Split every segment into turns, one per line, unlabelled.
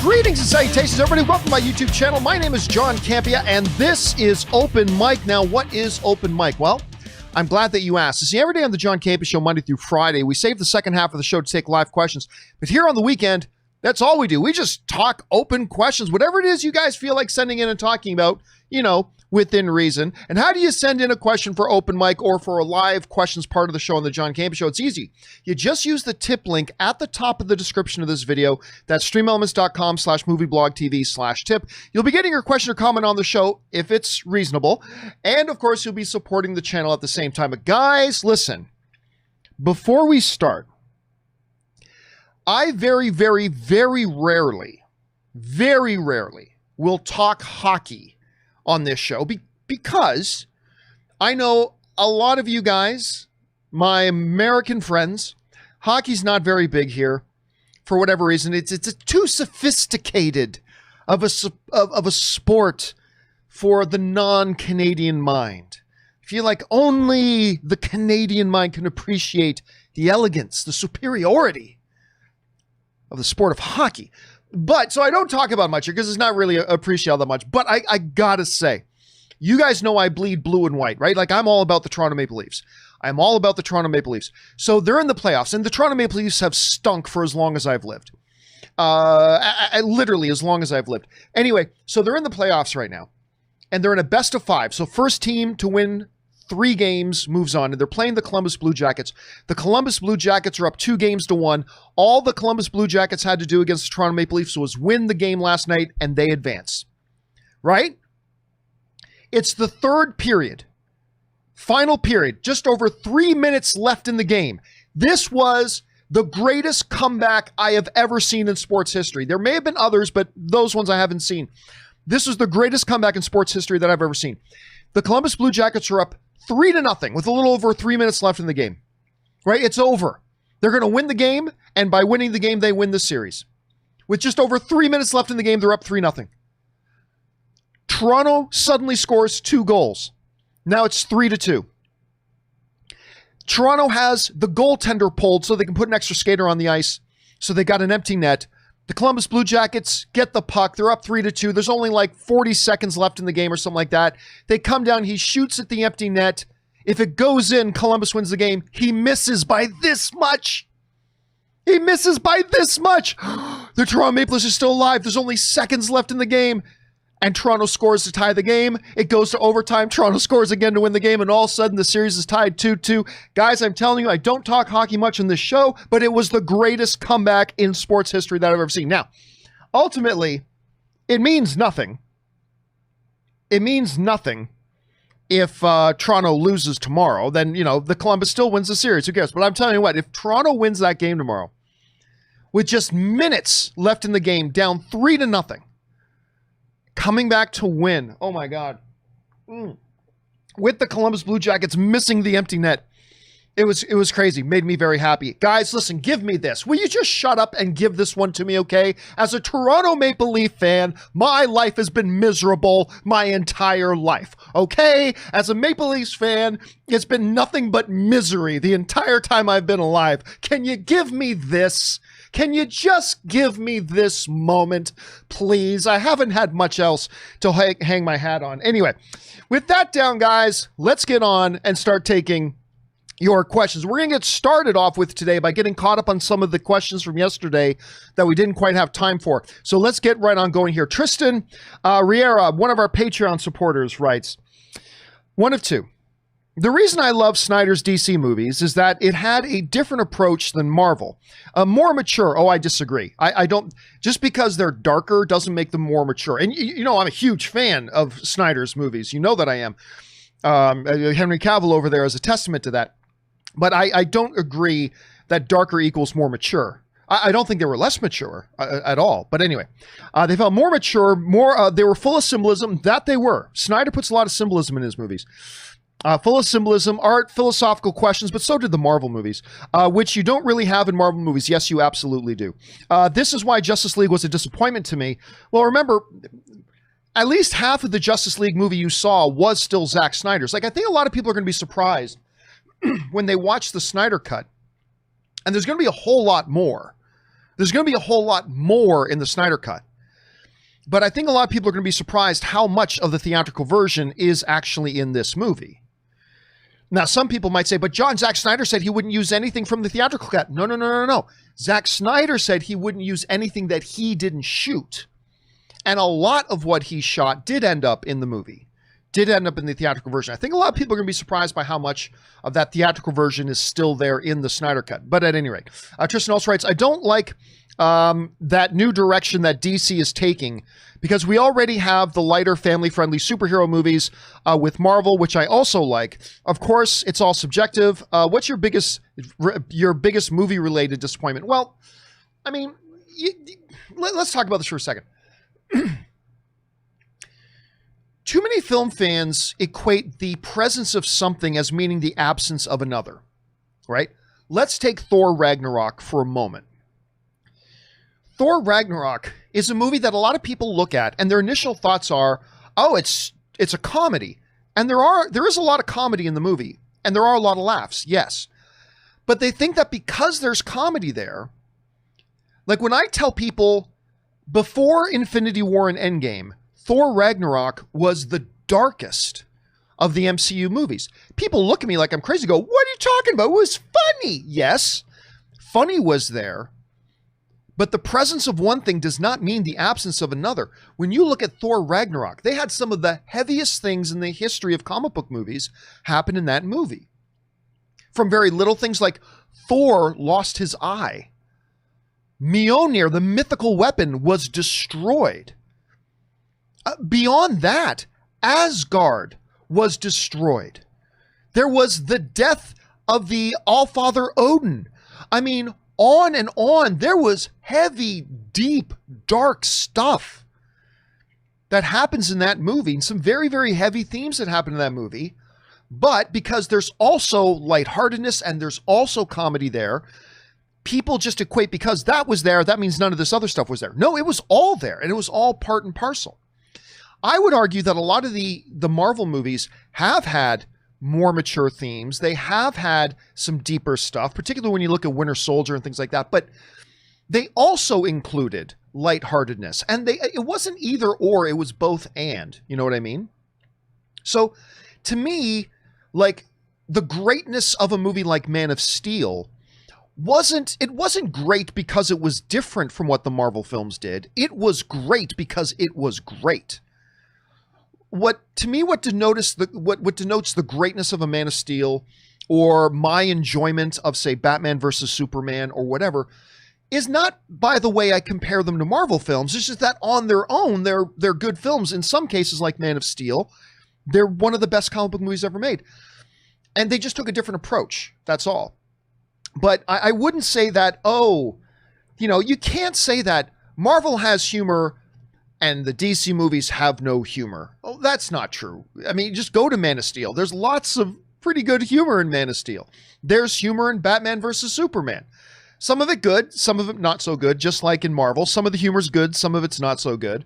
Greetings and salutations, everybody. Welcome to my YouTube channel. My name is John Campea, and this is Open Mic. Now, what is Open Mic? Well, I'm glad that you asked. See, every day on the John Campea Show, Monday through Friday, we save the second half of the show to take live questions. But here on the weekend, that's all we do. We just talk open questions, whatever it is you guys feel like sending in and talking about, you know, within reason. And how do you send in a question for Open Mic or for a live questions part of the show on the John Campea Show? It's easy. You just use the tip link at the top of the description of this video. That's streamelements.com/movieblogtv/tip. You'll be getting your question or comment on the show if it's reasonable. And of course, you'll be supporting the channel at the same time. But guys, listen, before we start, I very rarely will talk hockey on this show because I know a lot of you guys, my American friends, hockey's not very big here for whatever reason. It's too sophisticated of a sport for the non-Canadian mind. I feel like only the Canadian mind can appreciate the elegance, the superiority of the sport of hockey. But, so I don't talk about much here because it's not really appreciated that much. But I gotta say, you guys know I bleed blue and white, right? Like, I'm all about the Toronto Maple Leafs. I'm all about the Toronto Maple Leafs. So they're in the playoffs, and the Toronto Maple Leafs have stunk for as long as I've lived. Literally as long as I've lived. Anyway, so they're in the playoffs right now, and they're in a best of 5. So first team to win 3 games moves on, and they're playing the Columbus Blue Jackets. The Columbus Blue Jackets are up 2-1. All the Columbus Blue Jackets had to do against the Toronto Maple Leafs was win the game last night, and they advance. Right? It's the third period. Final period. Just over 3 minutes left in the game. This was the greatest comeback I have ever seen in sports history. There may have been others, but those ones I haven't seen. This was the greatest comeback in sports history that I've ever seen. The Columbus Blue Jackets are up 3-0 with a little over 3 minutes left in the game, right? It's over. They're going to win the game, and by winning the game, they win the series. With just over 3 minutes left in the game, they're up 3-0. Toronto suddenly scores 2 goals. Now it's 3-2. Toronto has the goaltender pulled so they can put an extra skater on the ice, so they got an empty net. The Columbus Blue Jackets get the puck. They're up 3-2. There's only like 40 seconds left in the game or something like that. They come down. He shoots at the empty net. If it goes in, Columbus wins the game. He misses by this much. He misses by this much. The Toronto Maple Leafs are still alive. There's only seconds left in the game. And Toronto scores to tie the game. It goes to overtime. Toronto scores again to win the game. And all of a sudden, the series is tied 2-2. Guys, I'm telling you, I don't talk hockey much in this show, but it was the greatest comeback in sports history that I've ever seen. Now, ultimately, it means nothing. It means nothing if Toronto loses tomorrow. Then, you know, the Columbus still wins the series. Who cares? But I'm telling you what, if Toronto wins that game tomorrow, with just minutes left in the game, down 3-0, coming back to win. Oh my God. With the Columbus Blue Jackets missing the empty net. It was crazy. Made me very happy. Guys, listen, give me this. Will you just shut up and give this one to me, okay? As a Toronto Maple Leaf fan, my life has been miserable my entire life, okay? As a Maple Leafs fan, it's been nothing but misery the entire time I've been alive. Can you give me this? Can you just give me this moment, please? I haven't had much else to hang my hat on. Anyway, with that down, guys, let's get on and start taking your questions. We're going to get started off with today by getting caught up on some of the questions from yesterday that we didn't quite have time for. So let's get right on going here. Tristan Riera, one of our Patreon supporters, writes, one of two. The reason I love Snyder's DC movies is that it had a different approach than Marvel. More mature. Oh, I disagree. I don't, just because they're darker doesn't make them more mature. And you know, I'm a huge fan of Snyder's movies. You know that I am. Henry Cavill over there is a testament to that. But I don't agree that darker equals more mature. I don't think they were less mature at all. But anyway, they felt more mature, they were full of symbolism. That they were. Snyder puts a lot of symbolism in his movies. Full of symbolism, art, philosophical questions, but so did the Marvel movies, which you don't really have in Marvel movies. Yes, you absolutely do. This is why Justice League was a disappointment to me. Well, remember, at least half of the Justice League movie you saw was still Zack Snyder's. Like, I think a lot of people are going to be surprised when they watch the Snyder cut. And there's going to be a whole lot more. There's going to be a whole lot more in the Snyder cut. But I think a lot of people are going to be surprised how much of the theatrical version is actually in this movie. Now, some people might say, but John, Zack Snyder said he wouldn't use anything from the theatrical cut. No. Zack Snyder said he wouldn't use anything that he didn't shoot. And a lot of what he shot did end up in the movie, did end up in the theatrical version. I think a lot of people are going to be surprised by how much of that theatrical version is still there in the Snyder cut. But at any rate, Tristan also writes, I don't like that new direction that DC is taking, because we already have the lighter, family-friendly superhero movies with Marvel, which I also like. Of course, it's all subjective. What's your biggest movie-related disappointment? Well, I mean, let's talk about this for a second. Too many film fans equate the presence of something as meaning the absence of another, right? Let's take Thor Ragnarok for a moment. Thor Ragnarok is a movie that a lot of people look at and their initial thoughts are, oh, it's a comedy. And there is a lot of comedy in the movie, and there are a lot of laughs, yes. But they think that because there's comedy there, like when I tell people before Infinity War and Endgame, Thor Ragnarok was the darkest of the MCU movies. People look at me like I'm crazy, go, what are you talking about? It was funny. Yes, funny was there. But the presence of one thing does not mean the absence of another. When you look at Thor Ragnarok, they had some of the heaviest things in the history of comic book movies happen in that movie. From very little things like Thor lost his eye. Mjolnir, the mythical weapon, was destroyed. Beyond that, Asgard was destroyed. There was the death of the Allfather Odin. I mean, on and on. There was heavy, deep, dark stuff that happens in that movie, and some very, very heavy themes that happen in that movie. But because there's also lightheartedness and there's also comedy there, people just equate because that was there, that means none of this other stuff was there. No, it was all there, and it was all part and parcel. I would argue that a lot of the Marvel movies have had more mature themes. They have had some deeper stuff, particularly when you look at Winter Soldier and things like that. But they also included lightheartedness. And it wasn't either or, it was both and. You know what I mean? So to me, like, the greatness of a movie like Man of Steel wasn't great because it was different from what the Marvel films did. It was great because it was great. What denotes the greatness of a Man of Steel, or my enjoyment of, say, Batman versus Superman or whatever, is not by the way I compare them to Marvel films. It's just that on their own, they're good films. In some cases, like Man of Steel, they're one of the best comic book movies ever made. And they just took a different approach. That's all. But I wouldn't say that, you can't say that Marvel has humor and the DC movies have no humor. Oh, that's not true. I mean, just go to Man of Steel. There's lots of pretty good humor in Man of Steel. There's humor in Batman versus Superman. Some of it good, some of it not so good, just like in Marvel. Some of the humor's good, some of it's not so good.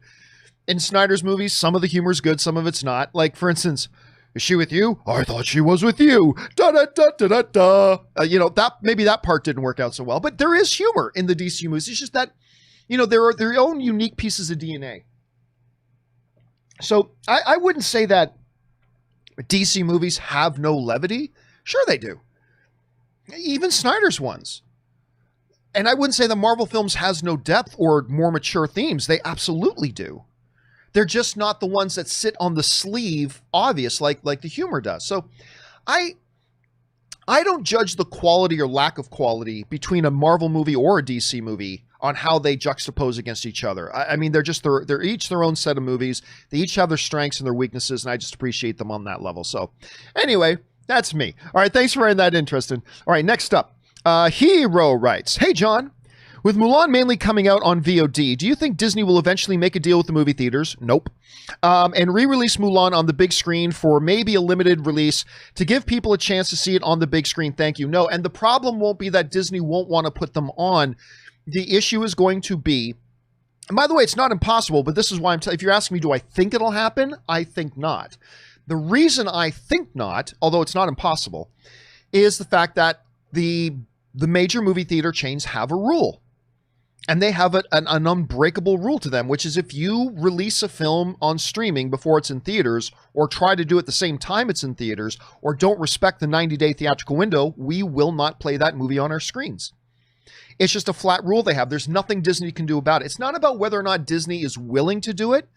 In Snyder's movies, some of the humor's good, some of it's not. Like, for instance, is she with you? I thought she was with you. Da da da da da da. Maybe that part didn't work out so well, but there is humor in the DC movies. It's just that, there are their own unique pieces of DNA. So I wouldn't say that DC movies have no levity. Sure they do. Even Snyder's ones. And I wouldn't say the Marvel films has no depth or more mature themes. They absolutely do. They're just not the ones that sit on the sleeve, obvious, like the humor does. So I don't judge the quality or lack of quality between a Marvel movie or a DC movie on how they juxtapose against each other. I mean, they're each their own set of movies. They each have their strengths and their weaknesses, and I just appreciate them on that level. So anyway, that's me. All right, thanks for writing that in, Tristan. All right, next up, Hero writes, hey, John, with Mulan mainly coming out on VOD, do you think Disney will eventually make a deal with the movie theaters? Nope. And re-release Mulan on the big screen for maybe a limited release to give people a chance to see it on the big screen? Thank you. No, and the problem won't be that Disney won't want to put them on. The issue is going to be, and by the way, it's not impossible, but this is why if you're asking me, do I think it'll happen? I think not. The reason I think not, although it's not impossible, is the fact that the major movie theater chains have a rule. And they have an unbreakable rule to them, which is if you release a film on streaming before it's in theaters, or try to do it the same time it's in theaters, or don't respect the 90-day theatrical window, we will not play that movie on our screens. It's just a flat rule they have. There's nothing Disney can do about it. It's not about whether or not Disney is willing to do it.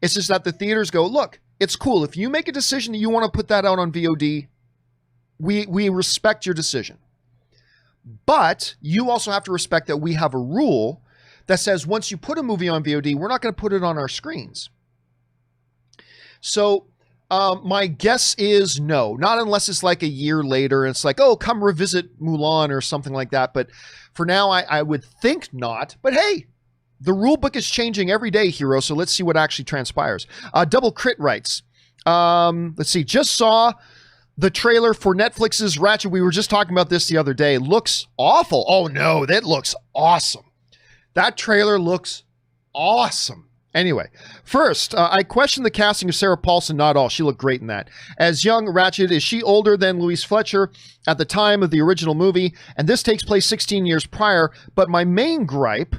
It's just that the theaters go, look, it's cool. If you make a decision that you want to put that out on VOD, we respect your decision. But you also have to respect that we have a rule that says once you put a movie on VOD, we're not going to put it on our screens. So my guess is no, not unless it's like a year later and it's like, oh, come revisit Mulan or something like that. But for now, I would think not. But hey, the rule book is changing every day, Hero. So let's see what actually transpires. Double Crit writes, let's see, just saw the trailer for Netflix's Ratched. We were just talking about this the other day. Looks awful. Oh no, that looks awesome. That trailer looks awesome. Anyway, first, I question the casting of Sarah Paulson. Not all. She looked great in that. As young Ratched, is she older than Louise Fletcher at the time of the original movie? And this takes place 16 years prior. But my main gripe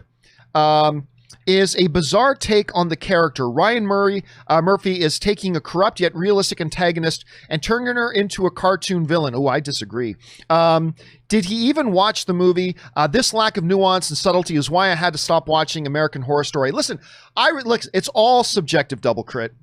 is a bizarre take on the character. Ryan Murphy is taking a corrupt yet realistic antagonist and turning her into a cartoon villain. Oh, I disagree. Did he even watch the movie? This lack of nuance and subtlety is why I had to stop watching American Horror Story. Listen, it's all subjective, Double Crit.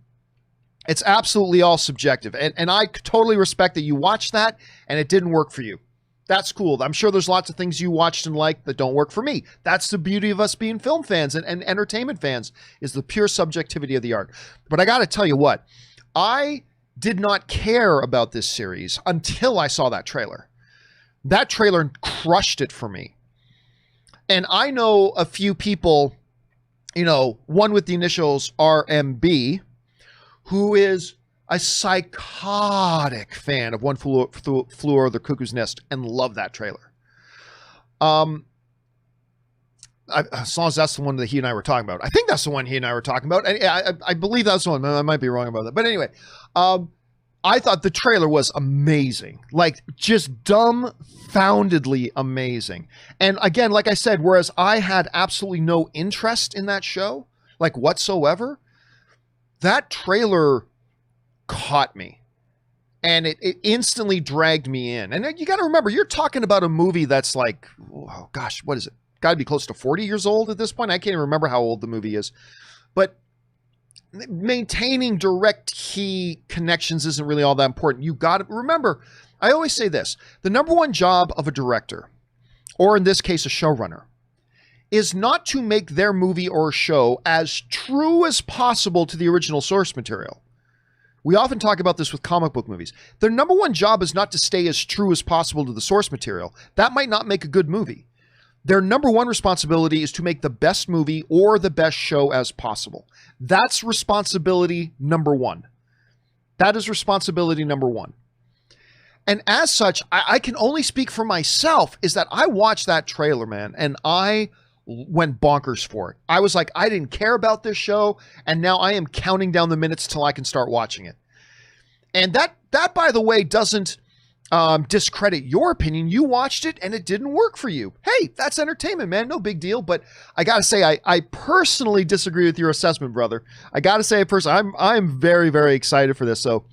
It's absolutely all subjective. And I totally respect that you watched that and it didn't work for you. That's cool. I'm sure there's lots of things you watched and liked that don't work for me. That's the beauty of us being film fans and entertainment fans, is the pure subjectivity of the art. But I got to tell you what, I did not care about this series until I saw that trailer. That trailer crushed it for me. And I know a few people, one with the initials RMB, who is a psychotic fan of One Flew Over the Cuckoo's Nest and love that trailer. As long as that's the one that he and I were talking about. I think that's the one he and I were talking about. I believe that's the one. I might be wrong about that. But anyway, I thought the trailer was amazing. Like, just dumbfoundedly amazing. And again, like I said, whereas I had absolutely no interest in that show, like whatsoever, that trailer caught me, and it instantly dragged me in. And you got to remember, you're talking about a movie that's like, oh gosh, what is it? Got to be close to 40 years old at this point. I can't even remember how old the movie is, but maintaining direct key connections isn't really all that important. You got to remember, I always say this, the number one job of a director, or in this case, a showrunner, is not to make their movie or show as true as possible to the original source material. We often talk about this with comic book movies. Their number one job is not to stay as true as possible to the source material. That might not make a good movie. Their number one responsibility is to make the best movie or the best show as possible. That's responsibility number one. That is responsibility number one. And as such, I can only speak for myself, is that I watched that trailer, man, and I went bonkers for it. I was like, I didn't care about this show, and now I am counting down the minutes till I can start watching it. And that by the way, doesn't discredit your opinion. You watched it and it didn't work for you. Hey, that's entertainment, man. No big deal. But I gotta say, I personally disagree with your assessment, brother. I gotta say, I'm very, very excited for this. So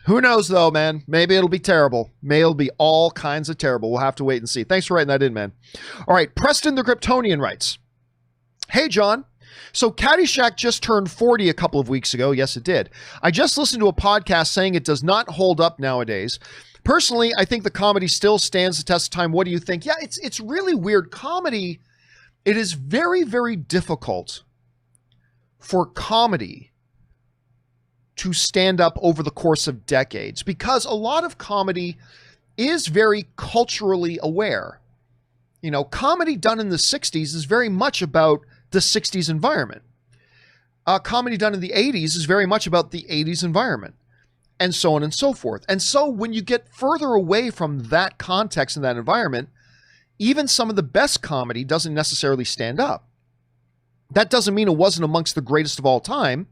who knows though, man? Maybe it'll be terrible. Maybe it'll be all kinds of terrible. We'll have to wait and see. Thanks for writing that in, man. All right, Preston the Kryptonian writes, hey, John. So Caddyshack just turned 40 a couple of weeks ago. Yes, it did. I just listened to a podcast saying it does not hold up nowadays. Personally, I think the comedy still stands the test of time. What do you think? Yeah, it's really weird. Comedy, it is very, very difficult for comedy to stand up over the course of decades, because a lot of comedy is very culturally aware. Comedy done in the 60s is very much about the 60s environment. Comedy done in the 80s is very much about the 80s environment, and so on and so forth. And so when you get further away from that context and that environment, even some of the best comedy doesn't necessarily stand up. That doesn't mean it wasn't amongst the greatest of all time.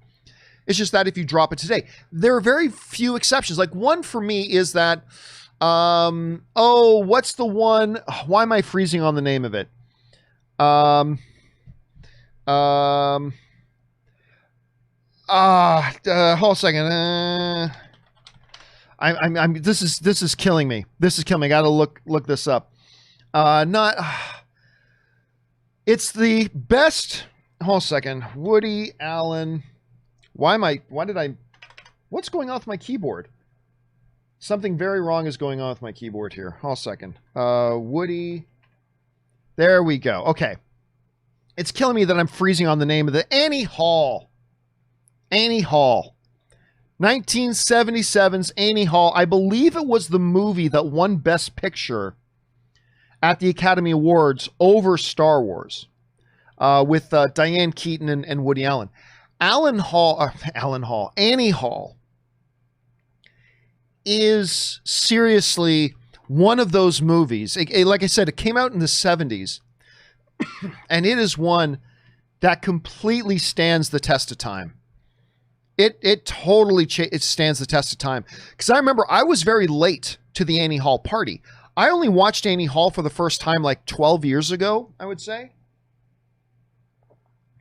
It's just that if you drop it today, there are very few exceptions. Like one for me is that, what's the one? Why am I freezing on the name of it? Hold a second. I'm this is killing me. This is killing me. I gotta look this up. It's the best. Hold a second. Woody Allen. What's going on with my keyboard? Something very wrong is going on with my keyboard here. Hold a second. Woody. There we go. Okay. It's killing me that I'm freezing on the name of the Annie Hall. Annie Hall. 1977's Annie Hall. I believe it was the movie that won Best Picture at the Academy Awards over Star Wars with Diane Keaton and Woody Allen. Annie Hall is seriously one of those movies. Like I said, it came out in the 70s, and it is one that completely stands the test of time. It totally it stands the test of time. Because I remember I was very late to the Annie Hall party. I only watched Annie Hall for the first time like 12 years ago, I would say.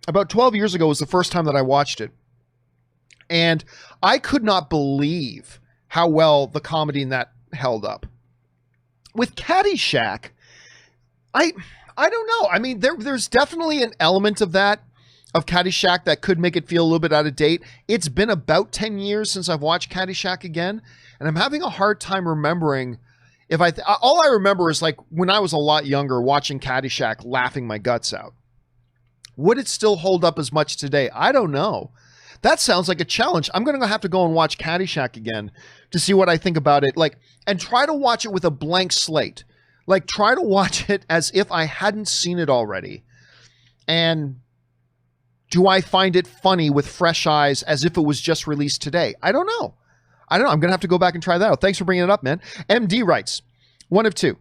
About 12 years ago was the first time that I watched it. And I could not believe how well the comedy in that held up. With Caddyshack, I don't know. I mean, there's definitely an element of that, of Caddyshack, that could make it feel a little bit out of date. It's been about 10 years since I've watched Caddyshack again, and I'm having a hard time remembering if all I remember is like when I was a lot younger watching Caddyshack, laughing my guts out. Would it still hold up as much today? I don't know. That sounds like a challenge. I'm going to have to go and watch Caddyshack again to see what I think about it. Like, and try to watch it with a blank slate. Like, try to watch it as if I hadn't seen it already. And do I find it funny with fresh eyes as if it was just released today? I don't know. I'm going to have to go back and try that out. Thanks for bringing it up, man. MD writes, one of two.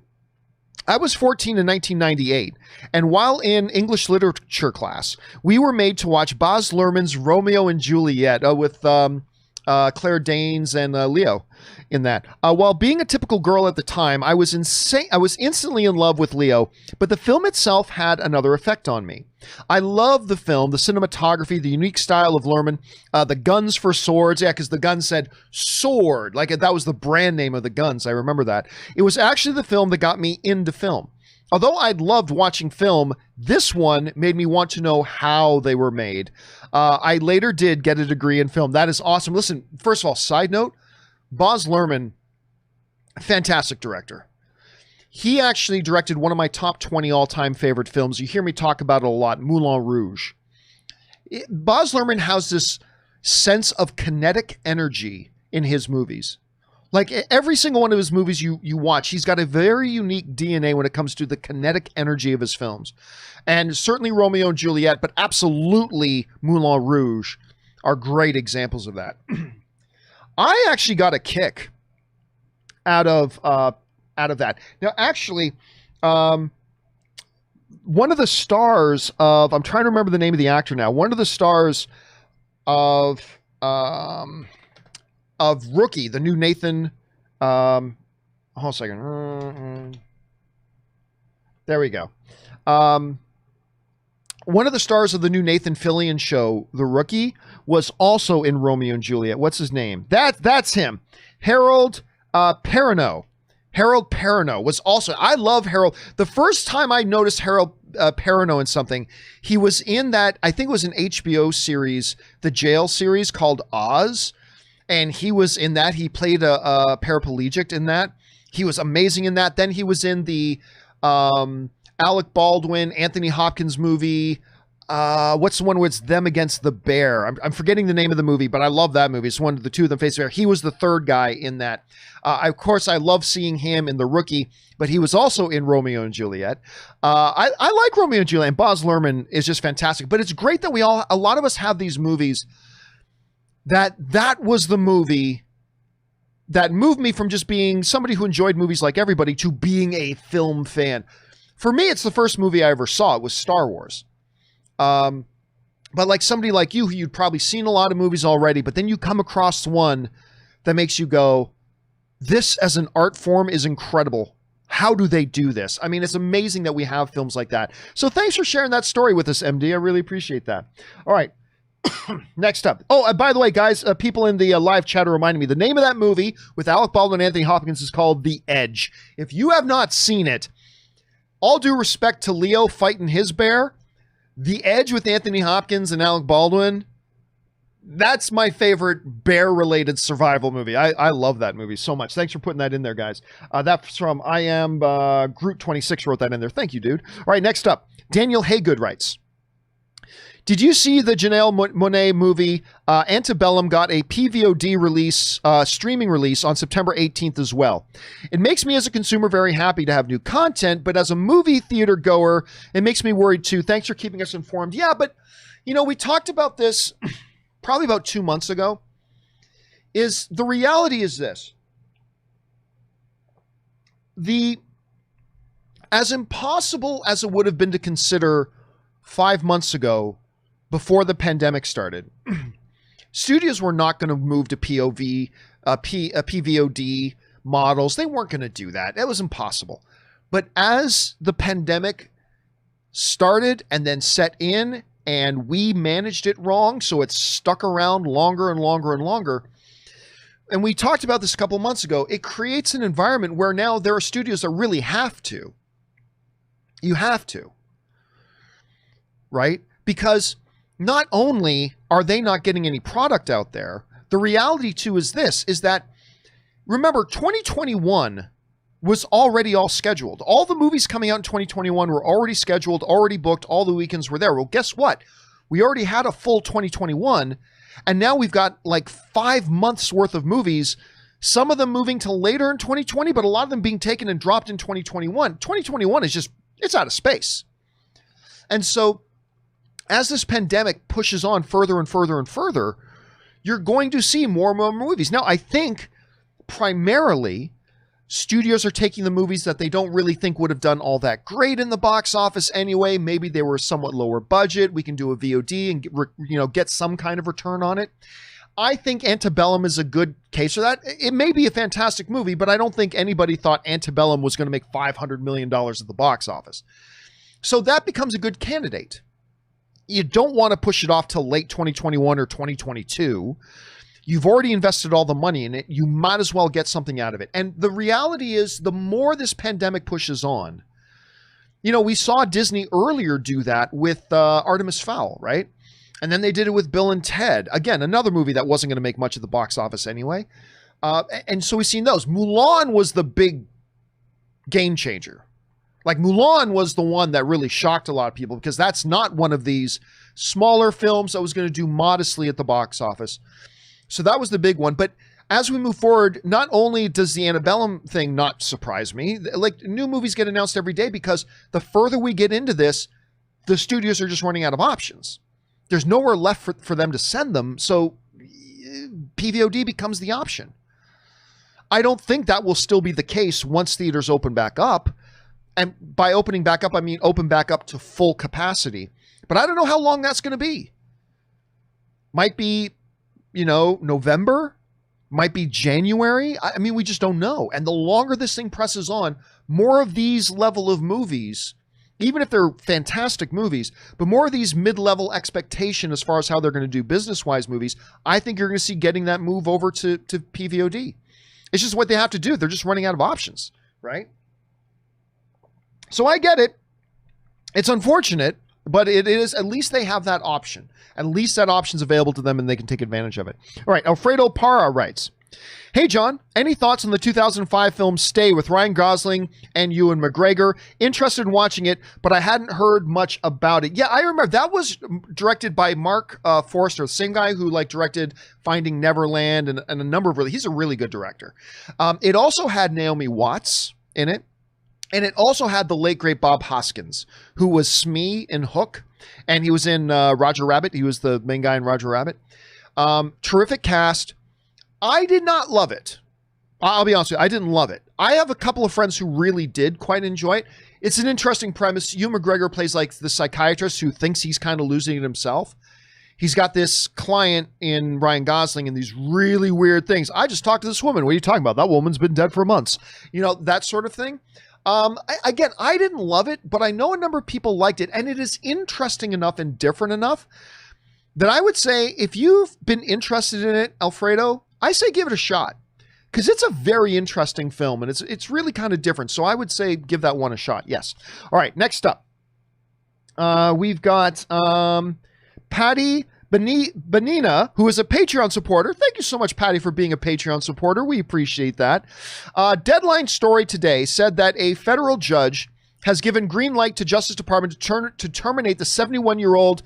I was 14 in 1998, and while in English literature class, we were made to watch Baz Luhrmann's Romeo and Juliet with Claire Danes and Leo in that. While being a typical girl at the time, I was instantly in love with Leo, but the film itself had another effect on me. I love the film, the cinematography, the unique style of Luhrmann, the guns for swords. Yeah, because the gun said sword. Like that was the brand name of the guns. I remember that. It was actually the film that got me into film. Although I'd loved watching film, this one made me want to know how they were made. I later did get a degree in film. That is awesome. Listen, first of all, side note, Baz Luhrmann, fantastic director. He actually directed one of my top 20 all-time favorite films. You hear me talk about it a lot, Moulin Rouge. Baz Luhrmann has this sense of kinetic energy in his movies. Like every single one of his movies you watch, he's got a very unique DNA when it comes to the kinetic energy of his films. And certainly Romeo and Juliet, but absolutely Moulin Rouge are great examples of that. I actually got a kick out of that. Now, actually, one of the stars of, I'm trying to remember the name of the actor now. One of the stars of Rookie, the new Nathan, hold on a second. There we go. One of the stars of the new Nathan Fillion show, The Rookie, was also in Romeo and Juliet. What's his name? That's him. Harold Perrineau. Harold Perrineau was also, I love Harold. The first time I noticed Harold Perrineau in something, he was in that, I think it was an HBO series, the jail series called Oz. And he was in that. He played a paraplegic in that. He was amazing in that. Then he was in the Alec Baldwin, Anthony Hopkins movie. What's the one where it's them against the bear? I'm forgetting the name of the movie, but I love that movie. It's one of the two of them face the bear. He was the third guy in that. Of course, I love seeing him in The Rookie, but he was also in Romeo and Juliet. I like Romeo and Juliet, and Baz Luhrmann is just fantastic. But it's great that a lot of us have these movies that was the movie that moved me from just being somebody who enjoyed movies like everybody to being a film fan. For me, it's the first movie I ever saw. It was Star Wars. But like somebody like you, who you'd probably seen a lot of movies already, but then you come across one that makes you go, this as an art form is incredible. how do they do this? I mean, it's amazing that we have films like that. So thanks for sharing that story with us, MD. I really appreciate that. All right. Next up. Oh, by the way, guys, people in the live chat are reminding me the name of that movie with Alec Baldwin and Anthony Hopkins is called The Edge. If you have not seen it, all due respect to Leo fighting his bear, The Edge with Anthony Hopkins and Alec Baldwin, that's my favorite bear-related survival movie. I love that movie so much. Thanks for putting that in there, guys. That's from I Am Groot26 wrote that in there. Thank you, dude. All right, next up. Daniel Haygood writes, did you see the Janelle Monáe movie Antebellum got a PVOD release, streaming release on September 18th as well? It makes me as a consumer very happy to have new content, but as a movie theater goer, it makes me worried too. Thanks for keeping us informed. Yeah, but you know, we talked about this probably about 2 months ago. The reality is this. As impossible as it would have been to consider 5 months ago, before the pandemic started, studios were not going to move to PVOD models. They weren't going to do that. That was impossible. But as the pandemic started and then set in, and we managed it wrong, so it's stuck around longer and longer and longer, and we talked about this a couple months ago, it creates an environment where now there are studios that really have to. You have to. Right? Because not only are they not getting any product out there, the reality too is this, is that, remember, 2021 was already all scheduled. All the movies coming out in 2021 were already scheduled, already booked, all the weekends were there. Well, guess what? We already had a full 2021, and now we've got like 5 months worth of movies, some of them moving to later in 2020, but a lot of them being taken and dropped in 2021. 2021 is just, it's out of space. And so, as this pandemic pushes on further and further and further, you're going to see more and more movies. Now, I think primarily studios are taking the movies that they don't really think would have done all that great in the box office anyway. Maybe they were somewhat lower budget. We can do a VOD and get some kind of return on it. I think Antebellum is a good case for that. It may be a fantastic movie, but I don't think anybody thought Antebellum was going to make $500 million at the box office. So that becomes a good candidate. You don't want to push it off till late 2021 or 2022. You've already invested all the money in it. You might as well get something out of it. And the reality is, the more this pandemic pushes on, we saw Disney earlier do that with Artemis Fowl, right? And then they did it with Bill and Ted. Again, another movie that wasn't going to make much of the box office anyway. And so we've seen those. Mulan was the big game changer. Like, Mulan was the one that really shocked a lot of people, because that's not one of these smaller films that was going to do modestly at the box office. So that was the big one. But as we move forward, not only does the Antebellum thing not surprise me, like, new movies get announced every day, because the further we get into this, the studios are just running out of options. There's nowhere left for them to send them. So PVOD becomes the option. I don't think that will still be the case once theaters open back up. And by opening back up, I mean open back up to full capacity. But I don't know how long that's going to be. Might be, November. Might be January. I mean, we just don't know. And the longer this thing presses on, more of these level of movies, even if they're fantastic movies, but more of these mid-level expectation as far as how they're going to do business-wise movies, I think you're going to see getting that move over to PVOD. It's just what they have to do. They're just running out of options, right? So I get it. It's unfortunate, but it is, at least they have that option. At least that option's available to them and they can take advantage of it. All right, Alfredo Parra writes, hey, John, any thoughts on the 2005 film Stay with Ryan Gosling and Ewan McGregor? Interested in watching it, but I hadn't heard much about it. Yeah, I remember that was directed by Mark Forster, the same guy who directed Finding Neverland and a number of he's a really good director. It also had Naomi Watts in it. And it also had the late, great Bob Hoskins, who was Smee in Hook. And he was in Roger Rabbit. He was the main guy in Roger Rabbit. Terrific cast. I did not love it. I'll be honest with you. I didn't love it. I have a couple of friends who really did quite enjoy it. It's an interesting premise. Ewan McGregor plays like the psychiatrist who thinks he's kind of losing it himself. He's got this client in Ryan Gosling and these really weird things. I just talked to this woman. What are you talking about? That woman's been dead for months. That sort of thing. Again, I didn't love it, but I know a number of people liked it, and it is interesting enough and different enough that I would say if you've been interested in it, Alfredo, I say give it a shot, because it's a very interesting film, and it's really kind of different. So I would say give that one a shot. Yes. All right. Next up, we've got Patty Benina, who is a Patreon supporter. Thank you so much, Patty, for being a Patreon supporter. We appreciate that. Deadline Story today said that a federal judge has given green light to Justice Department to terminate the 71-year-old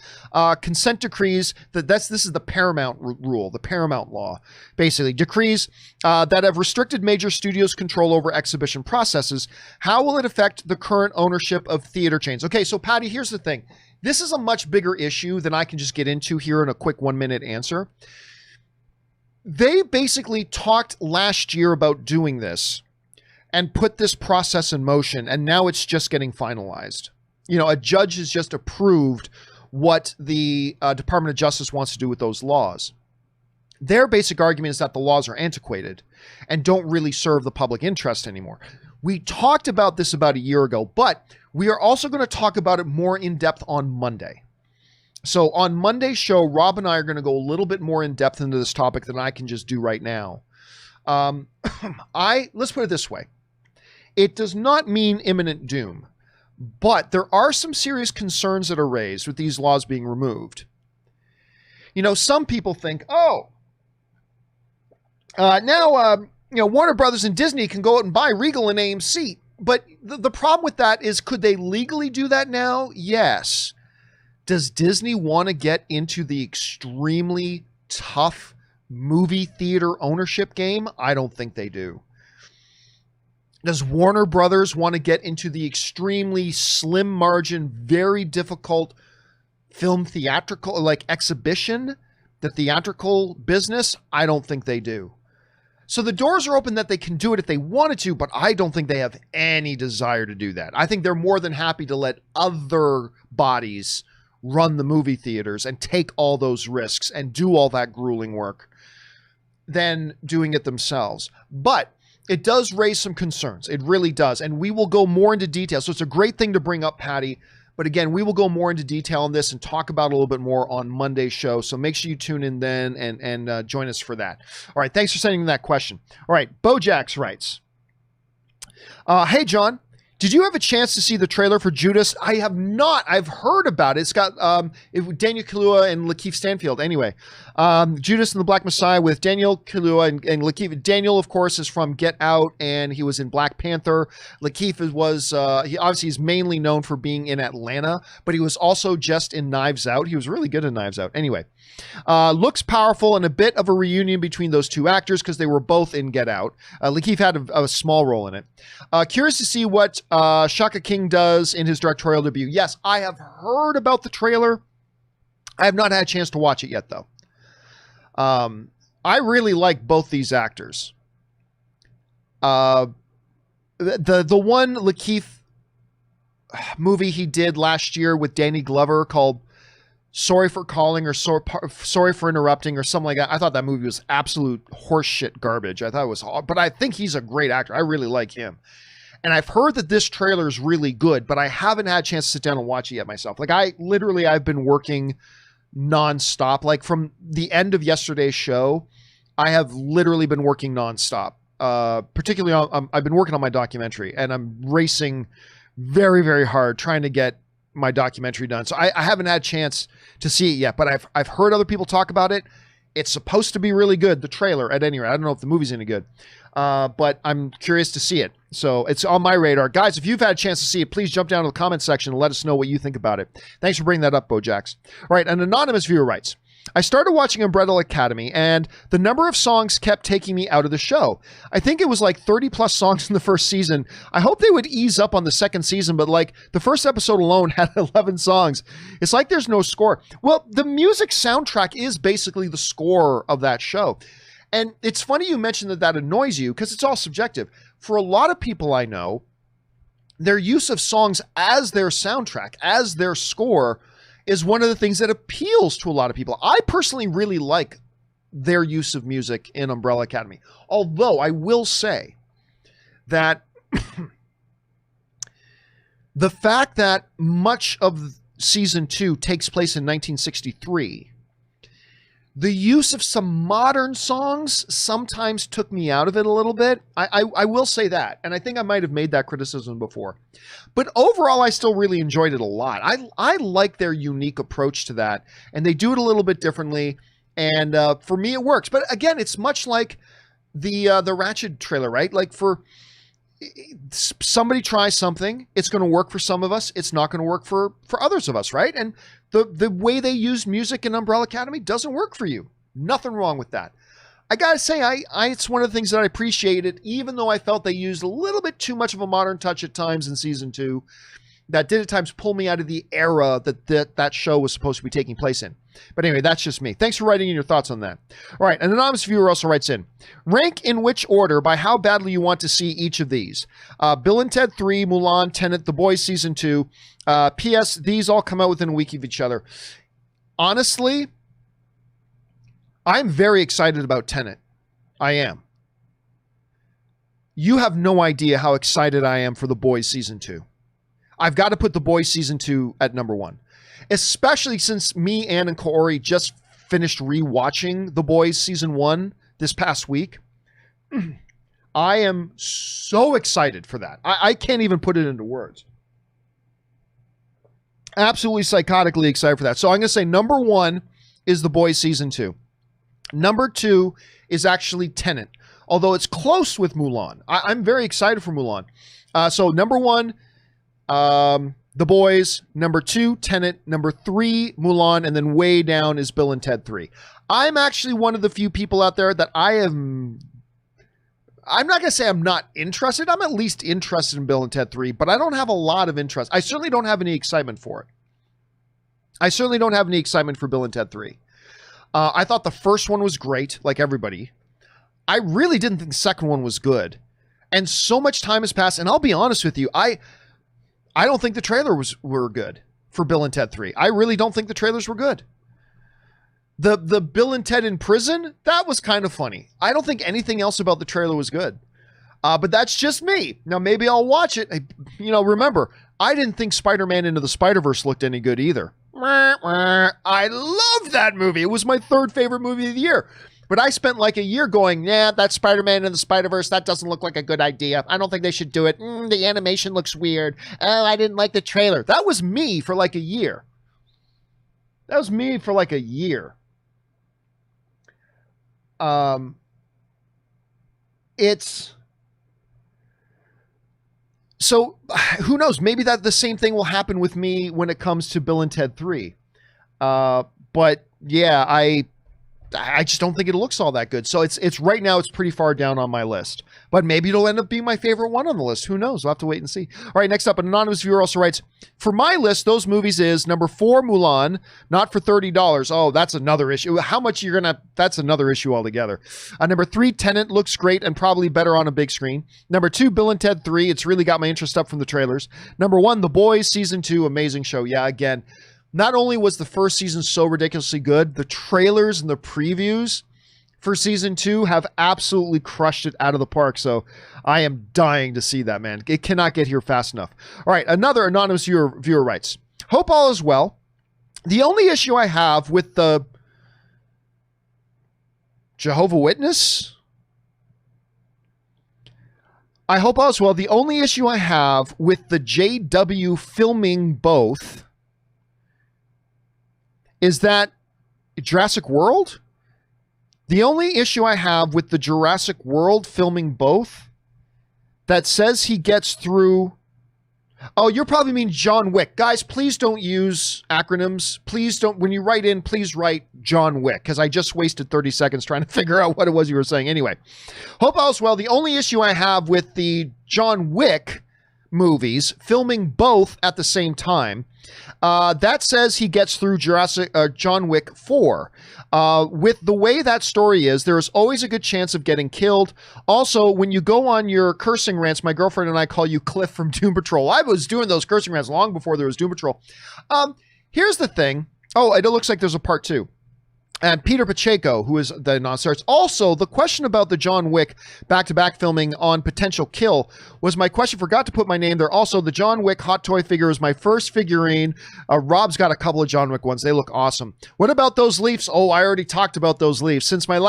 consent decrees. This is the Paramount rule, the Paramount law, basically. Decrees that have restricted major studios' control over exhibition processes. How will it affect the current ownership of theater chains? Okay, so Patty, here's the thing. This is a much bigger issue than I can just get into here in a quick 1-minute answer. They basically talked last year about doing this and put this process in motion, and now it's just getting finalized. You know, a judge has just approved what the Department of Justice wants to do with those laws. Their basic argument is that the laws are antiquated and don't really serve the public interest anymore. We talked about this about a year ago, but we are also going to talk about it more in depth on Monday. So on Monday's show, Rob and I are going to go a little bit more in depth into this topic than I can just do right now. Let's put it this way. It does not mean imminent doom, but there are some serious concerns that are raised with these laws being removed. You know, some people think, now Warner Brothers and Disney can go out and buy Regal and AMC. But the problem with that is, could they legally do that now? Yes. Does Disney want to get into the extremely tough movie theater ownership game? I don't think they do. Does Warner Brothers want to get into the extremely slim margin, very difficult film theatrical, like exhibition, the theatrical business? I don't think they do. So the doors are open that they can do it if they wanted to, but I don't think they have any desire to do that. I think they're more than happy to let other bodies run the movie theaters and take all those risks and do all that grueling work than doing it themselves. But it does raise some concerns. It really does. And we will go more into detail. So it's a great thing to bring up, Patty. But again, we will go more into detail on this and talk about it a little bit more on Monday's show. So make sure you tune in then and join us for that. All right. Thanks for sending that question. All right. Bojax writes, hey, John, did you have a chance to see the trailer for Judas? I have not. I've heard about it. It's got Daniel Kaluuya and Lakeith Stanfield. Anyway, Judas and the Black Messiah with Daniel Kaluuya and Lakeith. Daniel, of course, is from Get Out, and he was in Black Panther. Lakeith was, he obviously is mainly known for being in Atlanta, but he was also just in Knives Out. He was really good in Knives Out. Anyway, looks powerful and a bit of a reunion between those two actors because they were both in Get Out. Lakeith had a small role in it. Curious to see what Shaka King does in his directorial debut. Yes, I have heard about the trailer. I have not had a chance to watch it yet, though. I really like both these actors. The one Lakeith movie he did last year with Danny Glover called Sorry for Calling or Sorry for Interrupting or something like that. I thought that movie was absolute horseshit garbage. I thought it was, but I think he's a great actor. I really like him. And I've heard that this trailer is really good, but I haven't had a chance to sit down and watch it yet myself. Like I've been working nonstop. Like from the end of yesterday's show, I have literally been working nonstop. Particularly I've been working on my documentary, and I'm racing very, very hard trying to get my documentary done. So I haven't had a chance to see it yet, but I've heard other people talk about it. It's supposed to be really good, the trailer, at any rate. I don't know if the movie's any good, but I'm curious to see it. So it's on my radar. Guys, if you've had a chance to see it, please jump down to the comment section and let us know what you think about it. Thanks for bringing that up, Bojax. All right, an anonymous viewer writes, I started watching Umbrella Academy, and the number of songs kept taking me out of the show. I think it was like 30 plus songs in the first season. I hope they would ease up on the second season, but like the first episode alone had 11 songs. It's like there's no score. Well, the music soundtrack is basically the score of that show. And it's funny you mentioned that annoys you, because it's all subjective. For a lot of people I know, their use of songs as their soundtrack, as their score, is one of the things that appeals to a lot of people. I personally really like their use of music in Umbrella Academy. Although I will say that The fact that much of season 2 takes place in 1963, the use of some modern songs sometimes took me out of it a little bit. I will say that. And I think I might have made that criticism before. But overall, I still really enjoyed it a lot. I like their unique approach to that. And they do it a little bit differently. And for me, it works. But again, it's much like the Ratched trailer, right? Like for somebody tries something, it's going to work for some of us. It's not going to work for others of us, right? And the way they use music in Umbrella Academy doesn't work for you. Nothing wrong with that. I gotta say, it's one of the things that I appreciated, even though I felt they used a little bit too much of a modern touch at times in season 2. That did at times pull me out of the era that show was supposed to be taking place in. But anyway, that's just me. Thanks for writing in your thoughts on that. All right, an anonymous viewer also writes in, rank in which order by how badly you want to see each of these. Bill and Ted 3, Mulan, Tenet, The Boys Season 2. P.S. These all come out within a week of each other. Honestly, I'm very excited about Tenet. I am. You have no idea how excited I am for The Boys Season 2. I've got to put The Boys Season 2 at number 1. Especially since me, Ann, and Kaori just finished rewatching The Boys Season 1 this past week. I am so excited for that. I can't even put it into words. Absolutely psychotically excited for that. So I'm going to say number 1 is The Boys Season 2. Number 2 is actually Tenet, although it's close with Mulan. I'm very excited for Mulan. So number 1, The Boys. Number 2, Tenet. Number 3, Mulan. And then way down is Bill and Ted 3. I'm actually one of the few people out there that I'm not going to say I'm not interested. I'm at least interested in Bill and Ted 3, but I don't have a lot of interest. I certainly don't have any excitement for it. I certainly don't have any excitement for Bill and Ted 3. I thought the first one was great, like everybody. I really didn't think the second one was good. And so much time has passed, and I'll be honest with you, I don't think the trailers were good for Bill and Ted 3. I really don't think the trailers were good. The Bill and Ted in prison, that was kind of funny. I don't think anything else about the trailer was good. But that's just me. Now, maybe I'll watch it. Remember, I didn't think Spider-Man Into the Spider-Verse looked any good either. I loved that movie. It was my 3rd favorite movie of the year. But I spent like a year going, that Spider-Man and the Spider-Verse, that doesn't look like a good idea. I don't think they should do it. The animation looks weird. Oh, I didn't like the trailer. That was me for like a year. So who knows? Maybe that the same thing will happen with me when it comes to Bill and Ted 3. But yeah, I just don't think it looks all that good. So it's right now, it's pretty far down on my list. But maybe it'll end up being my favorite one on the list. Who knows? We'll have to wait and see. All right, next up, an anonymous viewer also writes, for my list, those movies is number 4, Mulan, not for $30. Oh, that's another issue. How much you're going to... That's another issue altogether. Number 3, Tenet, looks great and probably better on a big screen. Number 2, Bill and Ted 3. It's really got my interest up from the trailers. Number 1, The Boys, Season 2. Amazing show. Yeah, again... Not only was the first season so ridiculously good, the trailers and the previews for season 2 have absolutely crushed it out of the park. So I am dying to see that, man. It cannot get here fast enough. All right, another anonymous viewer writes, hope all is well. The only issue I have with the Jehovah's Witness, I hope all is well. The only issue I have with the JW filming both is that Jurassic World? The only issue I have with the Jurassic World filming both that says he gets through... Oh, you probably mean John Wick. Guys, please don't use acronyms. Please don't... When you write in, please write John Wick, because I just wasted 30 seconds trying to figure out what it was you were saying. Anyway, hope all is well. The only issue I have with the John Wick movies filming both at the same time, that says he gets through John Wick 4. With the way that story is, there is always a good chance of getting killed. Also, when you go on your cursing rants, my girlfriend and I call you Cliff from Doom Patrol. I was doing those cursing rants long before there was Doom Patrol. Here's the thing. Oh, it looks like there's a part 2. And Peter Pacheco, who is the non-starts. Also, the question about the John Wick back-to-back filming on potential kill was my question. Forgot to put my name there. Also, the John Wick hot toy figure is my first figurine. Rob's got a couple of John Wick ones. They look awesome. What about those Leafs? Oh, I already talked about those Leafs. Since my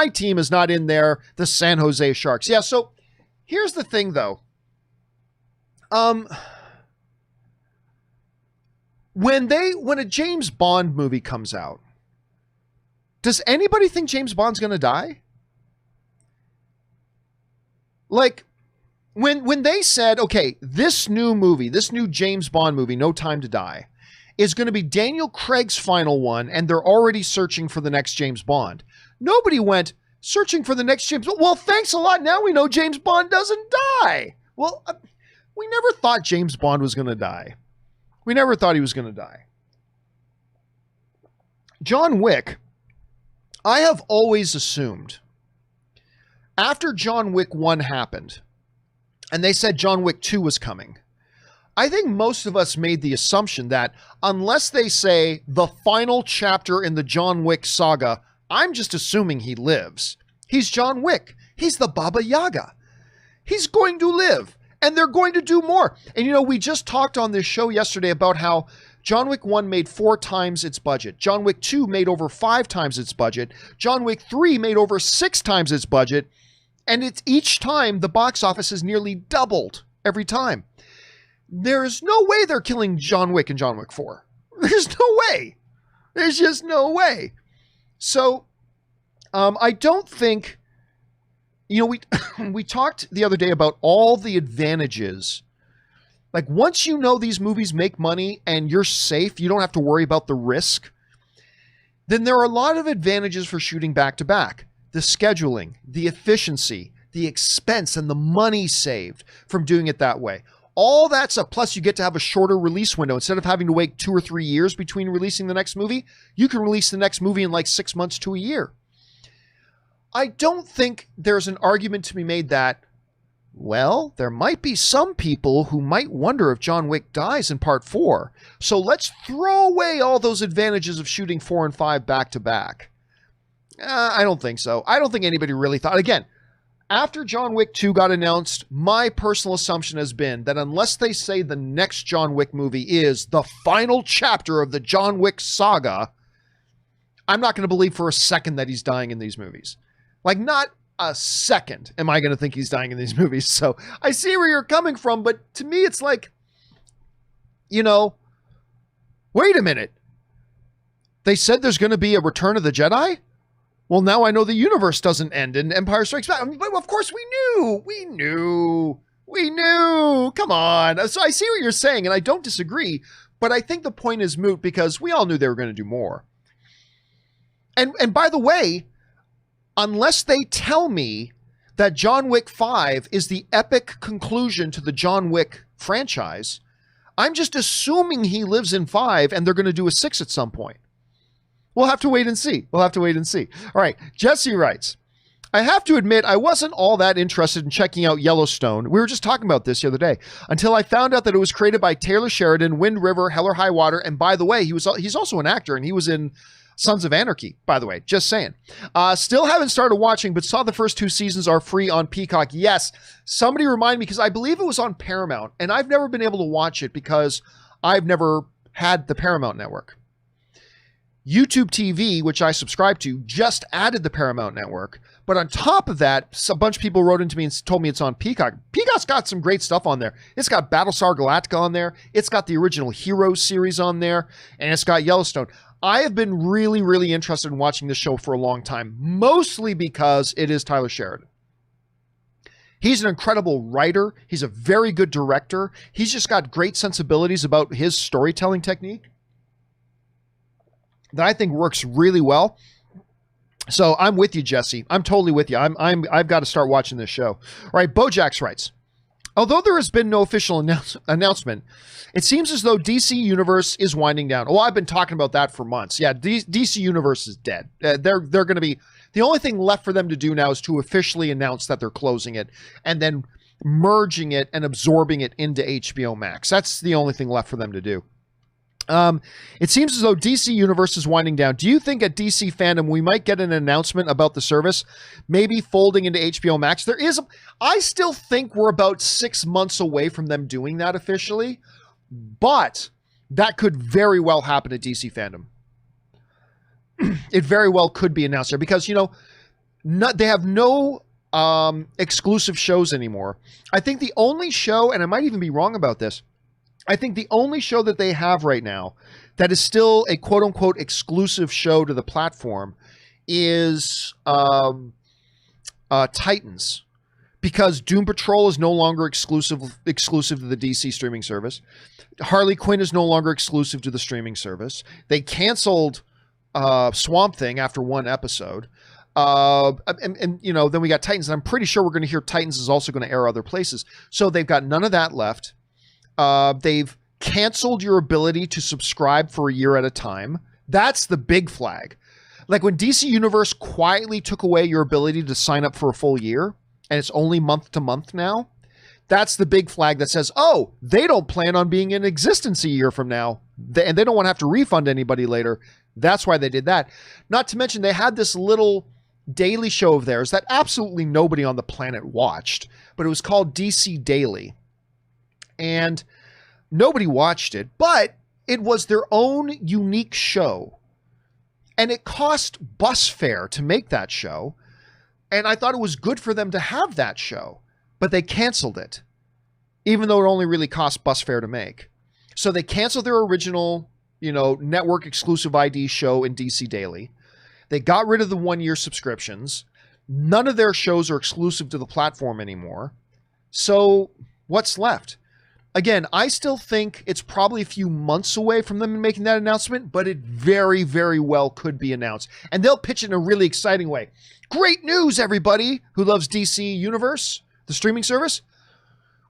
team is not in there, the San Jose Sharks. Yeah, so here's the thing, though. When a James Bond movie comes out, does anybody think James Bond's going to die? Like, when they said, okay, this new James Bond movie, No Time to Die, is going to be Daniel Craig's final one, and they're already searching for the next James Bond. Nobody went, searching for the next James Bond. Well, thanks a lot. Now we know James Bond doesn't die. Well, we never thought James Bond was going to die. We never thought he was going to die. John Wick, I have always assumed, after John Wick 1 happened, and they said John Wick 2 was coming, I think most of us made the assumption that unless they say the final chapter in the John Wick saga, I'm just assuming he lives. He's John Wick. He's the Baba Yaga. He's going to live, and they're going to do more. And we just talked on this show yesterday about how John Wick 1 made 4 times its budget. John Wick 2 made over 5 times its budget. John Wick 3 made over 6 times its budget. And it's each time the box office has nearly doubled every time. There's no way they're killing John Wick in John Wick 4. There's no way. There's just no way. So, I don't think, we talked the other day about all the advantages. Like, once you know these movies make money and you're safe, you don't have to worry about the risk, then there are a lot of advantages for shooting back-to-back. The scheduling, the efficiency, the expense, and the money saved from doing it that way. All that stuff, plus you get to have a shorter release window. Instead of having to wait 2 or 3 years between releasing the next movie, you can release the next movie in like 6 months to a year. I don't think there's an argument to be made that, well, there might be some people who might wonder if John Wick dies in part 4. So let's throw away all those advantages of shooting 4 and 5 back to back. I don't think so. I don't think anybody really thought. Again, after John Wick 2 got announced, my personal assumption has been that unless they say the next John Wick movie is the final chapter of the John Wick saga, I'm not going to believe for a second that he's dying in these movies. Like, not a second am I going to think he's dying in these movies. So I see where you're coming from, but to me, it's like, wait a minute. They said there's going to be a Return of the Jedi? Well, now I know the universe doesn't end in Empire Strikes Back. But of course we knew. Come on. So I see what you're saying, and I don't disagree, but I think the point is moot because we all knew they were going to do more. And by the way, unless they tell me that John Wick 5 is the epic conclusion to the John Wick franchise, I'm just assuming he lives in 5 and they're going to do a 6 at some point. We'll have to wait and see. All right. Jesse writes, I have to admit, I wasn't all that interested in checking out Yellowstone. We were just talking about this the other day until I found out that it was created by Taylor Sheridan, Wind River, Hell or High Water. And by the way, he's also an actor, and he was in Sons of Anarchy, by the way, just saying. Still haven't started watching, but saw the first 2 seasons are free on Peacock. Yes, somebody remind me, because I believe it was on Paramount, and I've never been able to watch it because I've never had the Paramount network. YouTube TV, which I subscribe to, just added the Paramount network. But on top of that, a bunch of people wrote into me and told me it's on Peacock. Peacock's got some great stuff on there. It's got Battlestar Galactica on there. It's got the original Heroes series on there. And it's got Yellowstone. I have been really, really interested in watching this show for a long time, mostly because it is Tyler Sheridan. He's an incredible writer. He's a very good director. He's just got great sensibilities about his storytelling technique that I think works really well. So I'm with you, Jesse. I'm totally with you. I've got to start watching this show. All right, Bojax writes, although there has been no official announcement, it seems as though DC Universe is winding down. Oh, I've been talking about that for months. Yeah, DC Universe is dead. They're going to be, the only thing left for them to do now is to officially announce that they're closing it and then merging it and absorbing it into HBO Max. That's the only thing left for them to do. It seems as though DC Universe is winding down. Do you think at DC Fandom we might get an announcement about the service, maybe folding into HBO Max? I still think we're about 6 months away from them doing that officially, but that could very well happen at DC Fandom. It very well could be announced there because, they have no exclusive shows anymore. I think the only show, and I might even be wrong about this, I think the only show that they have right now that is still a quote-unquote exclusive show to the platform is Titans, because Doom Patrol is no longer exclusive to the DC streaming service. Harley Quinn is no longer exclusive to the streaming service. They canceled Swamp Thing after one episode. Then we got Titans, and I'm pretty sure we're going to hear Titans is also going to air other places. So they've got none of that left. They've canceled your ability to subscribe for a year at a time. That's the big flag. Like when DC Universe quietly took away your ability to sign up for a full year, and it's only month to month now, that's the big flag that says, oh, they don't plan on being in existence a year from now, and they don't want to have to refund anybody later. That's why they did that. Not to mention they had this little daily show of theirs that absolutely nobody on the planet watched, but it was called DC Daily. And nobody watched it, but it was their own unique show. And it cost bus fare to make that show. And I thought it was good for them to have that show, but they canceled it, even though it only really cost bus fare to make. So they canceled their original, network exclusive ID show in DC Daily. They got rid of the 1-year subscriptions. None of their shows are exclusive to the platform anymore. So what's left? Again, I still think it's probably a few months away from them making that announcement, but it very, very well could be announced. And they'll pitch it in a really exciting way. Great news, everybody who loves DC Universe, the streaming service.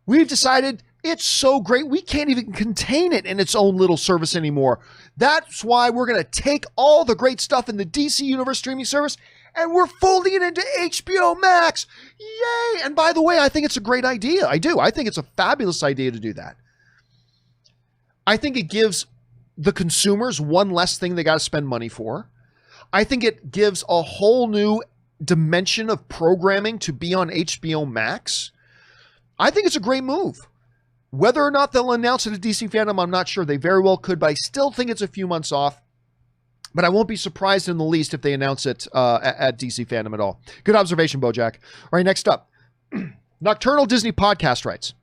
We've decided it's so great, we can't even contain it in its own little service anymore. That's why we're going to take all the great stuff in the DC Universe streaming service and we're folding it into HBO Max. Yay! And by the way, I think it's a great idea. I do. I think it's a fabulous idea to do that. I think it gives the consumers one less thing they got to spend money for. I think it gives a whole new dimension of programming to be on HBO Max. I think it's a great move. Whether or not they'll announce it at DC Fandom, I'm not sure. They very well could, but I still think it's a few months off. But I won't be surprised in the least if they announce it at DC Fandom at all. Good observation, Bojack. All right, next up. Nocturnal Disney Podcast writes,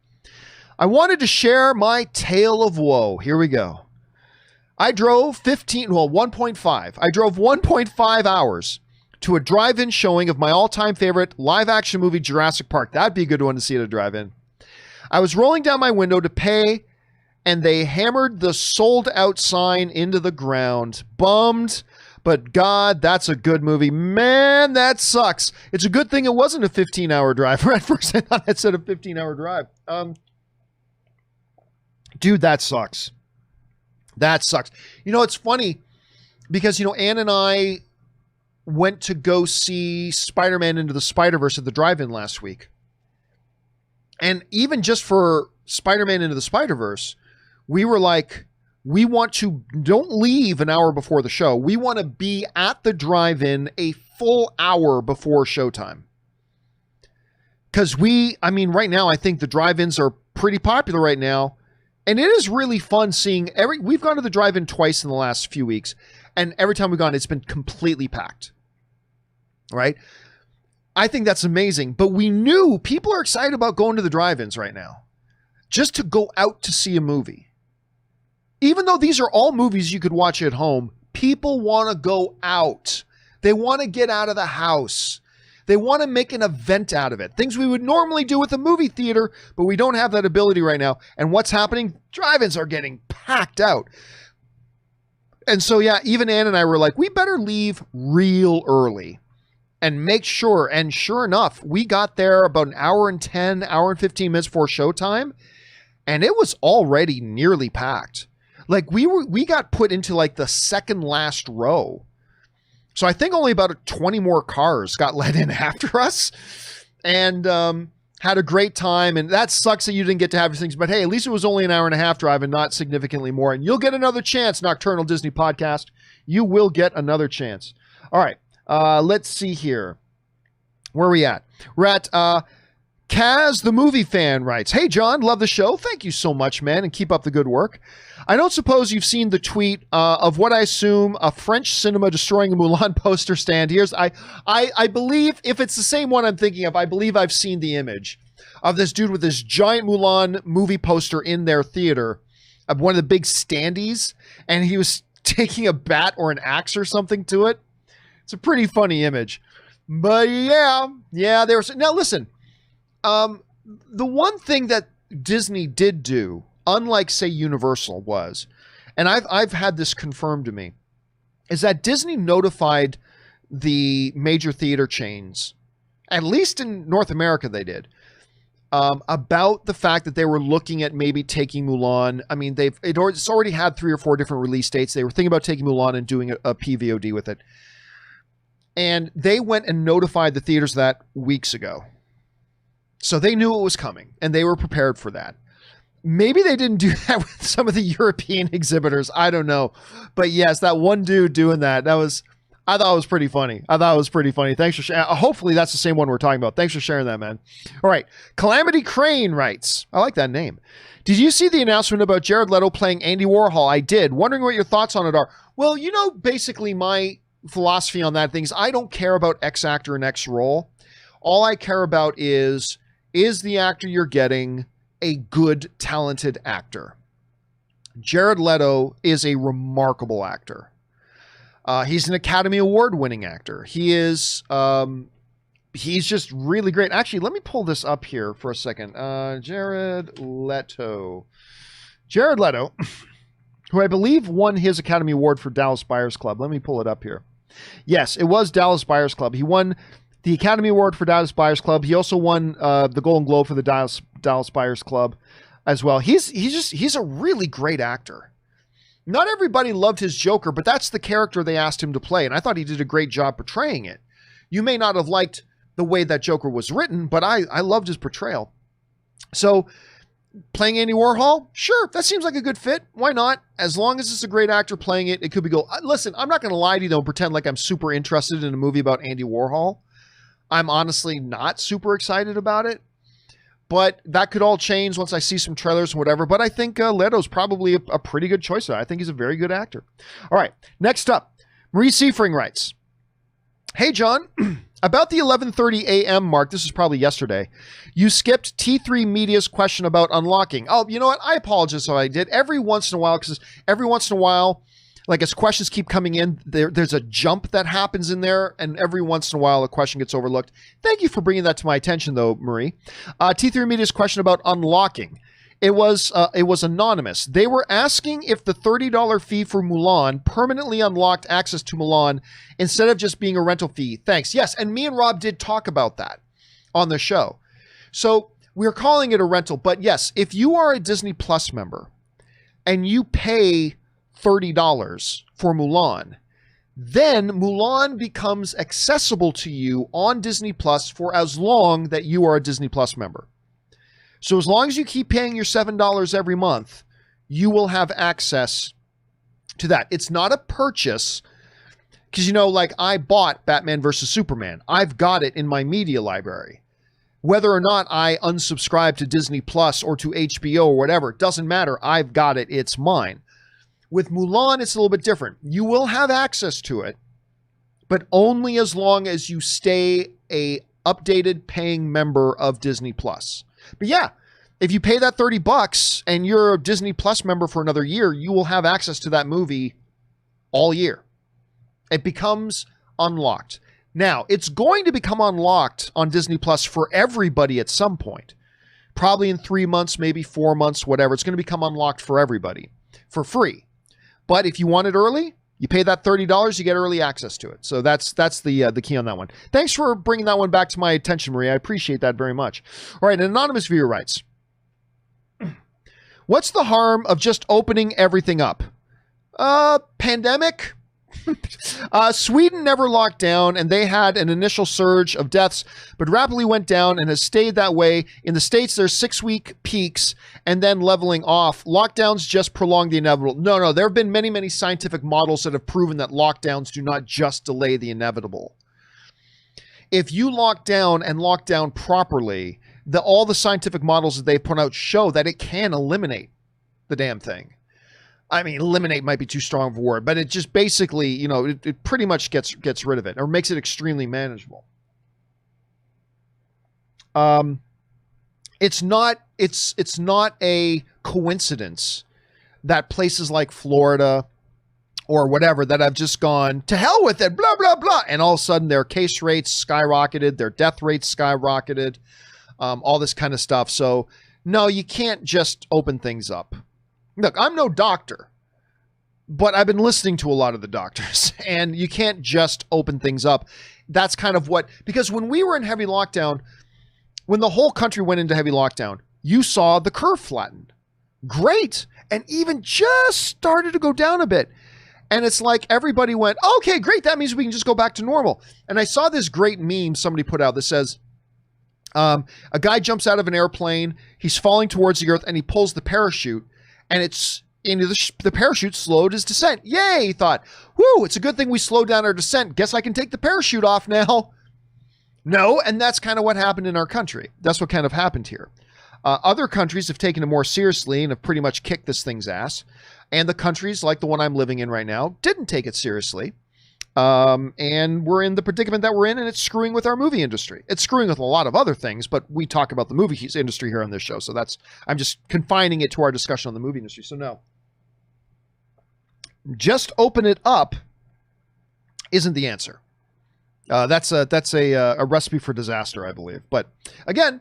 I wanted to share my tale of woe. Here we go. I drove 1.5. I drove 1.5 hours to a drive-in showing of my all-time favorite live-action movie, Jurassic Park. That'd be a good one to see at a drive-in. I was rolling down my window to pay, and they hammered the sold-out sign into the ground. Bummed, but God, that's a good movie. Man, that sucks. It's a good thing it wasn't a 15-hour drive. At first, I thought it said a 15-hour drive. Dude, that sucks. That sucks. It's funny because, Ann and I went to go see Spider-Man Into the Spider-Verse at the drive-in last week. And even just for Spider-Man Into the Spider-Verse, we were like, don't leave an hour before the show. We want to be at the drive-in a full hour before showtime. Because right now, I think the drive-ins are pretty popular right now. And it is really fun seeing we've gone to the drive-in twice in the last few weeks. And every time we've gone, it's been completely packed. Right? I think that's amazing. But we knew people are excited about going to the drive-ins right now. Just to go out to see a movie. Even though these are all movies you could watch at home, people want to go out. They want to get out of the house. They want to make an event out of it. Things we would normally do with a movie theater, but we don't have that ability right now. And what's happening? Drive-ins are getting packed out. And so, yeah, even Ann and I were like, we better leave real early and make sure. And sure enough, we got there about an hour and 10, hour and 15 minutes before showtime. And it was already nearly packed. Like we got put into like the second last row. So I think only about 20 more cars got let in after us. And had a great time, and that sucks that you didn't get to have your things, but hey, at least it was only an hour and a half drive and not significantly more, and you'll get another chance, Nocturnal Disney Podcast. You will get another chance. All right, let's see here. Where are we at? We're at Kaz, the movie fan, writes, "Hey, John, love the show. Thank you so much, man, and keep up the good work. I don't suppose you've seen the tweet of what I assume a French cinema destroying a Mulan poster stand. Here's, I believe, if it's the same one I'm thinking of, I believe I've seen the image of this dude with this giant Mulan movie poster in their theater of one of the big standees, and he was taking a bat or an axe or something to it. It's a pretty funny image. But yeah, there was, now listen, the one thing that Disney did do, unlike say Universal, was, and I've had this confirmed to me, is that Disney notified the major theater chains, at least in North America they did, about the fact that they were looking at maybe taking Mulan. I mean, it's already had 3 or 4 different release dates. They were thinking about taking Mulan and doing a PVOD with it. And they went and notified the theaters that weeks ago. So they knew it was coming, and they were prepared for that. Maybe they didn't do that with some of the European exhibitors. I don't know. But yes, that one dude doing that, I thought it was pretty funny. Thanks for sharing. Hopefully that's the same one we're talking about. Thanks for sharing that, man. All right. Calamity Crane writes, I like that name. Did you see the announcement about Jared Leto playing Andy Warhol? I did. Wondering what your thoughts on it are. Well, you know, basically my philosophy on that thing is I don't care about X actor and X role. All I care about is the actor you're getting a good, talented actor? Jared Leto is a remarkable actor. He's an Academy Award winning actor. He is, he's just really great. Actually, let me pull this up here for a second. Jared Leto, who I believe won his Academy Award for Dallas Buyers Club. Let me pull it up here. Yes, it was Dallas Buyers Club. He won the Academy Award for Dallas Buyers Club. He also won the Golden Globe for the Dallas Buyers Club as well. He's a really great actor. Not everybody loved his Joker, but that's the character they asked him to play, and I thought he did a great job portraying it. You may not have liked the way that Joker was written, but I loved his portrayal. So, playing Andy Warhol? Sure, that seems like a good fit. Why not? As long as it's a great actor playing it, it could be good. Listen, I'm not going to lie to you, though, and pretend like I'm super interested in a movie about Andy Warhol. I'm honestly not super excited about it, but that could all change once I see some trailers and whatever. But I think Leto's probably a pretty good choice. I think he's a very good actor. All right, next up, Marie Seifring writes, "Hey, John, about the 11:30 a.m. mark, this is probably yesterday, you skipped T3 Media's question about unlocking." Oh, you know what? I apologize if I did. Every once in a while, because every once in a while, like as questions keep coming in, there's a jump that happens in there, and every once in a while a question gets overlooked. Thank you for bringing that to my attention, though, Marie. T3 Media's question about unlocking. It was anonymous. They were asking if the $30 fee for Mulan permanently unlocked access to Mulan instead of just being a rental fee. Thanks. Yes, and me and Rob did talk about that on the show. So we're calling it a rental, but yes, if you are a Disney Plus member and you pay $30 for Mulan, then Mulan becomes accessible to you on Disney Plus for as long that you are a Disney Plus member. So as long as you keep paying your $7 every month, you will have access to that. It's not a purchase because, you know, like I bought Batman versus Superman. I've got it in my media library. Whether or not I unsubscribe to Disney Plus or to HBO or whatever, it doesn't matter. I've got it. It's mine. With Mulan, it's a little bit different. You will have access to it, but only as long as you stay a updated paying member of Disney Plus. But yeah, if you pay that $30 and you're a Disney Plus member for another year, you will have access to that movie all year. It becomes unlocked. Now, it's going to become unlocked on Disney Plus for everybody at some point. Probably in 3 months, maybe 4 months, whatever. It's going to become unlocked for everybody for free. But if you want it early, you pay that $30, you get early access to it. So that's the key on that one. Thanks for bringing that one back to my attention, Maria. I appreciate that very much. All right, an anonymous viewer writes, "What's the harm of just opening everything up? Pandemic? Sweden never locked down, and they had an initial surge of deaths, but rapidly went down and has stayed that way. In the States, there's 6-week peaks and then leveling off. Lockdowns just prolong the inevitable. No, there have been many, many scientific models that have proven that lockdowns do not just delay the inevitable. If you lock down and lock down properly, all the scientific models that they put out show that it can eliminate the damn thing. I mean, eliminate might be too strong of a word, but it just basically, you know, it pretty much gets rid of it or makes it extremely manageable. It's not a coincidence that places like Florida or whatever that have just gone to hell with it, blah, blah, blah. And all of a sudden their case rates skyrocketed, their death rates skyrocketed, all this kind of stuff. So no, you can't just open things up. Look, I'm no doctor, but I've been listening to a lot of the doctors, and you can't just open things up. That's kind of because when we were in heavy lockdown, when the whole country went into heavy lockdown, you saw the curve flatten. Great. And even just started to go down a bit. And it's like everybody went, okay, great. That means we can just go back to normal. And I saw this great meme somebody put out that says, a guy jumps out of an airplane, he's falling towards the earth, and he pulls the parachute. And the parachute slowed his descent. Yay, he thought. Whoo, it's a good thing we slowed down our descent. Guess I can take the parachute off now. No, and that's kind of what happened in our country. That's what kind of happened here. Other countries have taken it more seriously and have pretty much kicked this thing's ass. And the countries like the one I'm living in right now didn't take it seriously. And we're in the predicament that we're in, and it's screwing with our movie industry. It's screwing with a lot of other things, but we talk about the movie industry here on this show. So I'm just confining it to our discussion on the movie industry. So no, just open it up isn't the answer. That's a recipe for disaster, I believe. But again,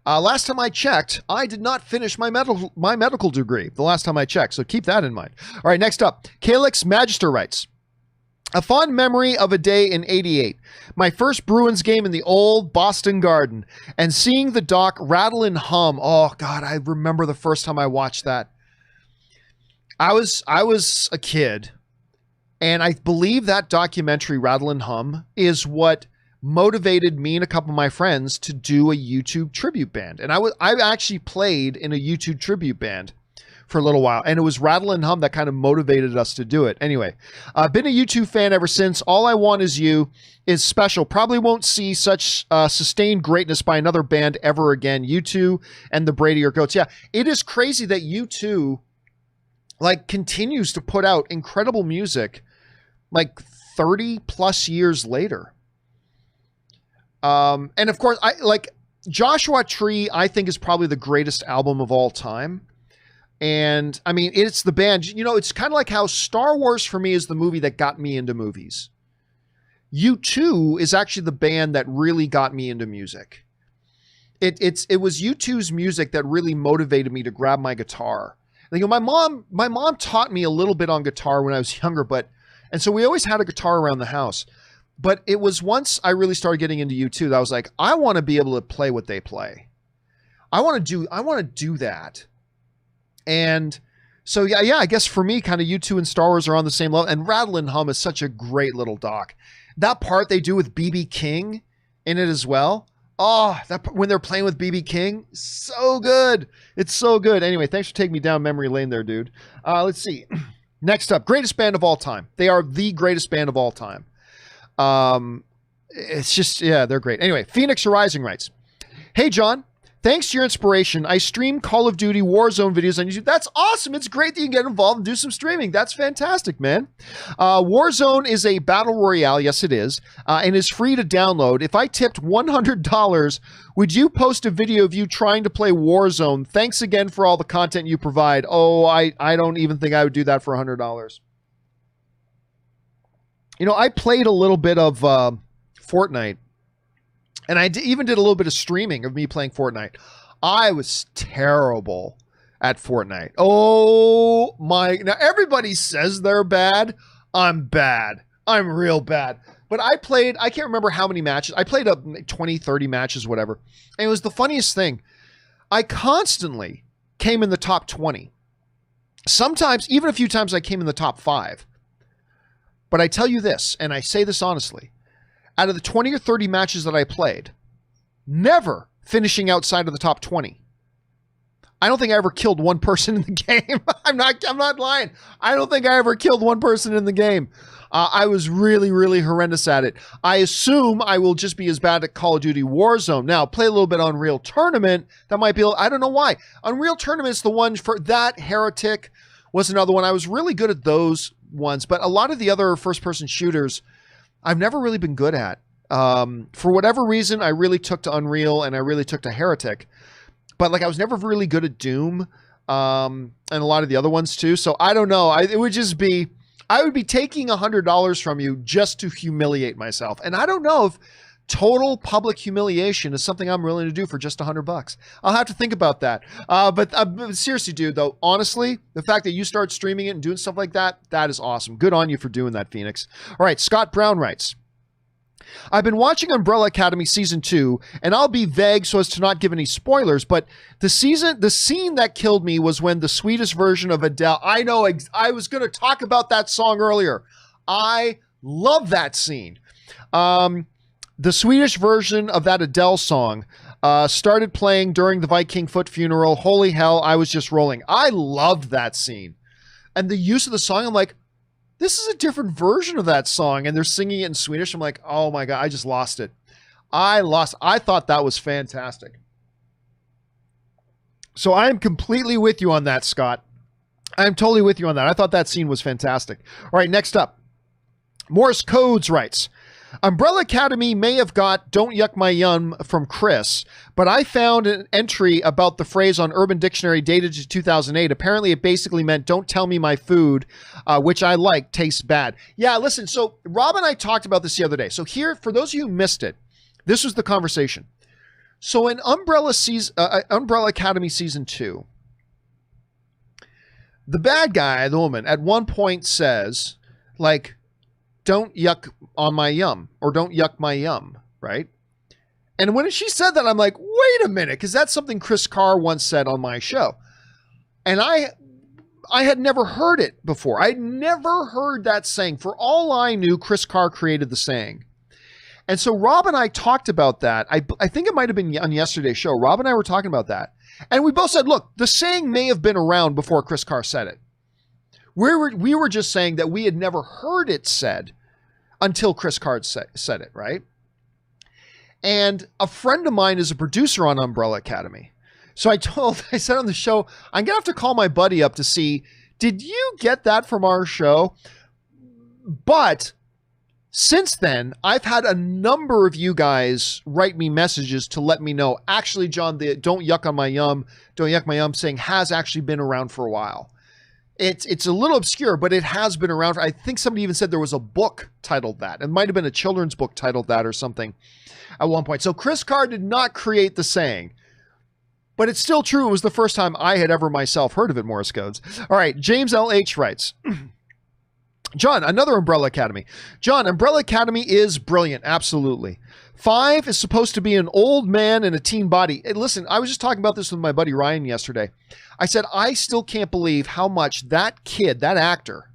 last time I checked, I did not finish my medical degree the last time I checked. So keep that in mind. All right, next up, Calix Magister writes, a fond memory of a day in '88, my first Bruins game in the old Boston Garden, and seeing the dock rattle and hum. Oh God, I remember the first time I watched that. I was a kid, and I believe that documentary, Rattle and Hum, is what motivated me and a couple of my friends to do a YouTube tribute band. And I actually played in a YouTube tribute band for a little while, and it was Rattle and Hum that kind of motivated us to do it. Anyway, I've been a YouTube fan ever since. All I Want Is You is special. Probably won't see such sustained greatness by another band ever again. U2 and the Brady are goats. Yeah, it is crazy that U2 like continues to put out incredible music like 30 plus years later. And of course, I like Joshua Tree, I think is probably the greatest album of all time. And I mean, it's the band, you know, it's kind of like how Star Wars for me is the movie that got me into movies. U2 is actually the band that really got me into music. It was U2's music that really motivated me to grab my guitar. And, you know, my mom taught me a little bit on guitar when I was younger, and so we always had a guitar around the house. But it was once I really started getting into U2 that I was like, I want to be able to play what they play. I want to do that. And so, yeah, I guess for me, kind of U2 and Star Wars are on the same level. And Rattle and Hum is such a great little doc. That part they do with B.B. King in it as well. Oh, when they're playing with B.B. King, so good. It's so good. Anyway, thanks for taking me down memory lane there, dude. Let's see. Next up, greatest band of all time. They are the greatest band of all time. It's just, yeah, they're great. Anyway, Phoenix Rising writes, hey, John. Thanks to your inspiration, I stream Call of Duty Warzone videos on YouTube. That's awesome. It's great that you can get involved and do some streaming. That's fantastic, man. Warzone is a battle royale. Yes, it is. And is free to download. If I tipped $100, would you post a video of you trying to play Warzone? Thanks again for all the content you provide. Oh, I don't even think I would do that for $100. You know, I played a little bit of Fortnite. And I even did a little bit of streaming of me playing Fortnite. I was terrible at Fortnite. Oh my. Now everybody says they're bad. I'm bad. I'm real bad. But I can't remember how many matches. I played up 20, 30 matches, whatever. And it was the funniest thing. I constantly came in the top 20. Sometimes, even a few times I came in the top 5. But I tell you this, and I say this honestly, out of the 20 or 30 matches that I played, never finishing outside of the top 20. I don't think I ever killed one person in the game. I'm not lying. I don't think I ever killed one person in the game. I was really, really horrendous at it. I assume I will just be as bad at Call of Duty Warzone. Now, play a little bit on Unreal Tournament. That might be, I don't know why. Unreal Tournament's the one for that. Heretic was another one. I was really good at those ones, but a lot of the other first-person shooters, I've never really been good at. For whatever reason, I really took to Unreal and I really took to Heretic. But like I was never really good at Doom and a lot of the other ones too. So I don't know. It would just be, I would be taking $100 from you just to humiliate myself. And I don't know if total public humiliation is something I'm willing to do for just $100. I'll have to think about that. But seriously, dude, though, honestly, the fact that you start streaming it and doing stuff like that, that is awesome. Good on you for doing that, Phoenix. All right, Scott Brown writes, I've been watching Umbrella Academy Season 2, and I'll be vague so as to not give any spoilers, but the scene that killed me was when the Swedish version of Adele, I know, I was going to talk about that song earlier. I love that scene. The Swedish version of that Adele song started playing during the Viking foot funeral. Holy hell, I was just rolling. I loved that scene. And the use of the song, I'm like, this is a different version of that song, and they're singing it in Swedish. I'm like, oh my God, I just lost it. I thought that was fantastic. So I am completely with you on that, Scott. I'm totally with you on that. I thought that scene was fantastic. All right, next up. Morse Codes writes, Umbrella Academy may have got "Don't Yuck My Yum" from Chris, but I found an entry about the phrase on Urban Dictionary dated to 2008. Apparently, it basically meant "Don't tell me my food, which I like, tastes bad." Yeah, listen, so Rob and I talked about this the other day. So here, for those of you who missed it, this was the conversation. So in Umbrella Academy Season 2, the bad guy, the woman, at one point says, like, "Don't yuck on my yum," or "Don't yuck my yum," right? And when she said that, I'm like, wait a minute, because that's something Chris Carr once said on my show. And I had never heard it before. I'd never heard that saying. For all I knew, Chris Carr created the saying. And so Rob and I talked about that. I think it might have been on yesterday's show. Rob and I were talking about that. And we both said, look, the saying may have been around before Chris Carr said it. We were just saying that we had never heard it said until Chris Carr said it, right? And a friend of mine is a producer on Umbrella Academy. So I said on the show, I'm going to have to call my buddy up to see, did you get that from our show? But since then, I've had a number of you guys write me messages to let me know, actually, John, the "Don't yuck on my yum, don't yuck my yum" saying has actually been around for a while. It's a little obscure, but it has been around. I think somebody even said there was a book titled that. It might have been a children's book titled that or something at one point. So Chris Carr did not create the saying, but it's still true. It was the first time I had ever myself heard of it, Morse Codes. All right, James L.H. writes, John, another Umbrella Academy. John, Umbrella Academy is brilliant. Absolutely. 5 is supposed to be an old man in a teen body. Hey, listen, I was just talking about this with my buddy Ryan yesterday. I said, I still can't believe how much that kid, that actor,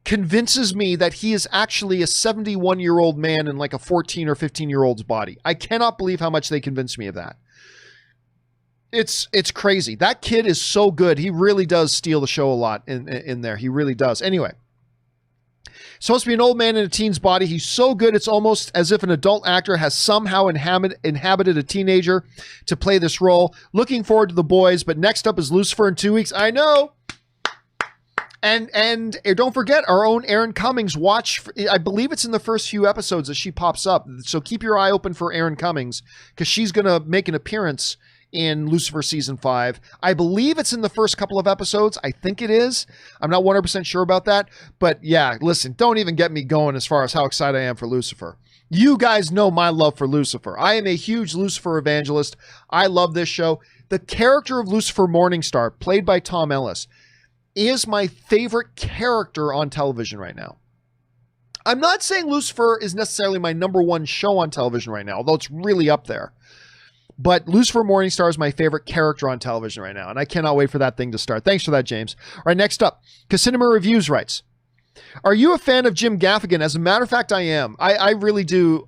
convinces me that he is actually a 71-year-old man in like a 14 or 15-year-old's body. I cannot believe how much they convince me of that. It's crazy. That kid is so good. He really does steal the show a lot in there. He really does. Anyway, supposed to be an old man in a teen's body. He's so good, it's almost as if an adult actor has somehow inhabited a teenager to play this role. Looking forward to The Boys, but next up is Lucifer in 2 weeks. I know. And don't forget our own Erin Cummings. I believe it's in the first few episodes that she pops up. So keep your eye open for Erin Cummings because she's going to make an appearance in Lucifer Season 5. I believe it's in the first couple of episodes. I think it is. I'm not 100% sure about that. But yeah, listen, don't even get me going as far as how excited I am for Lucifer. You guys know my love for Lucifer. I am a huge Lucifer evangelist. I love this show. The character of Lucifer Morningstar, played by Tom Ellis, is my favorite character on television right now. I'm not saying Lucifer is necessarily my number one show on television right now, although it's really up there. But Lucifer Morningstar is my favorite character on television right now, and I cannot wait for that thing to start. Thanks for that, James. All right, next up, Casinema Reviews writes, Are you a fan of Jim Gaffigan? As a matter of fact, I am. I really do.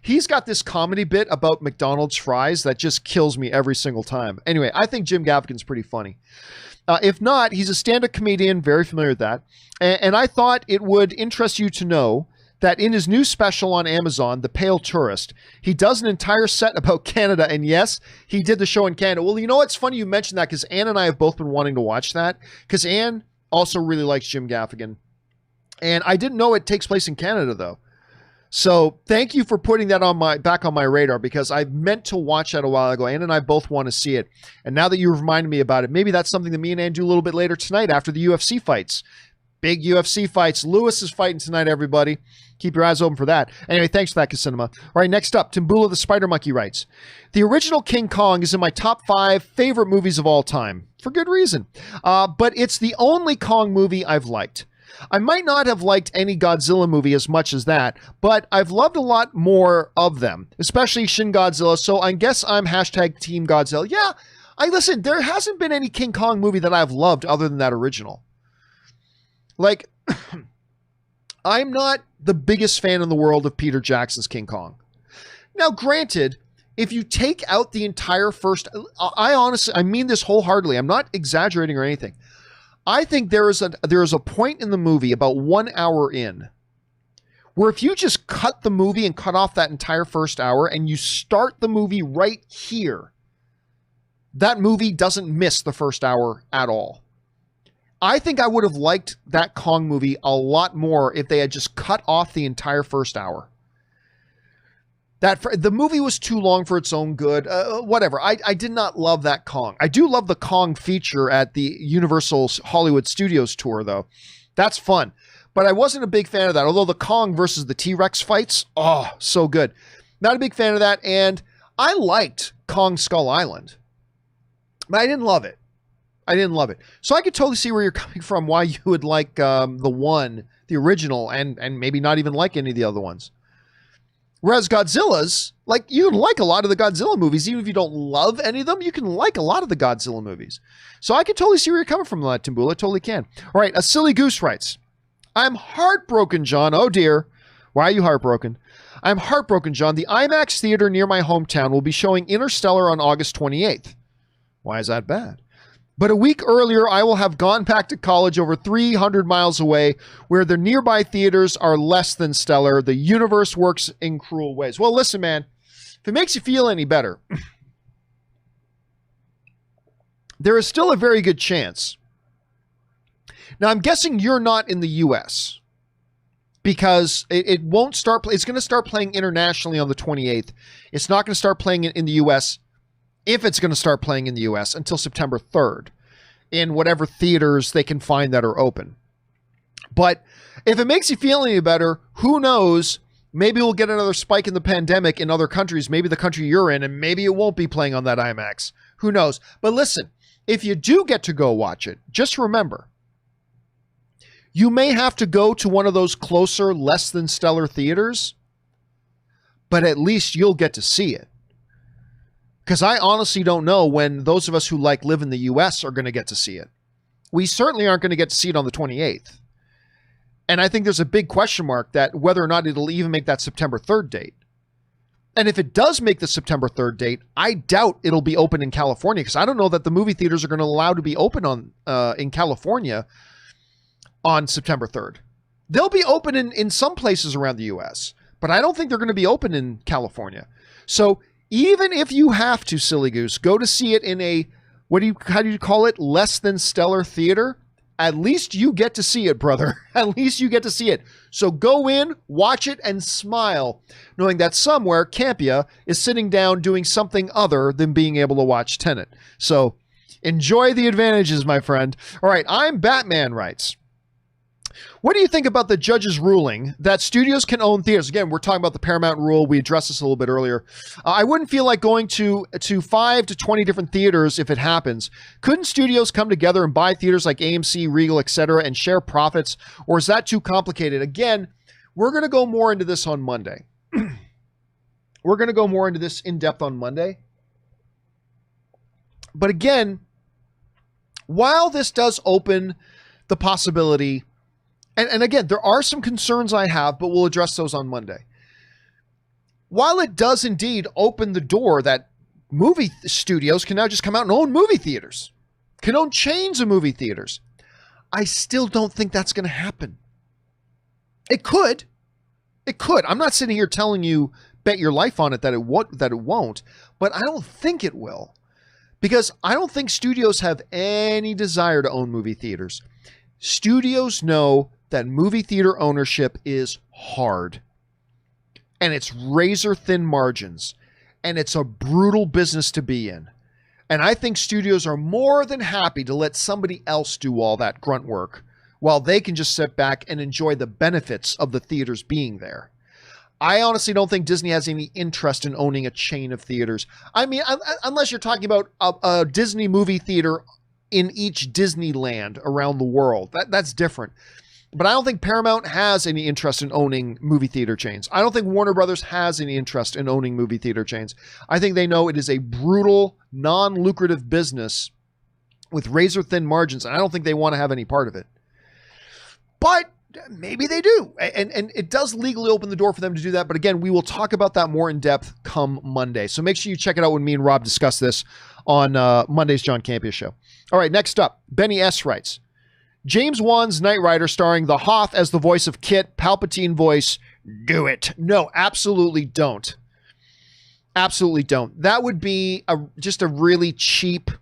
He's got this comedy bit about McDonald's fries that just kills me every single time. Anyway, I think Jim Gaffigan's pretty funny. If not, he's a stand-up comedian, very familiar with that. And I thought it would interest you to know that in his new special on Amazon, The Pale Tourist, he does an entire set about Canada. And yes, he did the show in Canada. Well, you know, it's funny you mentioned that because Ann and I have both been wanting to watch that because Ann also really likes Jim Gaffigan. And I didn't know it takes place in Canada, though. So thank you for putting that back on my radar because I meant to watch that a while ago. Ann and I both want to see it. And now that you reminded me about it, maybe that's something that me and Ann do a little bit later tonight after the UFC fights. Big UFC fights. Lewis is fighting tonight, everybody. Keep your eyes open for that. Anyway, thanks for that, Casinema. All right, next up, Timbula the Spider Monkey writes, the original King Kong is in my top 5 favorite movies of all time. For good reason. But it's the only Kong movie I've liked. I might not have liked any Godzilla movie as much as that, but I've loved a lot more of them, especially Shin Godzilla, so I guess I'm hashtag Team Godzilla. Yeah, listen, there hasn't been any King Kong movie that I've loved other than that original. Like, I'm not the biggest fan in the world of Peter Jackson's King Kong. Now, granted, if you take out the entire first, I mean this wholeheartedly, I'm not exaggerating or anything. I think there is a point in the movie about 1 hour in where if you just cut the movie and cut off that entire first hour and you start the movie right here, that movie doesn't miss the first hour at all. I think I would have liked that Kong movie a lot more if they had just cut off the entire first hour. The movie was too long for its own good. Whatever. I did not love that Kong. I do love the Kong feature at the Universal Hollywood Studios tour, though. That's fun. But I wasn't a big fan of that. Although the Kong versus the T-Rex fights, oh, so good. Not a big fan of that. And I liked Kong Skull Island. But I didn't love it. So I could totally see where you're coming from, why you would like the original, and maybe not even like any of the other ones. Whereas Godzilla's, like, you can like a lot of the Godzilla movies. Even if you don't love any of them, you can like a lot of the Godzilla movies. So I can totally see where you're coming from, Timbula. Totally can. All right, a Silly Goose writes, I'm heartbroken, John. Oh, dear. Why are you heartbroken? I'm heartbroken, John. The IMAX theater near my hometown will be showing Interstellar on August 28th. Why is that bad? But a week earlier, I will have gone back to college over 300 miles away, where the nearby theaters are less than stellar. The universe works in cruel ways. Well, listen, man, if it makes you feel any better, there is still a very good chance. Now, I'm guessing you're not in the U.S. because it won't start. It's going to start playing internationally on the 28th. It's not going to start playing in the U.S. if it's going to start playing in the U.S. until September 3rd in whatever theaters they can find that are open. But if it makes you feel any better, who knows? Maybe we'll get another spike in the pandemic in other countries, maybe the country you're in, and maybe it won't be playing on that IMAX. Who knows? But listen, if you do get to go watch it, just remember, you may have to go to one of those closer, less than stellar theaters, but at least you'll get to see it. Because I honestly don't know when those of us who live in the U.S. are going to get to see it. We certainly aren't going to get to see it on the 28th. And I think there's a big question mark that whether or not it'll even make that September 3rd date. And if it does make the September 3rd date, I doubt it'll be open in California, because I don't know that the movie theaters are going to allow to be open in California on September 3rd. They'll be open in some places around the U.S., but I don't think they're going to be open in California. So even if you have to, Silly Goose, go to see it in a, how do you call it? Less than stellar theater. At least you get to see it, brother. At least you get to see it. So go in, watch it, and smile, knowing that somewhere Campea is sitting down doing something other than being able to watch Tenet. So enjoy the advantages, my friend. All right, I'm Batman writes, what do you think about the judge's ruling that studios can own theaters? Again, we're talking about the Paramount rule. We addressed this a little bit earlier. I wouldn't feel like going to 5 to 20 different theaters if it happens. Couldn't studios come together and buy theaters like AMC, Regal, etc., and share profits? Or is that too complicated? Again, we're going to go more into this on Monday. We're going to go more into this in depth on Monday. But again, while this does open the possibility And again, there are some concerns I have, but we'll address those on Monday. While it does indeed open the door that movie studios can now just come out and own movie theaters, can own chains of movie theaters, I still don't think that's going to happen. It could. It could. I'm not sitting here telling you bet your life on it that it won't, but I don't think it will. Because I don't think studios have any desire to own movie theaters. Studios know that movie theater ownership is hard. And it's razor thin margins. And it's a brutal business to be in. And I think studios are more than happy to let somebody else do all that grunt work while they can just sit back and enjoy the benefits of the theaters being there. I honestly don't think Disney has any interest in owning a chain of theaters. I mean, unless you're talking about a Disney movie theater in each Disneyland around the world. That's different. But I don't think Paramount has any interest in owning movie theater chains. I don't think Warner Brothers has any interest in owning movie theater chains. I think they know it is a brutal, non-lucrative business with razor-thin margins, and I don't think they want to have any part of it. But maybe they do. And it does legally open the door for them to do that. But again, we will talk about that more in depth come Monday. So make sure you check it out when me and Rob discuss this on Monday's John Campea Show. All right, next up, Benny S. writes, James Wan's Knight Rider starring the Hoth as the voice of Kit, Palpatine voice, do it. No, absolutely don't. Absolutely don't. That would be just a really cheap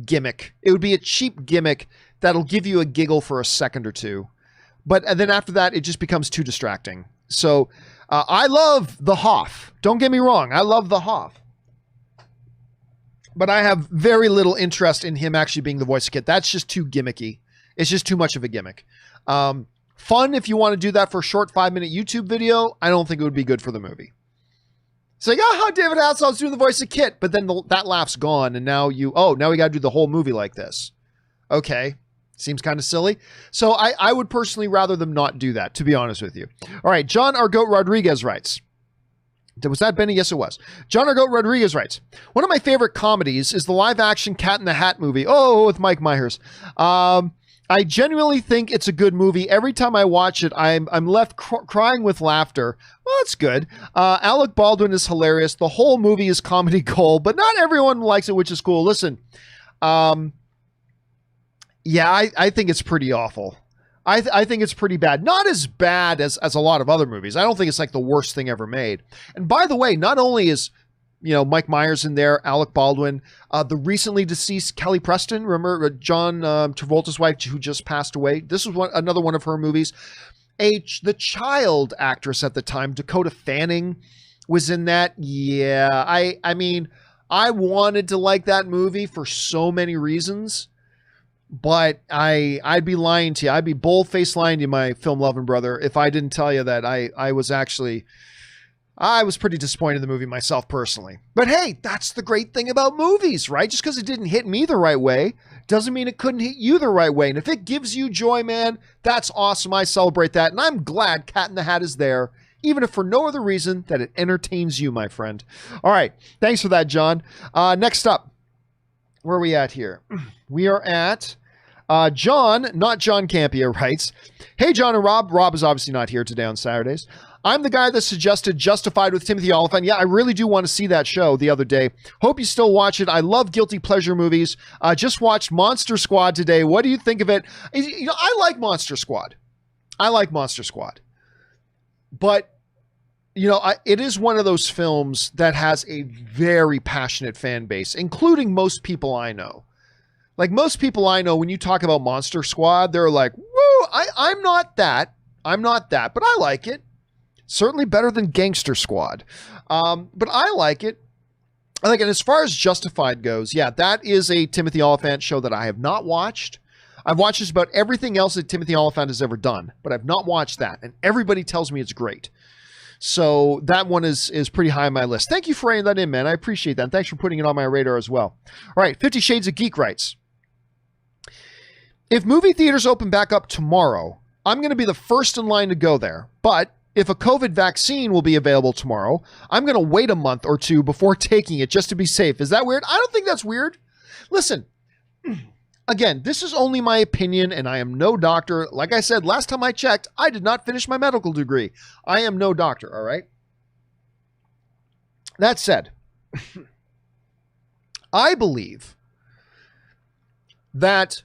gimmick. It would be a cheap gimmick that'll give you a giggle for a second or two. But then after that, it just becomes too distracting. So I love the Hoth. Don't get me wrong. I love the Hoth. But I have very little interest in him actually being the voice of Kit. That's just too gimmicky. It's just too much of a gimmick. Fun if you want to do that for a short 5-minute YouTube video. I don't think it would be good for the movie. It's like, David Hasselhoff's doing the voice of Kit, but then that laugh's gone, and now we got to do the whole movie like this. Okay, seems kind of silly. So I would personally rather them not do that, to be honest with you. All right, John Argote Rodriguez writes. Was that Benny? Yes, it was. John Argote Rodriguez writes, one of my favorite comedies is the live-action Cat in the Hat movie. Oh, with Mike Myers. I genuinely think it's a good movie. Every time I watch it, I'm left crying with laughter. Well, that's good. Alec Baldwin is hilarious. The whole movie is comedy gold, but not everyone likes it, which is cool. Listen, yeah, I think it's pretty awful. I think it's pretty bad. Not as bad as a lot of other movies. I don't think it's like the worst thing ever made. And by the way, not only is Mike Myers in there, Alec Baldwin, the recently deceased Kelly Preston, remember John Travolta's wife who just passed away? This was another one of her movies. The child actress at the time, Dakota Fanning, was in that. Yeah, I mean, I wanted to like that movie for so many reasons, but I'd be lying to you. I'd be bold-faced lying to you, my film-loving brother, if I didn't tell you that I was pretty disappointed in the movie myself personally. But hey, that's the great thing about movies, right? Just because it didn't hit me the right way doesn't mean it couldn't hit you the right way. And if it gives you joy, man, that's awesome. I celebrate that. And I'm glad Cat in the Hat is there, even if for no other reason that it entertains you, my friend. All right. Thanks for that, John. Next up, where are we at here? We are at John, not John Campea, writes, hey, John and Rob. Rob is obviously not here today on Saturdays. I'm the guy that suggested Justified with Timothy Olyphant. Yeah, I really do want to see that show the other day. Hope you still watch it. I love guilty pleasure movies. Just watched Monster Squad today. What do you think of it? I like Monster Squad. But, it is one of those films that has a very passionate fan base, including most people I know. Like most people I know, when you talk about Monster Squad, they're like, woo, I'm not that, but I like it. Certainly better than Gangster Squad. But I like it. And as far as Justified goes, yeah, that is a Timothy Olyphant show that I have not watched. I've watched just about everything else that Timothy Olyphant has ever done, but I've not watched that. And everybody tells me it's great. So that one is pretty high on my list. Thank you for writing that in, man. I appreciate that. And thanks for putting it on my radar as well. All right, 50 Shades of Geek writes, if movie theaters open back up tomorrow, I'm going to be the first in line to go there. But if a COVID vaccine will be available tomorrow, I'm going to wait a month or two before taking it just to be safe. Is that weird? I don't think that's weird. Listen, Again, this is only my opinion, and I am no doctor. Like I said, last time I checked, I did not finish my medical degree. I am no doctor, all right? That said, I believe that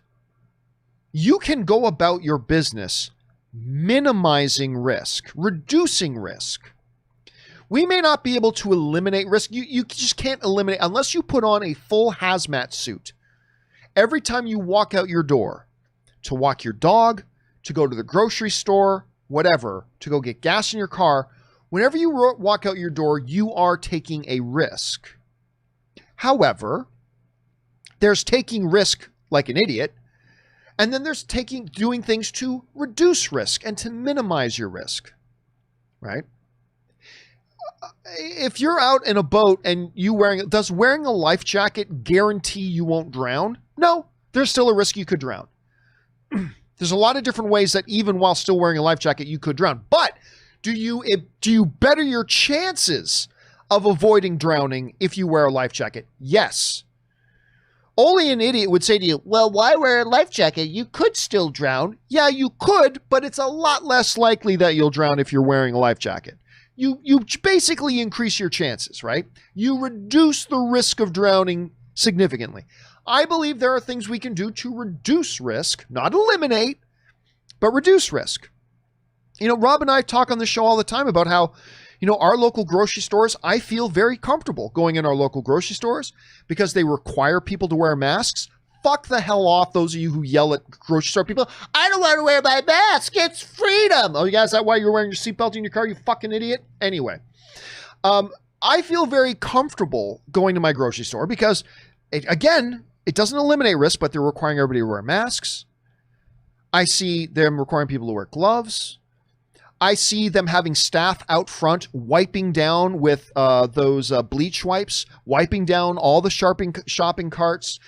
you can go about your business minimizing risk, reducing risk. We may not be able to eliminate risk. You just can't eliminate unless you put on a full hazmat suit. Every time you walk out your door to walk your dog, to go to the grocery store, whatever, to go get gas in your car, whenever you walk out your door, you are taking a risk. However, there's taking risk like an idiot, and then there's doing things to reduce risk and to minimize your risk, right? If you're out in a boat and does wearing a life jacket guarantee you won't drown? No, there's still a risk you could drown. There's a lot of different ways that even while still wearing a life jacket, you could drown. But do you better your chances of avoiding drowning if you wear a life jacket? Yes. Only an idiot would say to you, well, why wear a life jacket? You could still drown. Yeah, you could, but it's a lot less likely that you'll drown if you're wearing a life jacket. You basically increase your chances, right? You reduce the risk of drowning significantly. I believe there are things we can do to reduce risk, not eliminate, but reduce risk. You know, Rob and I talk on the show all the time about how, you know, our local grocery stores, I feel very comfortable going in our local grocery stores because they require people to wear masks. Fuck the hell off, those of you who yell at grocery store people, I don't want to wear my mask, it's freedom. Oh yeah, is that why you're wearing your seatbelt in your car, you fucking idiot? Anyway, I feel very comfortable going to my grocery store because, it doesn't eliminate risk, but they're requiring everybody to wear masks. I see them requiring people to wear gloves. I see them having staff out front wiping down with those bleach wipes, wiping down all the shopping carts,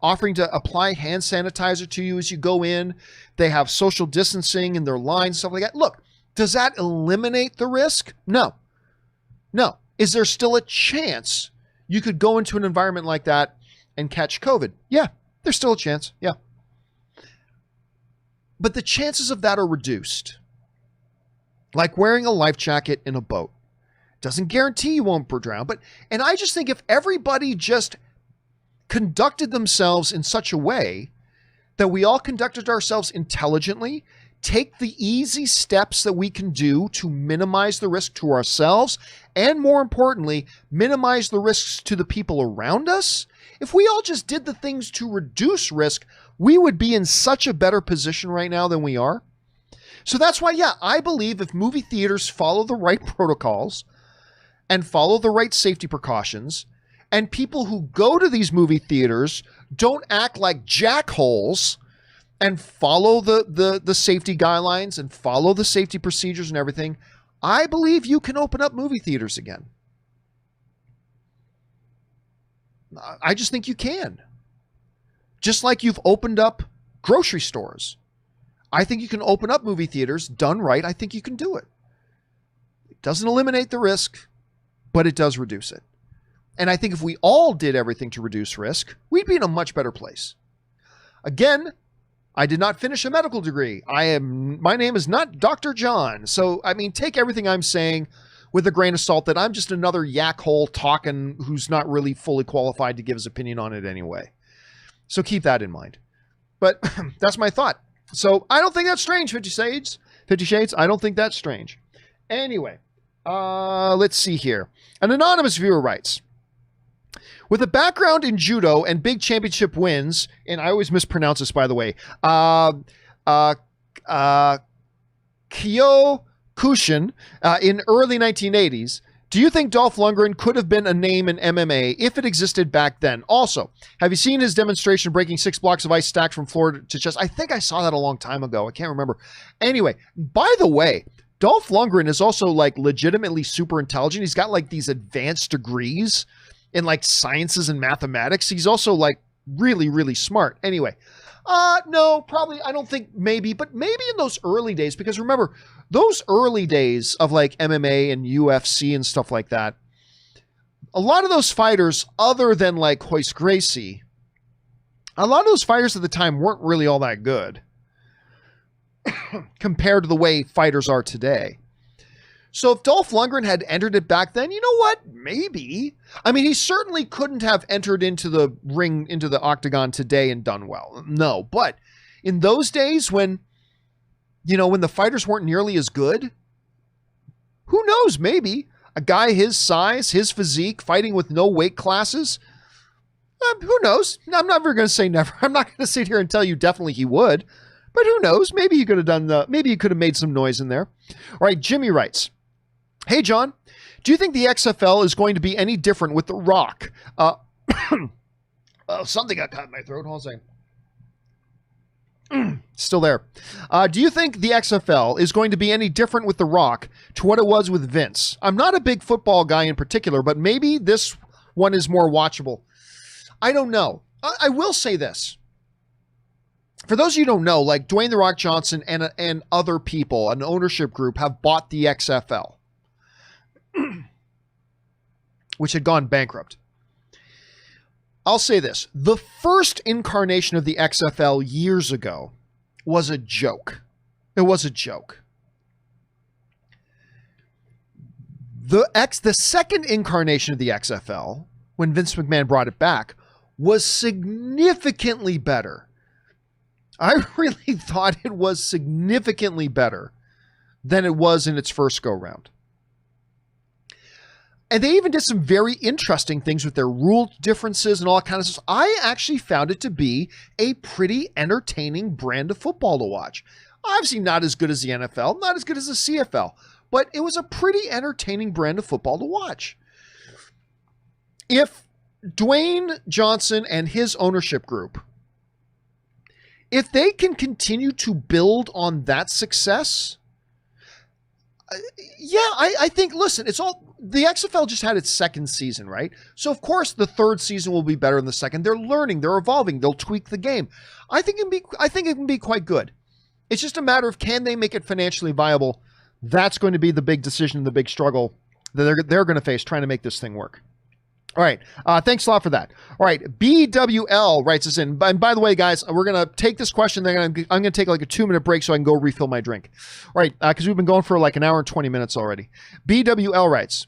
offering to apply hand sanitizer to you as you go in. They have social distancing in their lines, stuff like that. Look, does that eliminate the risk? No. Is there still a chance you could go into an environment like that and catch COVID? Yeah, there's still a chance. Yeah. But the chances of that are reduced. Like wearing a life jacket in a boat. Doesn't guarantee you won't drown, and I just think if everybody just conducted themselves in such a way that we all conducted ourselves intelligently, take the easy steps that we can do to minimize the risk to ourselves, and more importantly, minimize the risks to the people around us. If we all just did the things to reduce risk, we would be in such a better position right now than we are. So that's why, yeah, I believe if movie theaters follow the right protocols and follow the right safety precautions, and people who go to these movie theaters don't act like jackholes and follow the safety guidelines and follow the safety procedures and everything, I believe you can open up movie theaters again. I just think you can. Just like you've opened up grocery stores. I think you can open up movie theaters done right. I think you can do it. It doesn't eliminate the risk, but it does reduce it. And I think if we all did everything to reduce risk, we'd be in a much better place. Again, I did not finish a medical degree. My name is not Dr. John. So, I mean, take everything I'm saying with a grain of salt that I'm just another yak hole talking who's not really fully qualified to give his opinion on it anyway. So keep that in mind. But that's my thought. So I don't think that's strange, 50 Shades. I don't think that's strange. Anyway, let's see here. An anonymous viewer writes, with a background in judo and big championship wins, and I always mispronounce this, by the way, Kyokushin in early 1980s, do you think Dolph Lundgren could have been a name in MMA if it existed back then? Also, have you seen his demonstration breaking 6 blocks of ice stacked from floor to chest? I think I saw that a long time ago. I can't remember. Anyway, by the way, Dolph Lundgren is also like legitimately super intelligent. He's got like these advanced degrees in like sciences and mathematics. He's also like really, really smart. Anyway, no, probably, I don't think maybe, but maybe in those early days, because remember, those early days of like MMA and UFC and stuff like that, a lot of those fighters, other than like Royce Gracie, a lot of those fighters at the time weren't really all that good compared to the way fighters are today. So if Dolph Lundgren had entered it back then, you know what? Maybe. I mean, he certainly couldn't have entered into the ring, into the octagon today and done well. No, but in those days when, you know, when the fighters weren't nearly as good, who knows? Maybe a guy his size, his physique, fighting with no weight classes. Who knows? I'm never going to say never. I'm not going to sit here and tell you definitely he would, but who knows? Maybe he could have done maybe he could have made some noise in there. All right. Jimmy writes, "Hey, John, do you think the XFL is going to be any different with The Rock?" Something got caught in my throat. Hold on a second. Still there. Do you think the XFL is going to be any different with The Rock to what it was with Vince? I'm not a big football guy in particular, but maybe this one is more watchable. I don't know. I will say this. For those of you who don't know, like Dwayne The Rock Johnson and other people, an ownership group, have bought the XFL, which had gone bankrupt. I'll say this. The first incarnation of the XFL years ago was a joke. It was a joke. The second incarnation of the XFL, when Vince McMahon brought it back, was significantly better. I really thought it was significantly better than it was in its first go-round. And they even did some very interesting things with their rule differences and all that kind of stuff. I actually found it to be a pretty entertaining brand of football to watch. Obviously not as good as the NFL, not as good as the CFL, but it was a pretty entertaining brand of football to watch. If Dwayne Johnson and his ownership group, if they can continue to build on that success, I think, listen, it's all, the XFL just had its second season, right? So of course the third season will be better than the second. They're learning, they're evolving, they'll tweak the game. I think it can be quite good. It's just a matter of, can they make it financially viable? That's going to be the big decision, the big struggle that they're going to face trying to make this thing work. All right. Thanks a lot for that. All right. BWL writes us in. And by the way, guys, we're going to take this question. Then I'm going to take like a 2-minute break so I can go refill my drink. All right. Because we've been going for like an hour and 20 minutes already. BWL writes,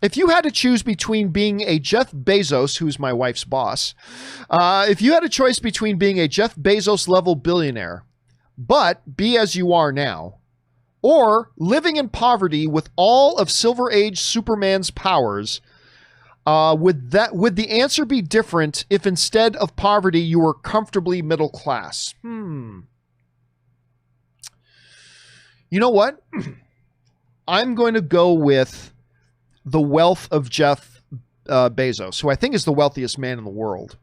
if you had to choose between being a Jeff Bezos, who's my wife's boss, if you had a choice between being a Jeff Bezos level billionaire, but be as you are now, or living in poverty with all of Silver Age Superman's powers, would the answer be different if instead of poverty you were comfortably middle class? You know what? I'm going to go with the wealth of Jeff Bezos, who I think is the wealthiest man in the world.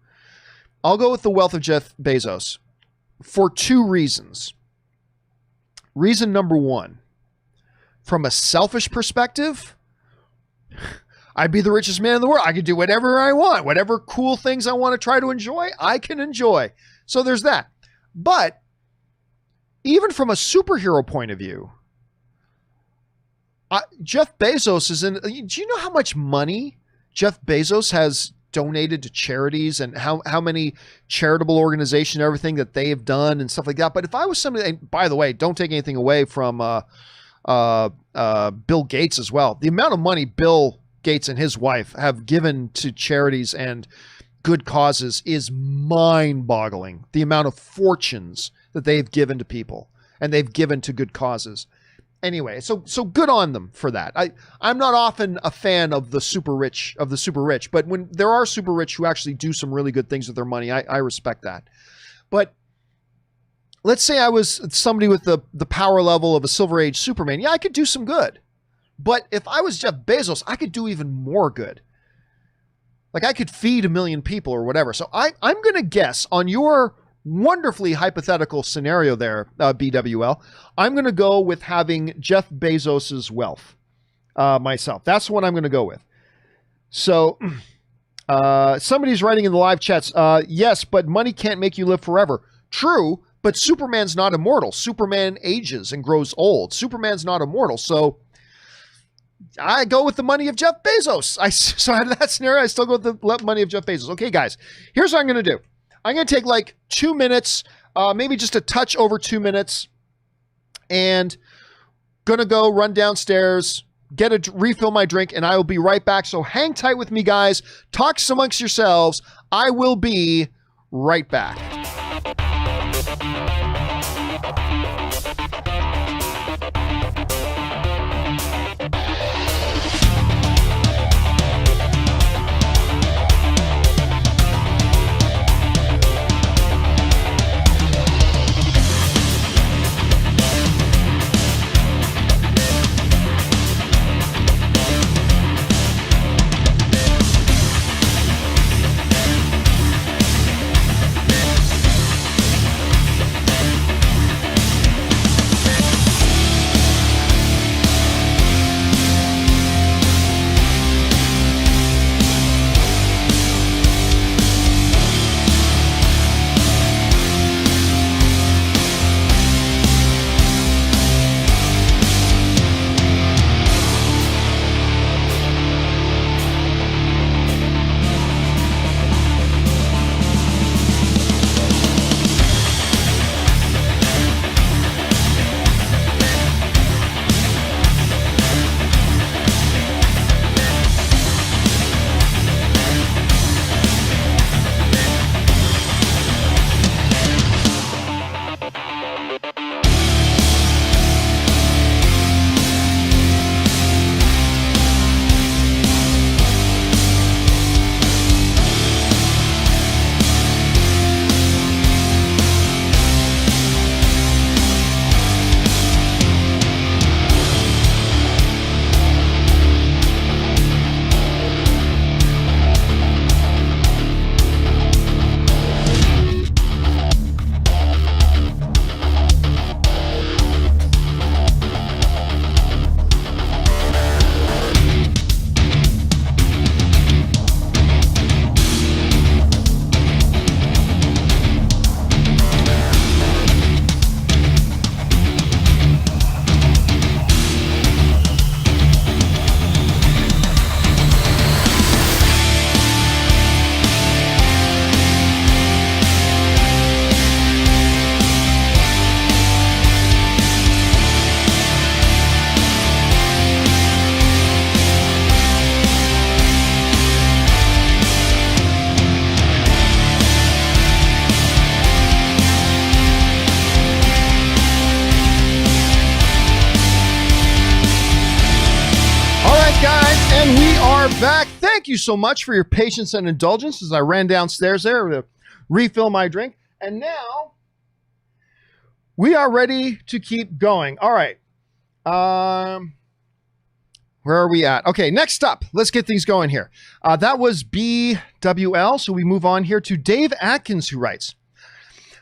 I'll go with the wealth of Jeff Bezos for 2 reasons. Reason number 1, from a selfish perspective, I'd be the richest man in the world. I could do whatever I want. Whatever cool things I want to try to enjoy, I can enjoy. So there's that. But even from a superhero point of view, Jeff Bezos is in... Do you know how much money Jeff Bezos has donated to charities and how many charitable organizations and everything that they have done and stuff like that? But if I was somebody... And by the way, don't take anything away from Bill Gates as well. The amount of money Bill Gates and his wife have given to charities and good causes is mind-boggling. The amount of fortunes that they've given to people and they've given to good causes. Anyway, so good on them for that. I'm not often a fan of the super rich, but when there are super rich who actually do some really good things with their money, I respect that. But let's say I was somebody with the power level of a Silver Age Superman. Yeah, I could do some good. But if I was Jeff Bezos, I could do even more good. Like I could feed 1 million people or whatever. So I'm going to guess on your wonderfully hypothetical scenario there, BWL, I'm going to go with having Jeff Bezos's wealth myself. That's what I'm going to go with. So somebody's writing in the live chats, yes, but money can't make you live forever. True, but Superman's not immortal. Superman ages and grows old. Superman's not immortal. So I go with the money of Jeff Bezos. So out of that scenario, I still go with the money of Jeff Bezos. Okay, guys, here's what I'm going to do. I'm going to take like 2 minutes, maybe just a touch over 2 minutes, and going to go run downstairs, refill my drink, and I will be right back. So hang tight with me, guys. Talk amongst yourselves. I will be right back. Back. Thank you so much for your patience and indulgence as I ran downstairs there to refill my drink. And now we are ready to keep going. All right. Where are we at? Okay, next up, let's get things going here. That was BWL. So we move on here to Dave Atkins, who writes,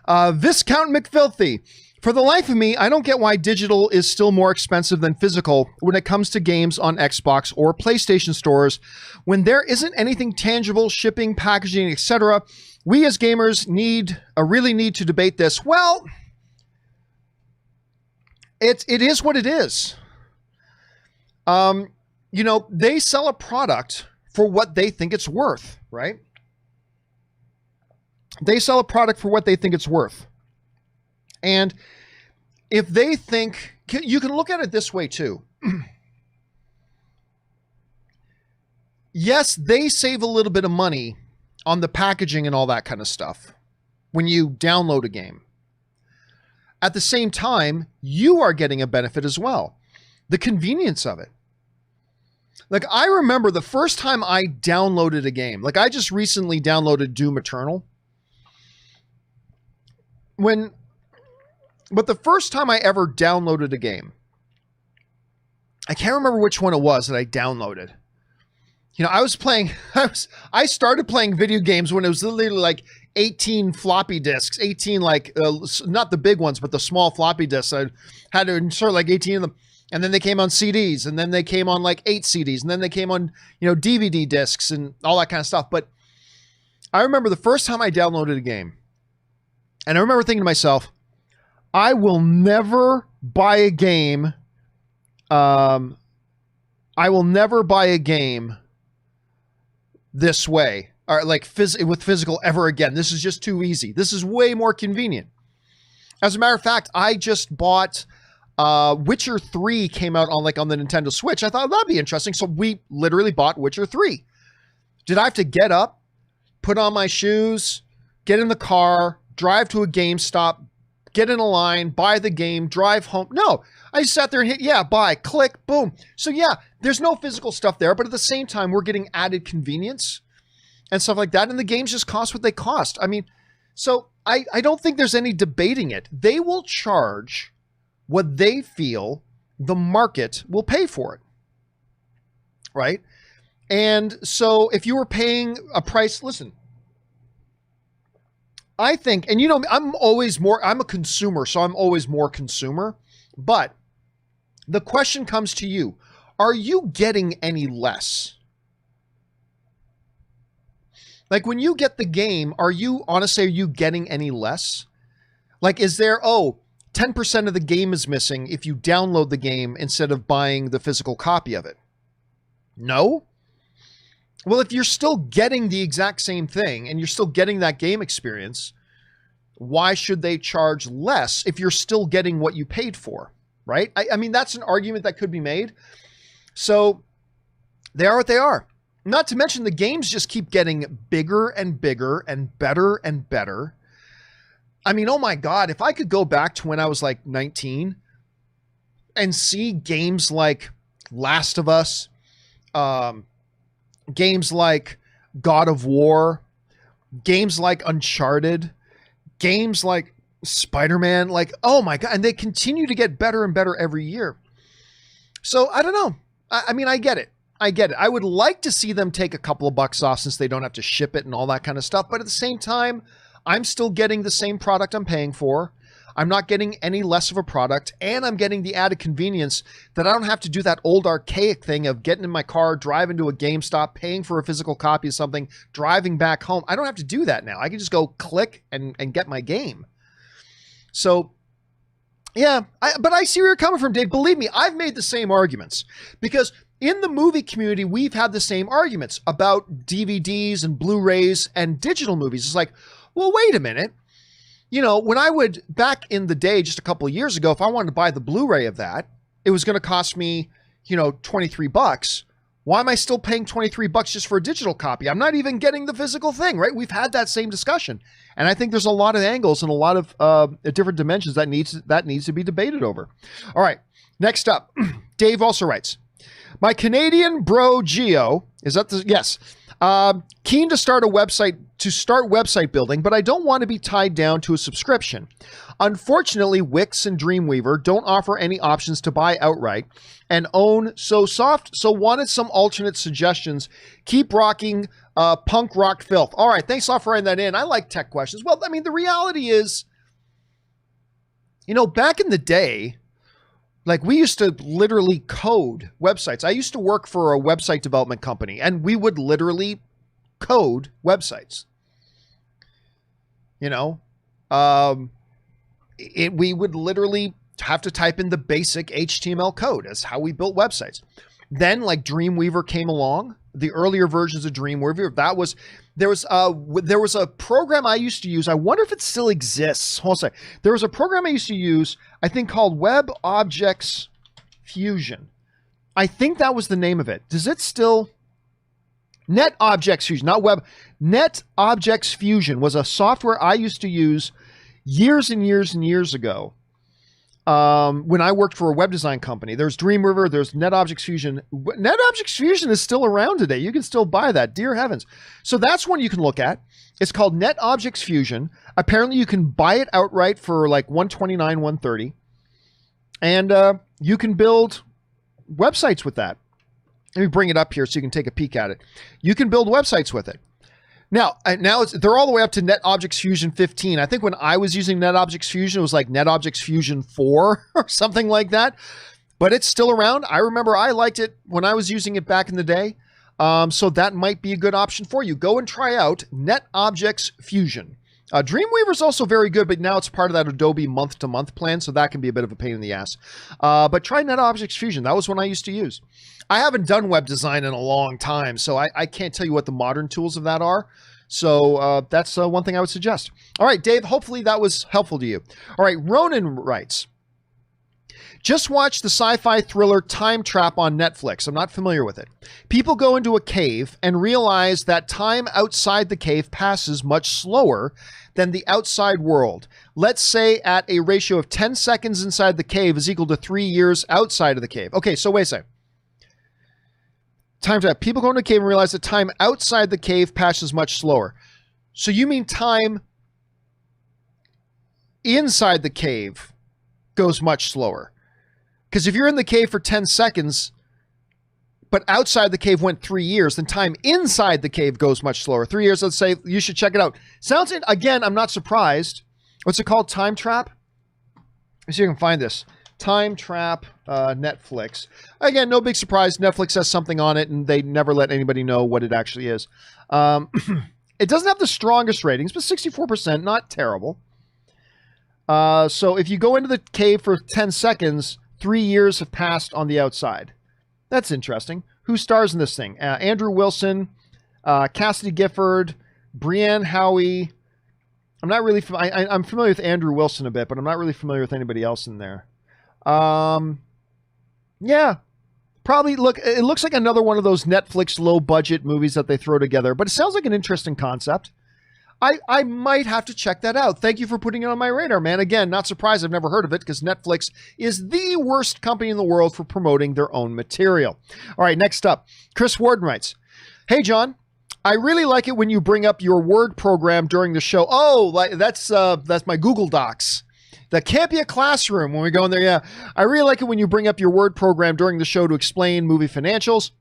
Viscount McFilthy. For the life of me, I don't get why digital is still more expensive than physical when it comes to games on Xbox or PlayStation stores. When there isn't anything tangible, shipping, packaging, etc., we as gamers really need to debate this. Well, it is what it is. They sell a product for what they think it's worth, right? They sell a product for what they think it's worth. And if they think, you can look at it this way too. Yes, they save a little bit of money on the packaging and all that kind of stuff when you download a game. At the same time, you are getting a benefit as well. The convenience of it. Like, I remember the first time I downloaded a game, like I just recently downloaded Doom Eternal. But the first time I ever downloaded a game, I can't remember which one it was that I downloaded. I started playing video games when it was literally like 18 floppy disks, 18 not the big ones, but the small floppy disks. I had to insert like 18 of them. And then they came on CDs, and then they came on like 8 CDs, and then they came on, DVD discs and all that kind of stuff. But I remember the first time I downloaded a game, and I remember thinking to myself, I will never buy a game. I will never buy a game this way or like with physical ever again. This is just too easy. This is way more convenient. As a matter of fact, I just bought Witcher 3 came out on the Nintendo Switch. I thought that'd be interesting. So we literally bought Witcher 3. Did I have to get up, put on my shoes, get in the car, drive to a GameStop, get in a line, buy the game, drive home? No, I just sat there and hit, yeah, buy, click, boom. So yeah, there's no physical stuff there, but at the same time, we're getting added convenience and stuff like that. And the games just cost what they cost. I mean, so I don't think there's any debating it. They will charge what they feel the market will pay for it, right? And so if you were paying a price, listen, I think, and you know, I'm a consumer, so I'm always more consumer, but the question comes to you, are you getting any less? Like when you get the game, are you getting any less? Like, is there, 10% of the game is missing if you download the game instead of buying the physical copy of it? No? Well, if you're still getting the exact same thing and you're still getting that game experience, why should they charge less if you're still getting what you paid for, right? I mean, that's an argument that could be made. So they are what they are. Not to mention the games just keep getting bigger and bigger and better and better. I mean, oh my God, if I could go back to when I was like 19 and see games like Last of Us, games like God of War, games like Uncharted, games like Spider-Man, like, oh my God, and they continue to get better and better every year. So I don't know. I mean, I get it. I would like to see them take a couple of bucks off since they don't have to ship it and all that kind of stuff. But at the same time, I'm still getting the same product I'm paying for. I'm not getting any less of a product, and I'm getting the added convenience that I don't have to do that old archaic thing of getting in my car, driving to a GameStop, paying for a physical copy of something, driving back home. I don't have to do that now. I can just go click and get my game. So yeah, but I see where you're coming from, Dave. Believe me, I've made the same arguments because in the movie community, we've had the same arguments about DVDs and Blu-rays and digital movies. It's like, well, wait a minute. You know, when I would, back in the day, just a couple of years ago, if I wanted to buy the Blu-ray of that, it was going to cost me, $23. Why am I still paying $23 just for a digital copy? I'm not even getting the physical thing, right? We've had that same discussion. And I think there's a lot of angles and a lot of different dimensions that needs to be debated over. All right, next up, Dave also writes, my Canadian bro Geo, is that the, yes, keen to start website building, but I don't want to be tied down to a subscription. Unfortunately, Wix and Dreamweaver don't offer any options to buy outright and own so wanted some alternate suggestions. Keep rocking punk rock filth. All right, thanks a lot for writing that in. I like tech questions. Well, I mean, the reality is, back in the day, like we used to literally code websites. I used to work for a website development company and we would literally code websites. We would literally have to type in the basic HTML code as how we built websites. Then like Dreamweaver came along, the earlier versions of Dreamweaver, there was a program I used to use. I wonder if it still exists. Hold on a second. There was a program I used to use, I think called Web Objects Fusion. I think that was the name of it. Does it still? Net Objects Fusion, not Web. Net Objects Fusion was a software I used to use years and years and years ago. When I worked for a web design company. There's Dreamweaver, there's NetObjects Fusion. NetObjects Fusion is still around today. You can still buy that, dear heavens. So that's one you can look at. It's called NetObjects Fusion. Apparently you can buy it outright for like $129, $130. And you can build websites with that. Let me bring it up here so you can take a peek at it. You can build websites with it. Now they're all the way up to NetObjects Fusion 15. I think when I was using NetObjects Fusion, it was like NetObjects Fusion 4 or something like that. But it's still around. I remember I liked it when I was using it back in the day. So that might be a good option for you. Go and try out NetObjects Fusion. Dreamweaver's also very good, but now it's part of that Adobe month-to-month plan, so that can be a bit of a pain in the ass. But try NetObjects Fusion. That was one I used to use. I haven't done web design in a long time, so I can't tell you what the modern tools of that are. So that's one thing I would suggest. All right, Dave, hopefully that was helpful to you. All right, Ronan writes, just watched the sci-fi thriller Time Trap on Netflix. I'm not familiar with it. People go into a cave and realize that time outside the cave passes much slower than the outside world. Let's say at a ratio of 10 seconds inside the cave is equal to 3 years outside of the cave. Okay, so wait a second. Time Trap. People go into a cave and realize that time outside the cave passes much slower. So you mean time inside the cave goes much slower? Because if you're in the cave for 10 seconds, but outside the cave went 3 years, then time inside the cave goes much slower. 3 years, let's say, you should check it out. Sounds, again, I'm not surprised. What's it called? Time Trap? Let's see if I can find this. Time Trap, Netflix. Again, no big surprise. Netflix has something on it, and they never let anybody know what it actually is. It doesn't have the strongest ratings, but 64%, not terrible. So if you go into the cave for 10 seconds... 3 years have passed on the outside. That's interesting. Who stars in this thing? Andrew Wilson, Cassidy Gifford, Brienne Howie. I'm not really... I'm familiar with Andrew Wilson a bit, but I'm not really familiar with anybody else in there. Yeah. Probably, look, it looks like another one of those Netflix low-budget movies that they throw together, but it sounds like an interesting concept. I might have to check that out. Thank you for putting it on my radar, man. Again, not surprised I've never heard of it because Netflix is the worst company in the world for promoting their own material. All right, next up, Chris Warden writes, hey, John, I really like it when you bring up your Word program during the show. Oh, that's my Google Docs. The Campea Classroom, when we go in there, yeah. I really like it when you bring up your Word program during the show to explain movie financials.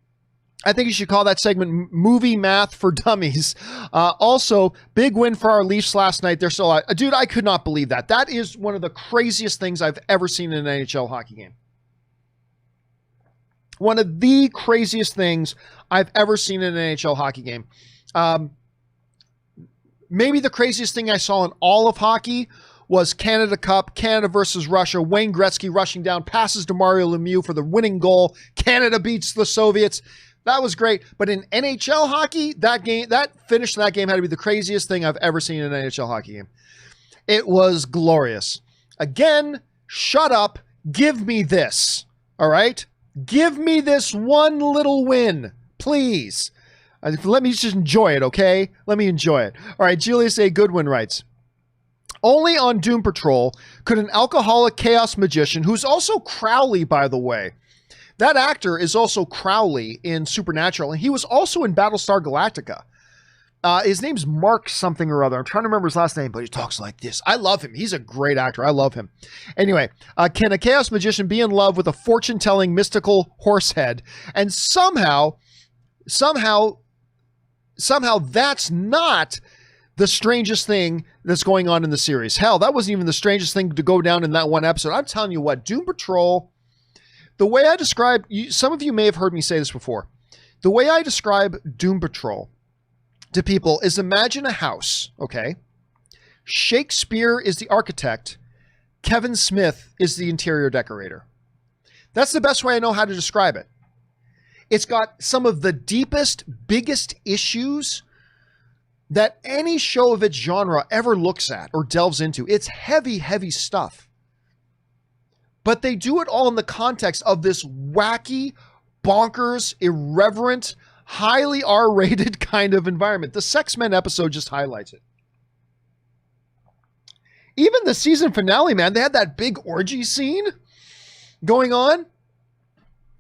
I think you should call that segment Movie Math for Dummies. Also, big win for our Leafs last night. They're still alive. Dude, I could not believe that. That is one of the craziest things I've ever seen in an NHL hockey game. One of the craziest things I've ever seen in an NHL hockey game. Maybe the craziest thing I saw in all of hockey was Canada Cup, Canada versus Russia, Wayne Gretzky rushing down, passes to Mario Lemieux for the winning goal. Canada beats the Soviets. That was great. But in NHL hockey, that finish of that game had to be the craziest thing I've ever seen in an NHL hockey game. It was glorious. Again, shut up. Give me this. All right? Give me this one little win, please. Let me just enjoy it, okay? Let me enjoy it. All right, Julius A. Goodwin writes, only on Doom Patrol could an alcoholic chaos magician, who's also Crowley, by the way. That actor is also Crowley in Supernatural, and he was also in Battlestar Galactica. His name's Mark something or other. I'm trying to remember his last name, but he talks like this. I love him. He's a great actor. I love him. Anyway, can a chaos magician be in love with a fortune-telling mystical horsehead? And somehow that's not the strangest thing that's going on in the series. Hell, that wasn't even the strangest thing to go down in that one episode. I'm telling you what, Doom Patrol... The way I describe, some of you may have heard me say this before. The way I describe Doom Patrol to people is imagine a house, okay? Shakespeare is the architect. Kevin Smith is the interior decorator. That's the best way I know how to describe it. It's got some of the deepest, biggest issues that any show of its genre ever looks at or delves into. It's heavy, heavy stuff. But they do it all in the context of this wacky, bonkers, irreverent, highly R-rated kind of environment. The Sex Men episode just highlights it. Even the season finale, man, they had that big orgy scene going on.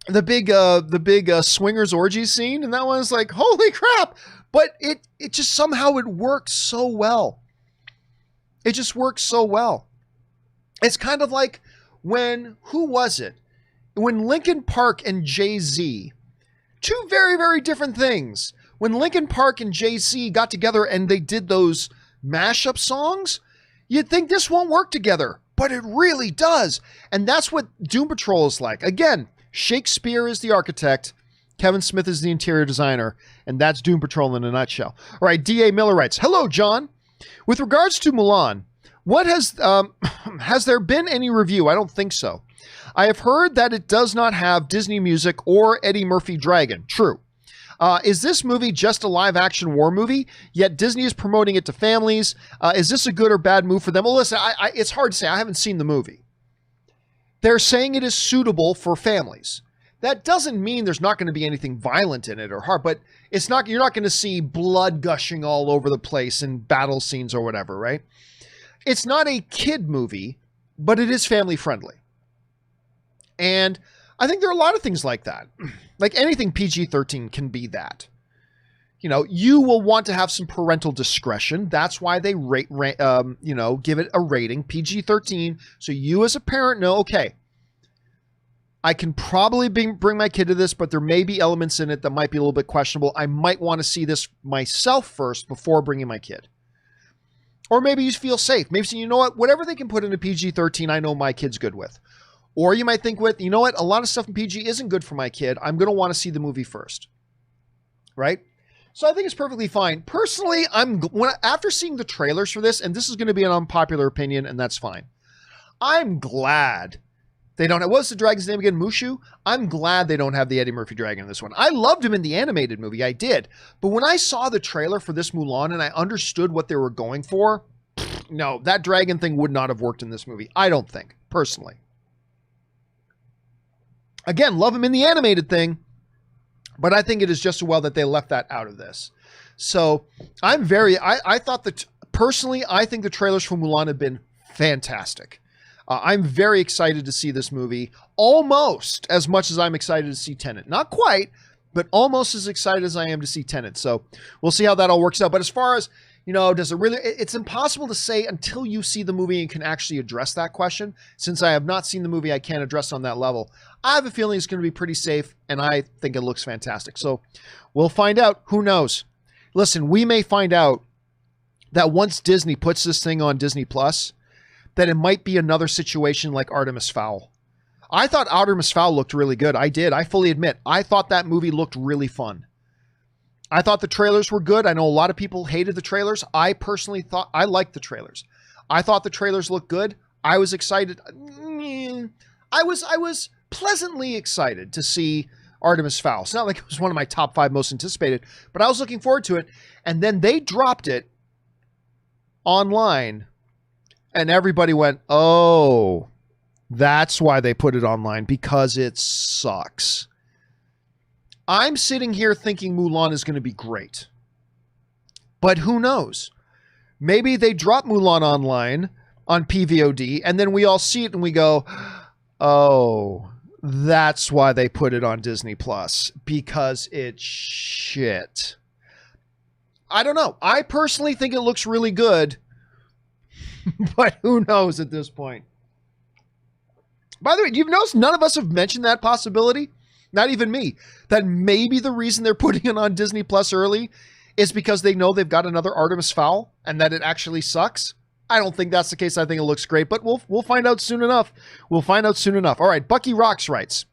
The big swingers orgy scene. And that one was like, holy crap. But it just somehow it worked so well. It just works so well. It's kind of like who was it? When Linkin Park and Jay-Z, two very, very different things. When Linkin Park and Jay-Z got together and they did those mashup songs, you'd think this won't work together, but it really does. And that's what Doom Patrol is like. Again, Shakespeare is the architect, Kevin Smith is the interior designer, and that's Doom Patrol in a nutshell. All right, D.A. Miller writes, hello, John. With regards to Mulan, what has there been any review? I don't think so. I have heard that it does not have Disney music or Eddie Murphy Dragon. True. Is this movie just a live-action war movie, yet Disney is promoting it to families? Is this a good or bad move for them? Well, listen, it's hard to say. I haven't seen the movie. They're saying it is suitable for families. That doesn't mean there's not going to be anything violent in it or hard, but it's not. You're not going to see blood gushing all over the place in battle scenes or whatever, right? It's not a kid movie, but it is family-friendly. And I think there are a lot of things like that. Like anything PG-13 can be that. You know, you will want to have some parental discretion. That's why they give it a rating, PG-13. So you as a parent know, okay, I can probably bring my kid to this, but there may be elements in it that might be a little bit questionable. I might want to see this myself first before bringing my kid. Or maybe you feel safe. Maybe, you know what, whatever they can put in a PG-13, I know my kid's good with. Or you might think you know what, a lot of stuff in PG isn't good for my kid. I'm going to want to see the movie first. Right? So I think it's perfectly fine. Personally, after seeing the trailers for this, and this is going to be an unpopular opinion, and that's fine. I'm glad they don't have, what's the dragon's name again? Mushu? I'm glad they don't have the Eddie Murphy dragon in this one. I loved him in the animated movie. I did. But when I saw the trailer for this Mulan and I understood what they were going for, no, that dragon thing would not have worked in this movie. I don't think, personally. Again, love him in the animated thing, but I think it is just as well that they left that out of this. So I thought that, personally, I think the trailers for Mulan have been fantastic. I'm very excited to see this movie, almost as much as I'm excited to see Tenet. Not quite, but almost as excited as I am to see Tenet. So we'll see how that all works out. But as far as, you know, does it really, it's impossible to say until you see the movie and can actually address that question. Since I have not seen the movie, I can't address on that level. I have a feeling it's going to be pretty safe, and I think it looks fantastic. So we'll find out. Who knows? Listen, we may find out that once Disney puts this thing on Disney Plus, that it might be another situation like Artemis Fowl. I thought Artemis Fowl looked really good. I did. I fully admit. I thought that movie looked really fun. I thought the trailers were good. I know a lot of people hated the trailers. I personally thought I liked the trailers. I thought the trailers looked good. I was excited. I was pleasantly excited to see Artemis Fowl. It's not like it was one of my top 5 most anticipated, but I was looking forward to it. And then they dropped it online. And everybody went, oh, that's why they put it online, because it sucks. I'm sitting here thinking Mulan is going to be great. But who knows? Maybe they drop Mulan online on PVOD, and then we all see it and we go, oh, that's why they put it on Disney Plus, because it's shit. I don't know. I personally think it looks really good. But who knows at this point? By the way, you've noticed none of us have mentioned that possibility? Not even me. That maybe the reason they're putting it on Disney Plus early is because they know they've got another Artemis Fowl and that it actually sucks. I don't think that's the case. I think it looks great, but we'll find out soon enough. We'll find out soon enough. All right, Bucky Rocks writes,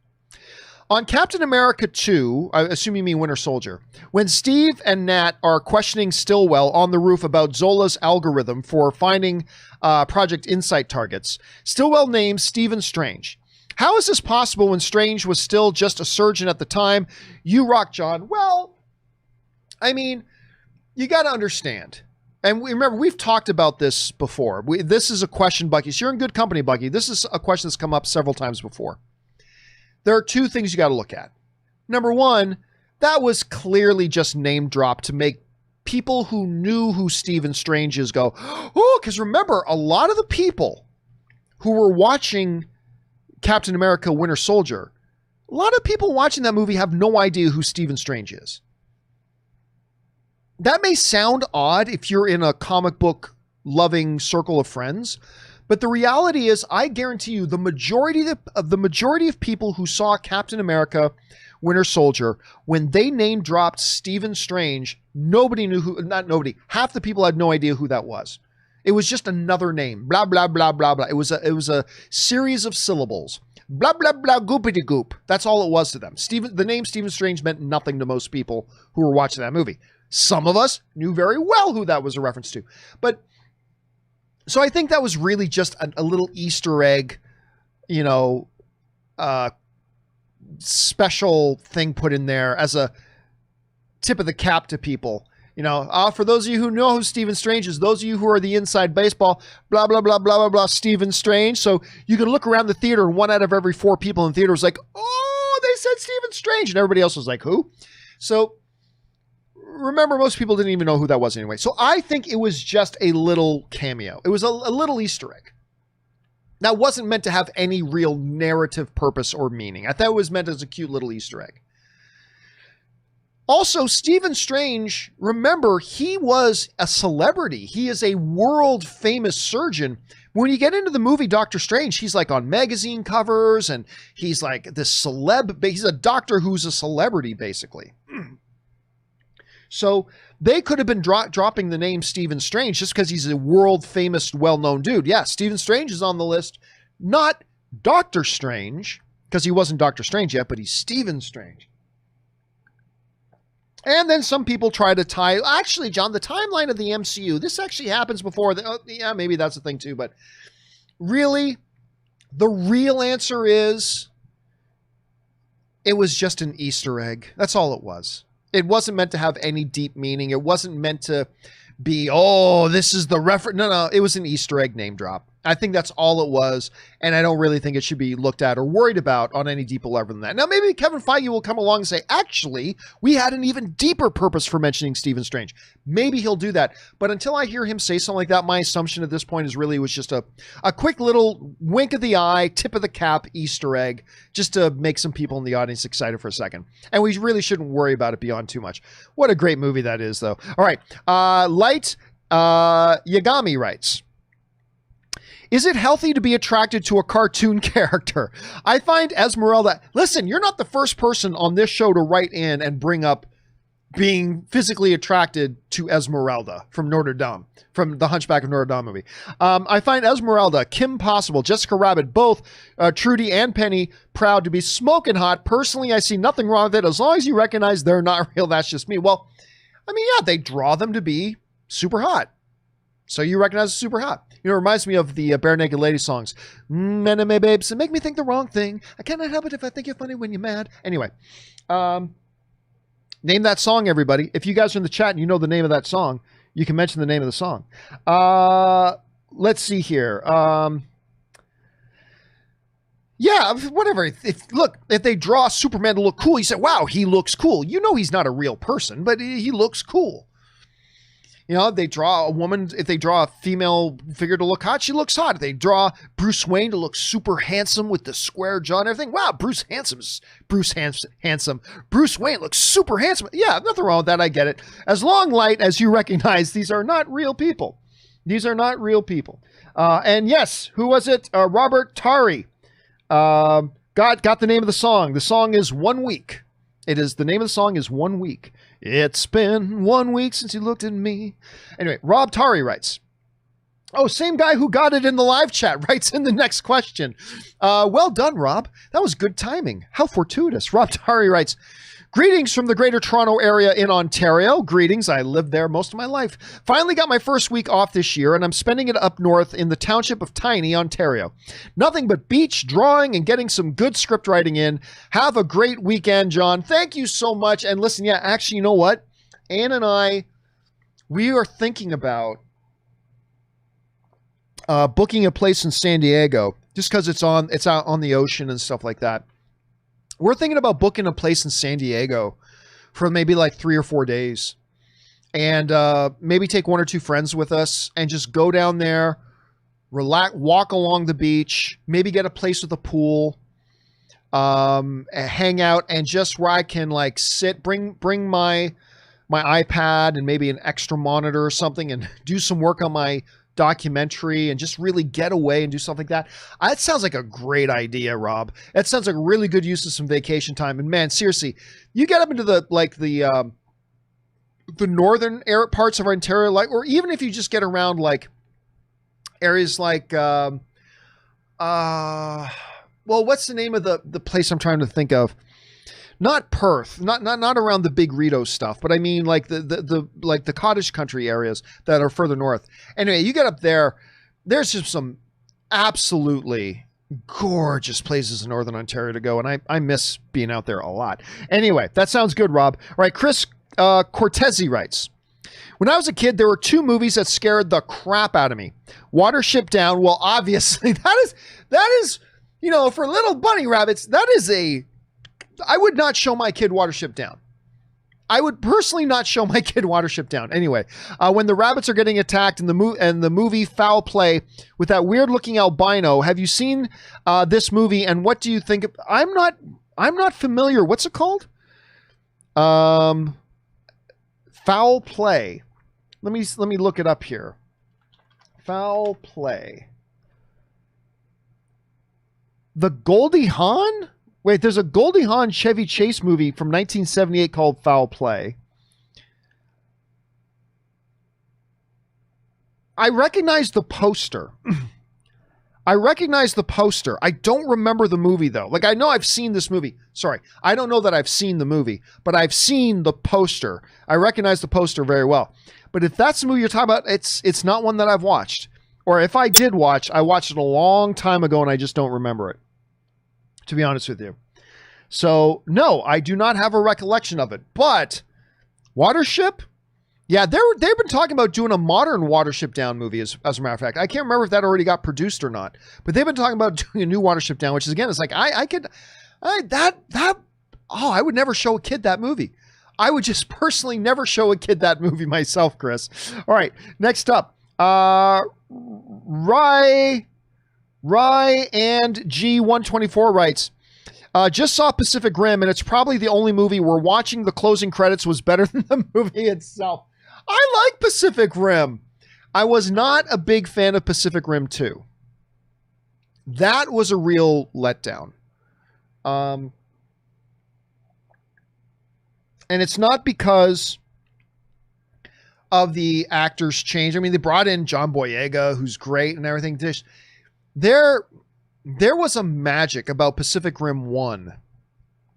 on Captain America 2, I assume you mean Winter Soldier, when Steve and Nat are questioning Stillwell on the roof about Zola's algorithm for finding Project Insight targets, Stillwell names Stephen Strange. How is this possible when Strange was still just a surgeon at the time? You rock, John. Well, I mean, you got to understand. And remember, we've talked about this before. This is a question, Bucky. So you're in good company, Bucky. This is a question that's come up several times before. There are 2 things you got to look at. Number one, that was clearly just name dropped to make people who knew who Stephen Strange is go, oh, because remember, a lot of the people who were watching Captain America Winter Soldier, a lot of people watching that movie have no idea who Stephen Strange is. That may sound odd if you're in a comic book loving circle of friends, but the reality is, I guarantee you, the majority of people who saw Captain America Winter Soldier, when they name dropped Stephen Strange, nobody knew who, not nobody, half the people had no idea who that was. It was just another name, blah, blah, blah, blah, blah. It was a series of syllables. Blah, blah, blah, goopity goop. That's all it was to them. The name Stephen Strange meant nothing to most people who were watching that movie. Some of us knew very well who that was a reference to. But so I think that was really just a little Easter egg, you know, special thing put in there as a tip of the cap to people. You know, for those of you who know who Stephen Strange is, those of you who are the inside baseball, blah, blah, blah, blah, blah, blah, Stephen Strange. So you can look around the theater and 1 out of every 4 people in the theater was like, oh, they said Stephen Strange. And everybody else was like, who? So remember, most people didn't even know who that was anyway. So I think it was just a little cameo. It was a little Easter egg. That wasn't meant to have any real narrative purpose or meaning. I thought it was meant as a cute little Easter egg. Also, Stephen Strange, remember, he was a celebrity. He is a world famous surgeon. When you get into the movie Doctor Strange, he's like on magazine covers and he's like this celeb. He's a doctor who's a celebrity, basically. So they could have been dropping the name Stephen Strange just because he's a world famous, well-known dude. Yeah, Stephen Strange is on the list, not Doctor Strange, because he wasn't Doctor Strange yet, but he's Stephen Strange. And then some people try to tie, actually, John, the timeline of the MCU, this actually happens before. Yeah, maybe that's a thing too, but really, the real answer is it was just an Easter egg. That's all it was. It wasn't meant to have any deep meaning. It wasn't meant to be, oh, this is the reference. No, it was an Easter egg name drop. I think that's all it was, and I don't really think it should be looked at or worried about on any deeper level than that. Now, maybe Kevin Feige will come along and say, actually, we had an even deeper purpose for mentioning Stephen Strange. Maybe he'll do that, but until I hear him say something like that, my assumption at this point is really it was just a quick little wink of the eye, tip of the cap Easter egg, just to make some people in the audience excited for a second. And we really shouldn't worry about it beyond too much. What a great movie that is, though. All right, Light Yagami writes, is it healthy to be attracted to a cartoon character? I find Esmeralda... Listen, you're not the first person on this show to write in and bring up being physically attracted to Esmeralda from Notre Dame, from the Hunchback of Notre Dame movie. I find Esmeralda, Kim Possible, Jessica Rabbit, both Trudy and Penny proud to be smoking hot. Personally, I see nothing wrong with it as long as you recognize they're not real. That's just me. Well, I mean, yeah, they draw them to be super hot. So you recognize it's super hot. You know, it reminds me of the Bare Naked Lady songs. Anime babes, make me think the wrong thing. I cannot help it if I think you're funny when you're mad. Anyway, name that song, everybody. If you guys are in the chat and you know the name of that song, you can mention the name of the song. Let's see here. Yeah, whatever. Look, if they draw Superman to look cool, you say, wow, he looks cool. You know he's not a real person, but he looks cool. You know, if they draw a woman, if they draw a female figure to look hot, she looks hot. If they draw Bruce Wayne to look super handsome with the square jaw and everything, wow, Bruce handsome. Bruce Wayne looks super handsome. Yeah, nothing wrong with that. I get it. As long, Light, as you recognize, these are not real people. These are not real people. And yes, who was it? Robert Tari. Got the name of the song. The song is 1 week. The name of the song is 1 week. It's been 1 week since you looked at me. Anyway, Rob Tari writes, oh, same guy who got it in the live chat writes in the next question. Well done, Rob. That was good timing. How fortuitous. Rob Tari writes, greetings from the Greater Toronto area in Ontario. Greetings. I lived there most of my life. Finally got my first week off this year, and I'm spending it up north in the township of Tiny, Ontario. Nothing but beach, drawing, and getting some good script writing in. Have a great weekend, John. Thank you so much. And listen, yeah, actually, you know what? Ann and I, we are thinking about booking a place in San Diego just because it's out on the ocean and stuff like that. We're thinking about booking a place in San Diego for maybe like 3 or 4 days and maybe take 1 or 2 friends with us and just go down there, relax, walk along the beach, maybe get a place with a pool, hang out, and just where I can like sit, bring my iPad and maybe an extra monitor or something and do some work on my documentary and just really get away and do something like that. That sounds like a great idea, Rob. That sounds like a really good use of some vacation time. And man, seriously, you get up into the northern parts of Ontario, like, or even if you just get around like areas like, well, what's the name of the place I'm trying to think of? not Perth, not around the big Rito stuff, but I mean like the cottage country areas that are further north. Anyway, you get up there, there's just some absolutely gorgeous places in Northern Ontario to go, and I miss being out there a lot. Anyway, that sounds good, Rob. All right, Chris Cortese writes, when I was a kid, there were two movies that scared the crap out of me. Watership Down. Well, obviously, that is, you know, for little bunny rabbits, I would not show my kid Watership Down. I would personally not show my kid Watership Down. Anyway, when the rabbits are getting attacked in the movie Foul Play with that weird looking albino, have you seen this movie and what do you think? I'm not familiar. What's it called? Foul Play. Let me look it up here. Foul Play. The Goldie Hawn? Wait, there's a Goldie Hawn Chevy Chase movie from 1978 called Foul Play. I recognize the poster. I don't remember the movie, though. Like, I know I've seen this movie. Sorry. I don't know that I've seen the movie, but I've seen the poster. I recognize the poster very well. But if that's the movie you're talking about, it's not one that I've watched. Or if I did watch, I watched it a long time ago and I just don't remember it, to be honest with you. So, no, I do not have a recollection of it. But Watership? Yeah, they've been talking about doing a modern Watership Down movie, as a matter of fact. I can't remember if that already got produced or not. But they've been talking about doing a new Watership Down, which is, again, it's like, I would never show a kid that movie. I would just personally never show a kid that movie myself, Chris. All right, next up. Rye and G124 writes, just saw Pacific Rim, and it's probably the only movie where watching the closing credits was better than the movie itself. I like Pacific Rim. I was not a big fan of Pacific Rim 2. That was a real letdown. And it's not because of the actors change. I mean, they brought in John Boyega, who's great and everything. There was a magic about Pacific Rim 1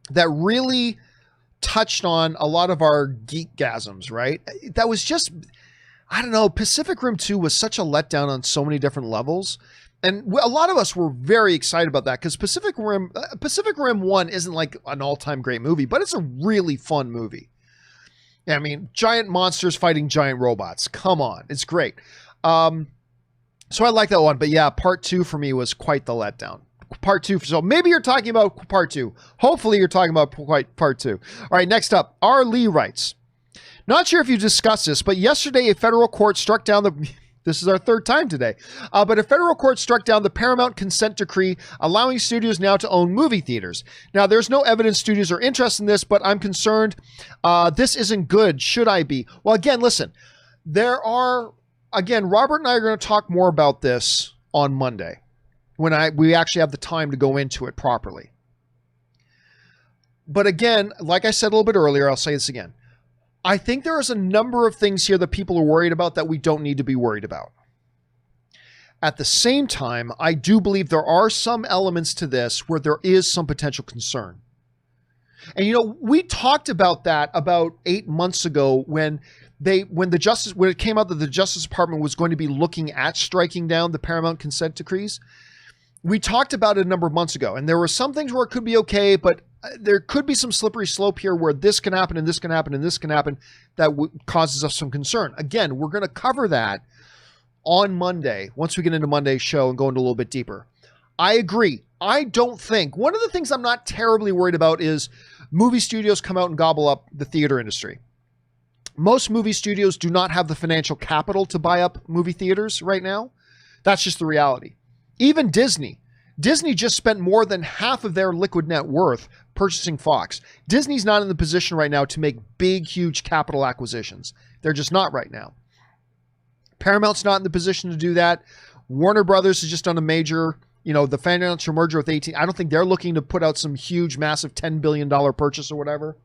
that really touched on a lot of our geekgasms, right? That was just, I don't know, Pacific Rim 2 was such a letdown on so many different levels. And a lot of us were very excited about that because Pacific Rim 1 isn't like an all-time great movie, but it's a really fun movie. I mean, giant monsters fighting giant robots. Come on. It's great. So I like that one. But yeah, part 2 for me was quite the letdown. Part 2. So maybe you're talking about part 2. Hopefully you're talking about part 2. All right, next up. R. Lee writes, not sure if you discussed this, but yesterday a federal court struck down the... This is our third time today. But a federal court struck down the Paramount consent decree, allowing studios now to own movie theaters. Now, there's no evidence studios are interested in this, but I'm concerned this isn't good. Should I be? Well, again, listen, Robert and I are going to talk more about this on Monday when we actually have the time to go into it properly. But again, like I said a little bit earlier, I'll say this again. I think there is a number of things here that people are worried about that we don't need to be worried about. At the same time, I do believe there are some elements to this where there is some potential concern. And, you know, we talked about that about 8 months ago when it came out that the Justice Department was going to be looking at striking down the Paramount consent decrees. We talked about it a number of months ago, and there were some things where it could be okay, but there could be some slippery slope here where this can happen and this can happen and this can happen that causes us some concern. Again, we're going to cover that on Monday once we get into Monday's show and go into a little bit deeper. I agree. I don't think one of the things I'm not terribly worried about is movie studios come out and gobble up the theater industry. Most movie studios do not have the financial capital to buy up movie theaters right now. That's just the reality. Even Disney just spent more than half of their liquid net worth purchasing Fox. Disney's not in the position right now to make big, huge capital acquisitions. They're just not right now. Paramount's not in the position to do that. Warner Brothers has just done a major, the financial merger with AT&T. I don't think they're looking to put out some huge, massive $10 billion purchase or whatever.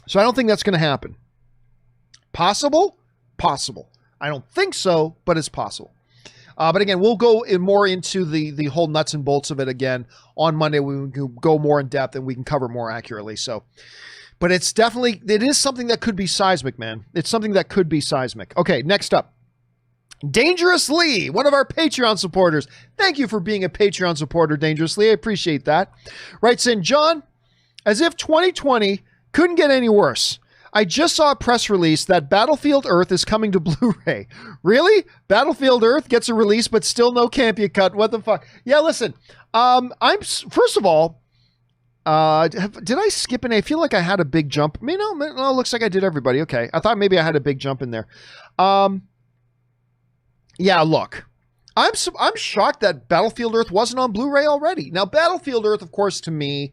So I don't think that's going to happen. Possible? Possible. I don't think so, but it's possible. But again, we'll go more into the whole nuts and bolts of it again on Monday. We can go more in depth and we can cover more accurately. So, but it is something that could be seismic, man. It's something that could be seismic. Okay, next up. Dangerous Lee, one of our Patreon supporters. Thank you for being a Patreon supporter, Dangerous Lee. I appreciate that. Writes in, John, as if 2020 couldn't get any worse. I just saw a press release that Battlefield Earth is coming to Blu-ray. Really? Battlefield Earth gets a release, but still no Campea cut. What the fuck? Yeah, listen. First of all, did I skip I feel like I had a big jump. No, looks like I did everybody. Okay. I thought maybe I had a big jump in there. Yeah, look, I'm shocked that Battlefield Earth wasn't on Blu-ray already. Now, Battlefield Earth, of course, to me,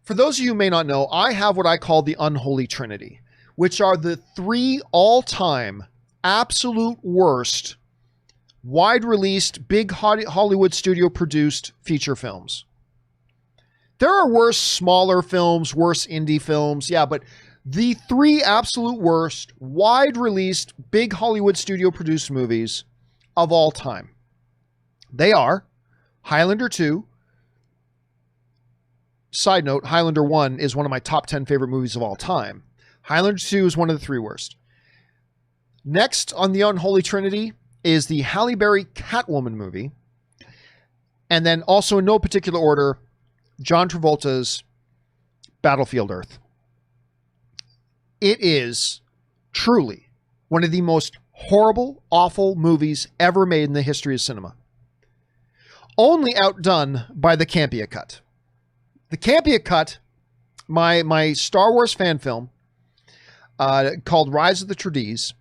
for those of you who may not know, I have what I call the Unholy Trinity, which are the 3 all-time absolute worst wide-released, big Hollywood studio-produced feature films. There are worse, smaller films, worse indie films, yeah, but the 3 absolute worst, wide-released, big Hollywood studio-produced movies of all time. They are Highlander 2. Side note, Highlander 1 is one of my top 10 favorite movies of all time. Highlander 2 is one of the 3 worst. Next on the Unholy Trinity is the Halle Berry Catwoman movie. And then also in no particular order, John Travolta's Battlefield Earth. It is truly one of the most horrible, awful movies ever made in the history of cinema. Only outdone by the Campea cut. The Campea cut, my Star Wars fan film, called Rise of the Trades.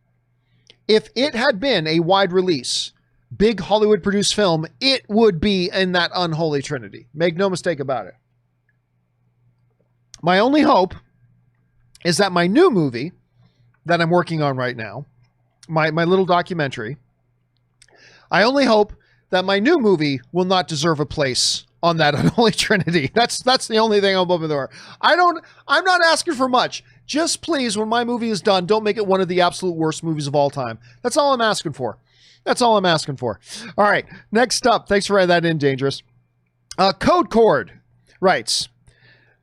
If it had been a wide release, big Hollywood produced film, it would be in that Unholy Trinity. Make no mistake about it. My only hope is that my new movie that I'm working on right now, my little documentary, I only hope that my new movie will not deserve a place on that Unholy Trinity. That's the only thing I'm hoping for. I'm not asking for much. Just please, when my movie is done, don't make it one of the absolute worst movies of all time. That's all I'm asking for. That's all I'm asking for. All right, next up. Thanks for writing that in, Dangerous. Code Cord writes,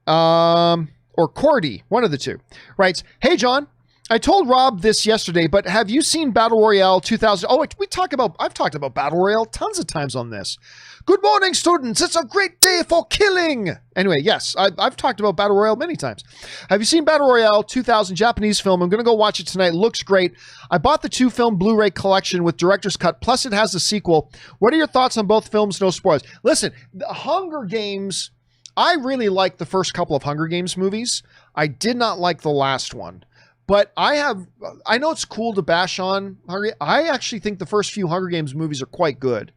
or Cordy, one of the two, writes, hey, John, I told Rob this yesterday, but have you seen Battle Royale 2000? Oh, I've talked about Battle Royale tons of times on this. Good morning, students. It's a great day for killing. Anyway, yes, I've talked about Battle Royale many times. Have you seen Battle Royale 2000, Japanese film? I'm going to go watch it tonight. It looks great. I bought the 2-film Blu-ray collection with director's cut, plus it has a sequel. What are your thoughts on both films? No spoilers. Listen, the Hunger Games, I really liked the first couple of Hunger Games movies. I did not like the last one. But I know it's cool to bash on Hunger. I actually think the first few Hunger Games movies are quite good.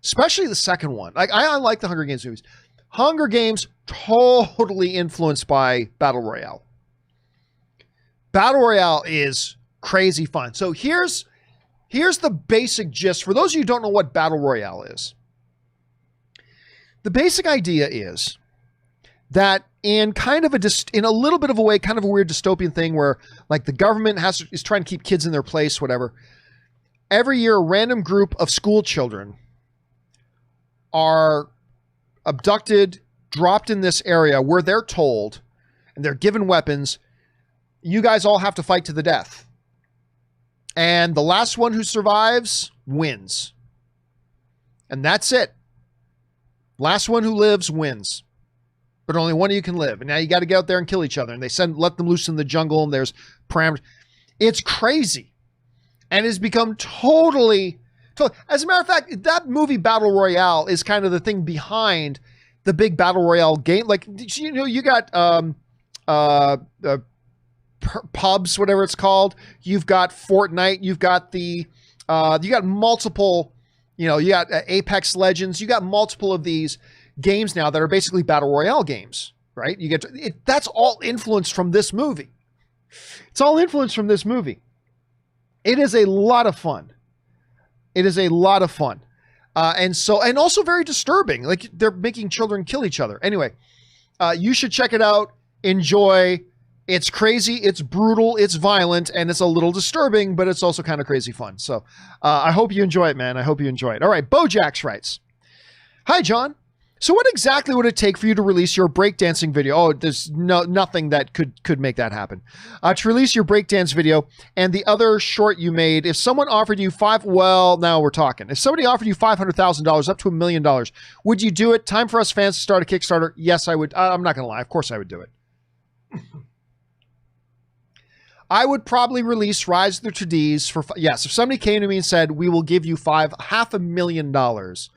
Especially the second one. I like the Hunger Games movies. Hunger Games, totally influenced by Battle Royale. Battle Royale is crazy fun. So here's the basic gist. For those of you who don't know what Battle Royale is. The basic idea is that in a little bit of a way, kind of a weird dystopian thing where like the government is trying to keep kids in their place, whatever. Every year, a random group of school children are abducted, dropped in this area where they're told, and they're given weapons, you guys all have to fight to the death. And the last one who survives wins. And that's it. Last one who lives wins. But only one of you can live. And now you got to get out there and kill each other. And they let them loose in the jungle, and there's parameters. It's crazy. And it's become totally. As a matter of fact, that movie Battle Royale is kind of the thing behind the big Battle Royale game. Like, you got pubs, whatever it's called. You've got Fortnite. You've got you got multiple, you got Apex Legends. You got multiple of these games now that are basically Battle Royale games, right? That's all influenced from this movie. It's all influenced from this movie. It is a lot of fun. It is a lot of fun. And also very disturbing. Like they're making children kill each other. Anyway, you should check it out. Enjoy. It's crazy, it's brutal, it's violent, and it's a little disturbing, but it's also kind of crazy fun. So I hope you enjoy it, man. I hope you enjoy it. All right, Bojax writes, "Hi, John. So what exactly would it take for you to release your breakdancing video?" Oh, there's nothing that could make that happen. To release your breakdance video and the other short you made, if someone offered you now we're talking. If somebody offered you $500,000 up to $1 million, would you do it? Time for us fans to start a Kickstarter. Yes, I would. I'm not going to lie. Of course I would do it. I would probably release Rise of the Trades for, yes, if somebody came to me and said, we will give you $500,000,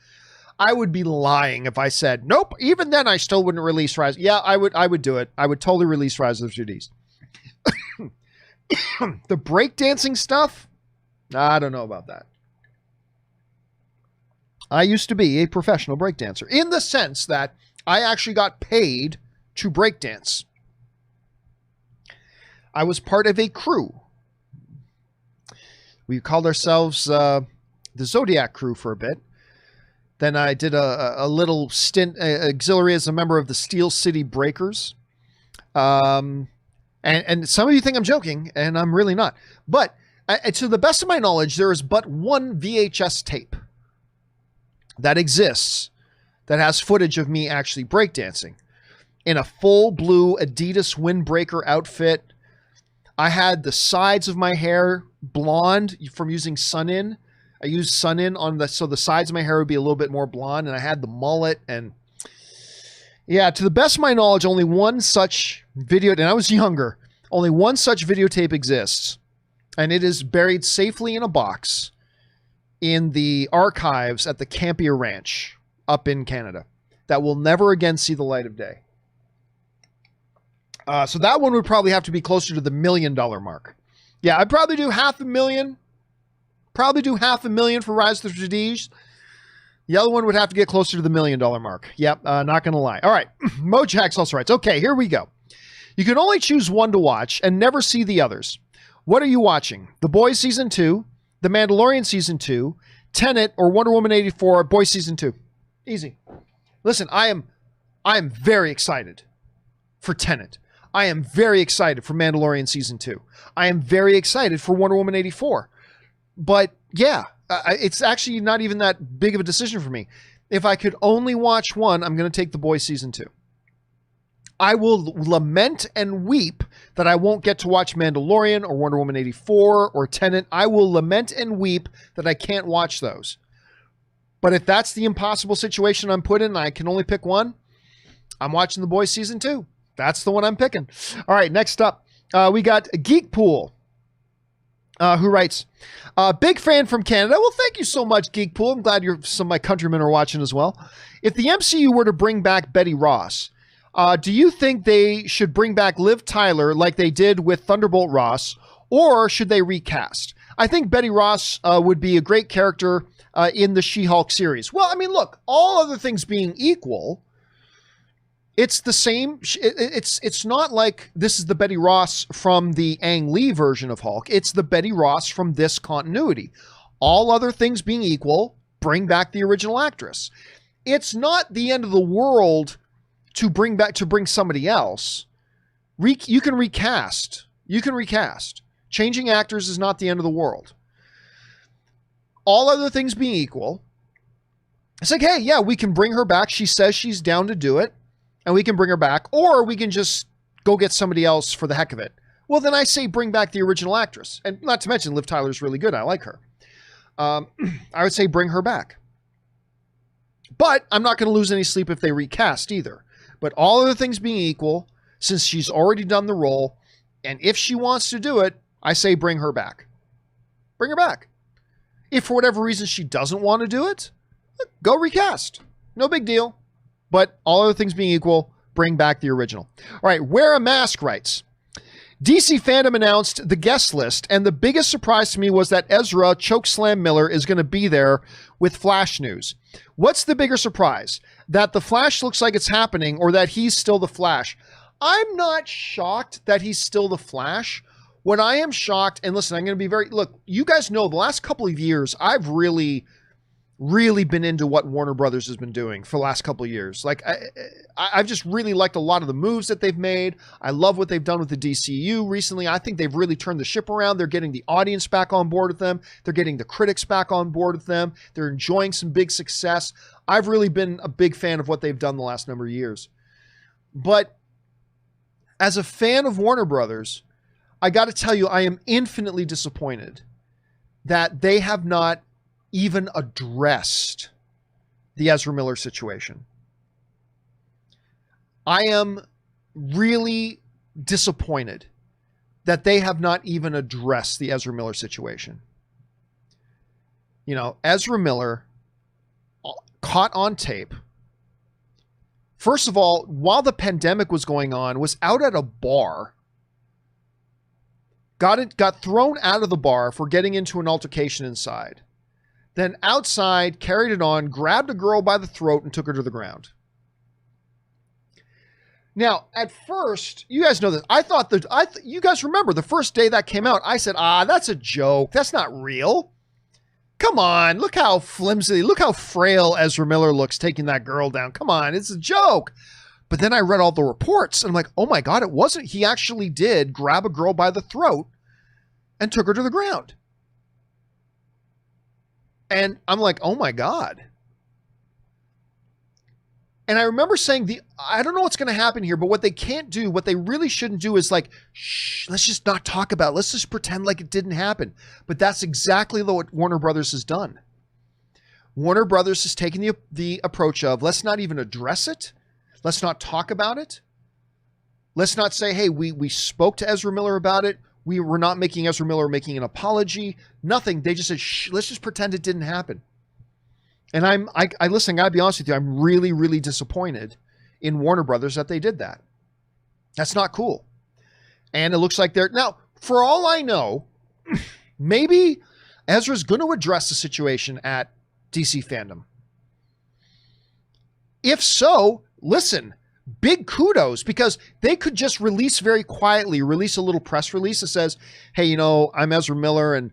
I would be lying if I said, nope, even then I still wouldn't release Rise. Yeah, I would do it. I would totally release Rise of the Trades. The breakdancing stuff, I don't know about that. I used to be a professional breakdancer in the sense that I actually got paid to breakdance. I was part of a crew. We called ourselves the Zodiac Crew for a bit. Then I did a little stint auxiliary as a member of the Steel City Breakers. And some of you think I'm joking, and I'm really not. But to the best of my knowledge, there is but one VHS tape that exists that has footage of me actually breakdancing in a full blue Adidas windbreaker outfit. I had the sides of my hair blonde from using Sun-In. I used Sun-In so the sides of my hair would be a little bit more blonde, and I had the mullet. And yeah, to the best of my knowledge, only one such video, and I was younger, only one such videotape exists, and it is buried safely in a box in the archives at the Campea Ranch up in Canada that will never again see the light of day. So that one would probably have to be closer to the $1 million mark. Yeah, I'd probably do $500,000. Probably do $500,000 for Rise of the Trades. The other one would have to get closer to the $1 million mark. Yep, not going to lie. All right, Mojax also writes, okay, here we go. You can only choose one to watch and never see the others. What are you watching? The Boys Season 2, The Mandalorian Season 2, Tenet, or Wonder Woman 84, Boys Season 2. Easy. Listen, I am very excited for Tenet. I am very excited for Mandalorian Season 2. I am very excited for Wonder Woman 84. But yeah, it's actually not even that big of a decision for me. If I could only watch one, I'm going to take The Boys Season 2. I will lament and weep that I won't get to watch Mandalorian or Wonder Woman 84 or Tenet. I will lament and weep that I can't watch those. But if that's the impossible situation I'm put in and I can only pick one, I'm watching The Boys Season 2. That's the one I'm picking. All right, next up, we got Geekpool, who writes, big fan from Canada. Well, thank you so much, Geekpool. I'm glad some of my countrymen are watching as well. If the MCU were to bring back Betty Ross, do you think they should bring back Liv Tyler like they did with Thunderbolt Ross, or should they recast? I think Betty Ross would be a great character in the She-Hulk series. Well, I mean, look, all other things being equal, it's the same. It's not like this is the Betty Ross from the Ang Lee version of Hulk. It's the Betty Ross from this continuity. All other things being equal, bring back the original actress. It's not the end of the world to bring somebody else. You can recast. You can recast. Changing actors is not the end of the world. All other things being equal, it's like, hey, yeah, we can bring her back. She says she's down to do it. And we can bring her back, or we can just go get somebody else for the heck of it. Well, then I say bring back the original actress. And not to mention, Liv Tyler's really good. I like her. I would say bring her back. But I'm not going to lose any sleep if they recast either. But all other things being equal, since she's already done the role, and if she wants to do it, I say bring her back. Bring her back. If for whatever reason she doesn't want to do it, go recast. No big deal. But all other things being equal, bring back the original. All right, Wear a Mask writes, DC Fandom announced the guest list, and the biggest surprise to me was that Ezra Chokeslam Miller is going to be there with Flash news. What's the bigger surprise? That the Flash looks like it's happening, or that he's still the Flash? I'm not shocked that he's still the Flash. What I am shocked, and listen, I'm going to be look, you guys know the last couple of years, I've really really been into what Warner Brothers has been doing for the last couple of years. Like I've just really liked a lot of the moves that they've made. I love what they've done with the DCU recently. I think they've really turned the ship around. They're getting the audience back on board with them. They're getting the critics back on board with them. They're enjoying some big success. I've really been a big fan of what they've done the last number of years. But as a fan of Warner Brothers, I got to tell you, I am infinitely disappointed that they have not even addressed the Ezra Miller situation. I am really disappointed that they have not even addressed the Ezra Miller situation. You know, Ezra Miller caught on tape. First of all, while the pandemic was going on, was out at a bar, got thrown out of the bar for getting into an altercation inside. Then outside, carried it on, grabbed a girl by the throat and took her to the ground. Now, at first, you guys know this. I thought you guys remember the first day that came out, I said, that's a joke. That's not real. Come on. Look how flimsy, look how frail Ezra Miller looks taking that girl down. Come on. It's a joke. But then I read all the reports and I'm like, oh my God, it wasn't. He actually did grab a girl by the throat and took her to the ground. And I'm like, oh my God. And I remember saying I don't know what's going to happen here, but what they can't do, what they really shouldn't do is like, shh, let's just not talk about it. Let's just pretend like it didn't happen. But that's exactly what Warner Brothers has done. Warner Brothers has taken the approach of, let's not even address it. Let's not talk about it. Let's not say, hey, we spoke to Ezra Miller about it. We were not making Ezra Miller making an apology. Nothing. They just said, shh, let's just pretend it didn't happen. And I listen, I gotta be honest with you. I'm really, really disappointed in Warner Brothers that they did that. That's not cool. And it looks like now, for all I know, maybe Ezra's going to address the situation at DC Fandom. If so, listen, big kudos, because they could just release very quietly, release a little press release that says, hey, you know, I'm Ezra Miller and,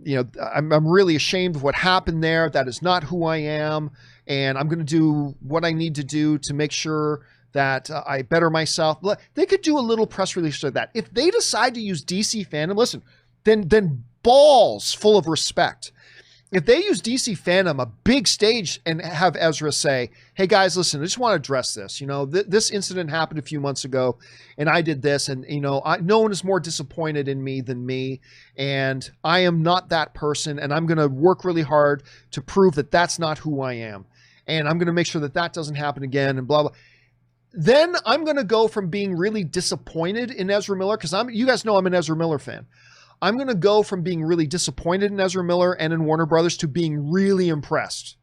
you know, I'm really ashamed of what happened there. That is not who I am. And I'm going to do what I need to do to make sure that I better myself. They could do a little press release like that. If they decide to use DC Fandom, listen, then balls full of respect. If they use DC Fandom, a big stage, and have Ezra say, hey guys, listen, I just want to address this. You know, this incident happened a few months ago and I did this, and you know, no one is more disappointed in me than me. And I am not that person. And I'm going to work really hard to prove that that's not who I am. And I'm going to make sure that that doesn't happen again and blah, blah. Then I'm going to go from being really disappointed in Ezra Miller, because you guys know I'm an Ezra Miller fan. I'm going to go from being really disappointed in Ezra Miller and in Warner Brothers to being really impressed.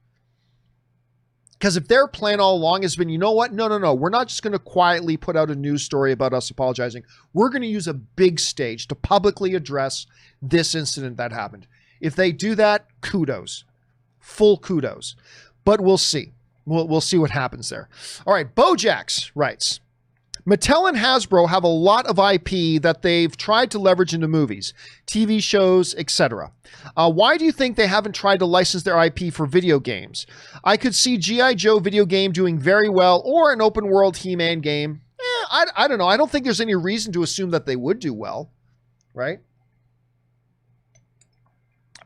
Because if their plan all along has been, you know what? No. We're not just going to quietly put out a news story about us apologizing. We're going to use a big stage to publicly address this incident that happened. If they do that, kudos. Full kudos. But we'll see. We'll see what happens there. All right. Bojax writes, Mattel and Hasbro have a lot of IP that they've tried to leverage into movies, TV shows, etc. Why do you think they haven't tried to license their IP for video games? I could see G.I. Joe video game doing very well, or an open world He-Man game. I don't know. I don't think there's any reason to assume that they would do well, right?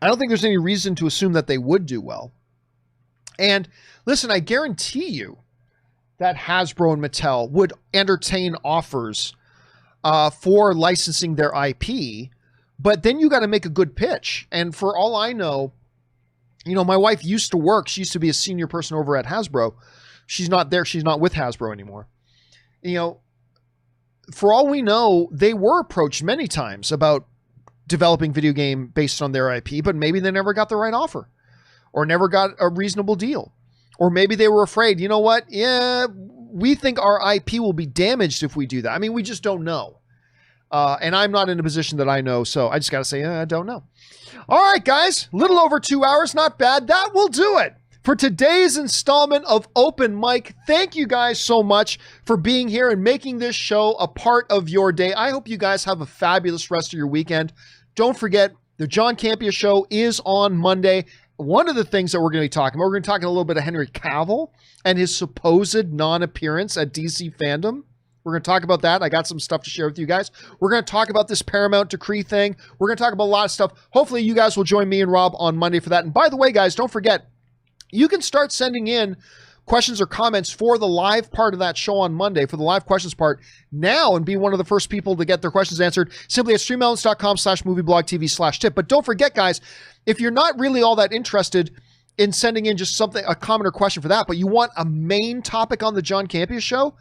I don't think there's any reason to assume that they would do well. And listen, I guarantee you that Hasbro and Mattel would entertain offers for licensing their IP, but then you got to make a good pitch. And for all I know, you know, my wife used to work. She used to be a senior person over at Hasbro. She's not there. She's not with Hasbro anymore. You know, for all we know, they were approached many times about developing video game based on their IP, but maybe they never got the right offer or never got a reasonable deal. Or maybe they were afraid, you know what? Yeah, we think our IP will be damaged if we do that. I mean, we just don't know. And I'm not in a position that I know, so I just got to say, I don't know. All right, guys, little over 2 hours, not bad. That will do it for today's installment of Open Mic. Thank you guys so much for being here and making this show a part of your day. I hope you guys have a fabulous rest of your weekend. Don't forget, the John Campea Show is on Monday one of the things that we're going to be talking about, we're going to talk a little bit of Henry Cavill and his supposed non-appearance at DC Fandom. We're going to talk about that. I got some stuff to share with you guys. We're going to talk about this Paramount decree thing. We're going to talk about a lot of stuff. Hopefully you guys will join me and Rob on Monday for that. And by the way, guys, don't forget, you can start sending in questions or comments for the live part of that show on Monday, for the live questions part now, and be one of the first people to get their questions answered simply at streamelements.com/movieblogtv/tip. But don't forget, guys, if you're not really all that interested in sending in just something, a comment or question for that, but you want a main topic on the John Campea Show,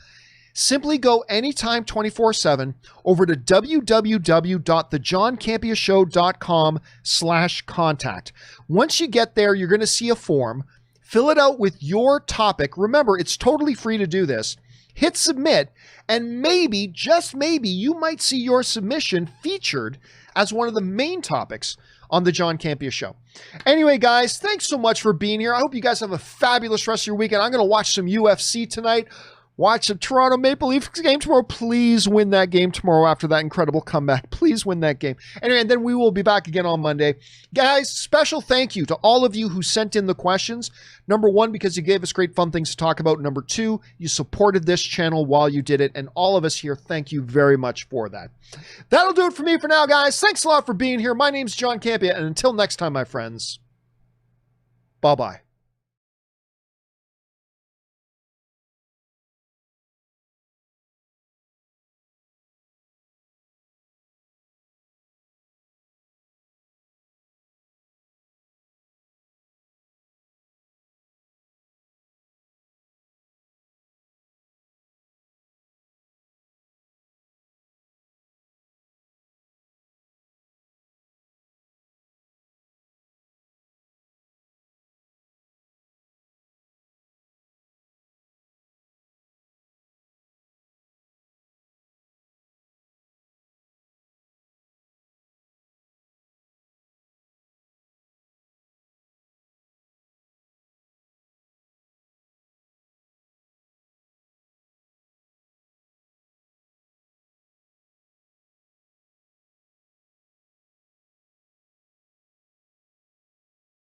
simply go anytime 24/7 over to www.thejohncampeashow.com/contact. Once you get there, you're going to see a form. Fill it out with your topic. Remember, it's totally free to do this. Hit submit, and maybe, just maybe, you might see your submission featured as one of the main topics on the John Campea Show. Anyway, guys, thanks so much for being here. I hope you guys have a fabulous rest of your weekend. I'm going to watch some UFC tonight. Watch the Toronto Maple Leafs game tomorrow. Please win that game tomorrow after that incredible comeback. Please win that game. Anyway, and then we will be back again on Monday. Guys, special thank you to all of you who sent in the questions. Number one, because you gave us great fun things to talk about. Number two, you supported this channel while you did it. And all of us here, thank you very much for that. That'll do it for me for now, guys. Thanks a lot for being here. My name's John Campea. And until next time, my friends, bye-bye.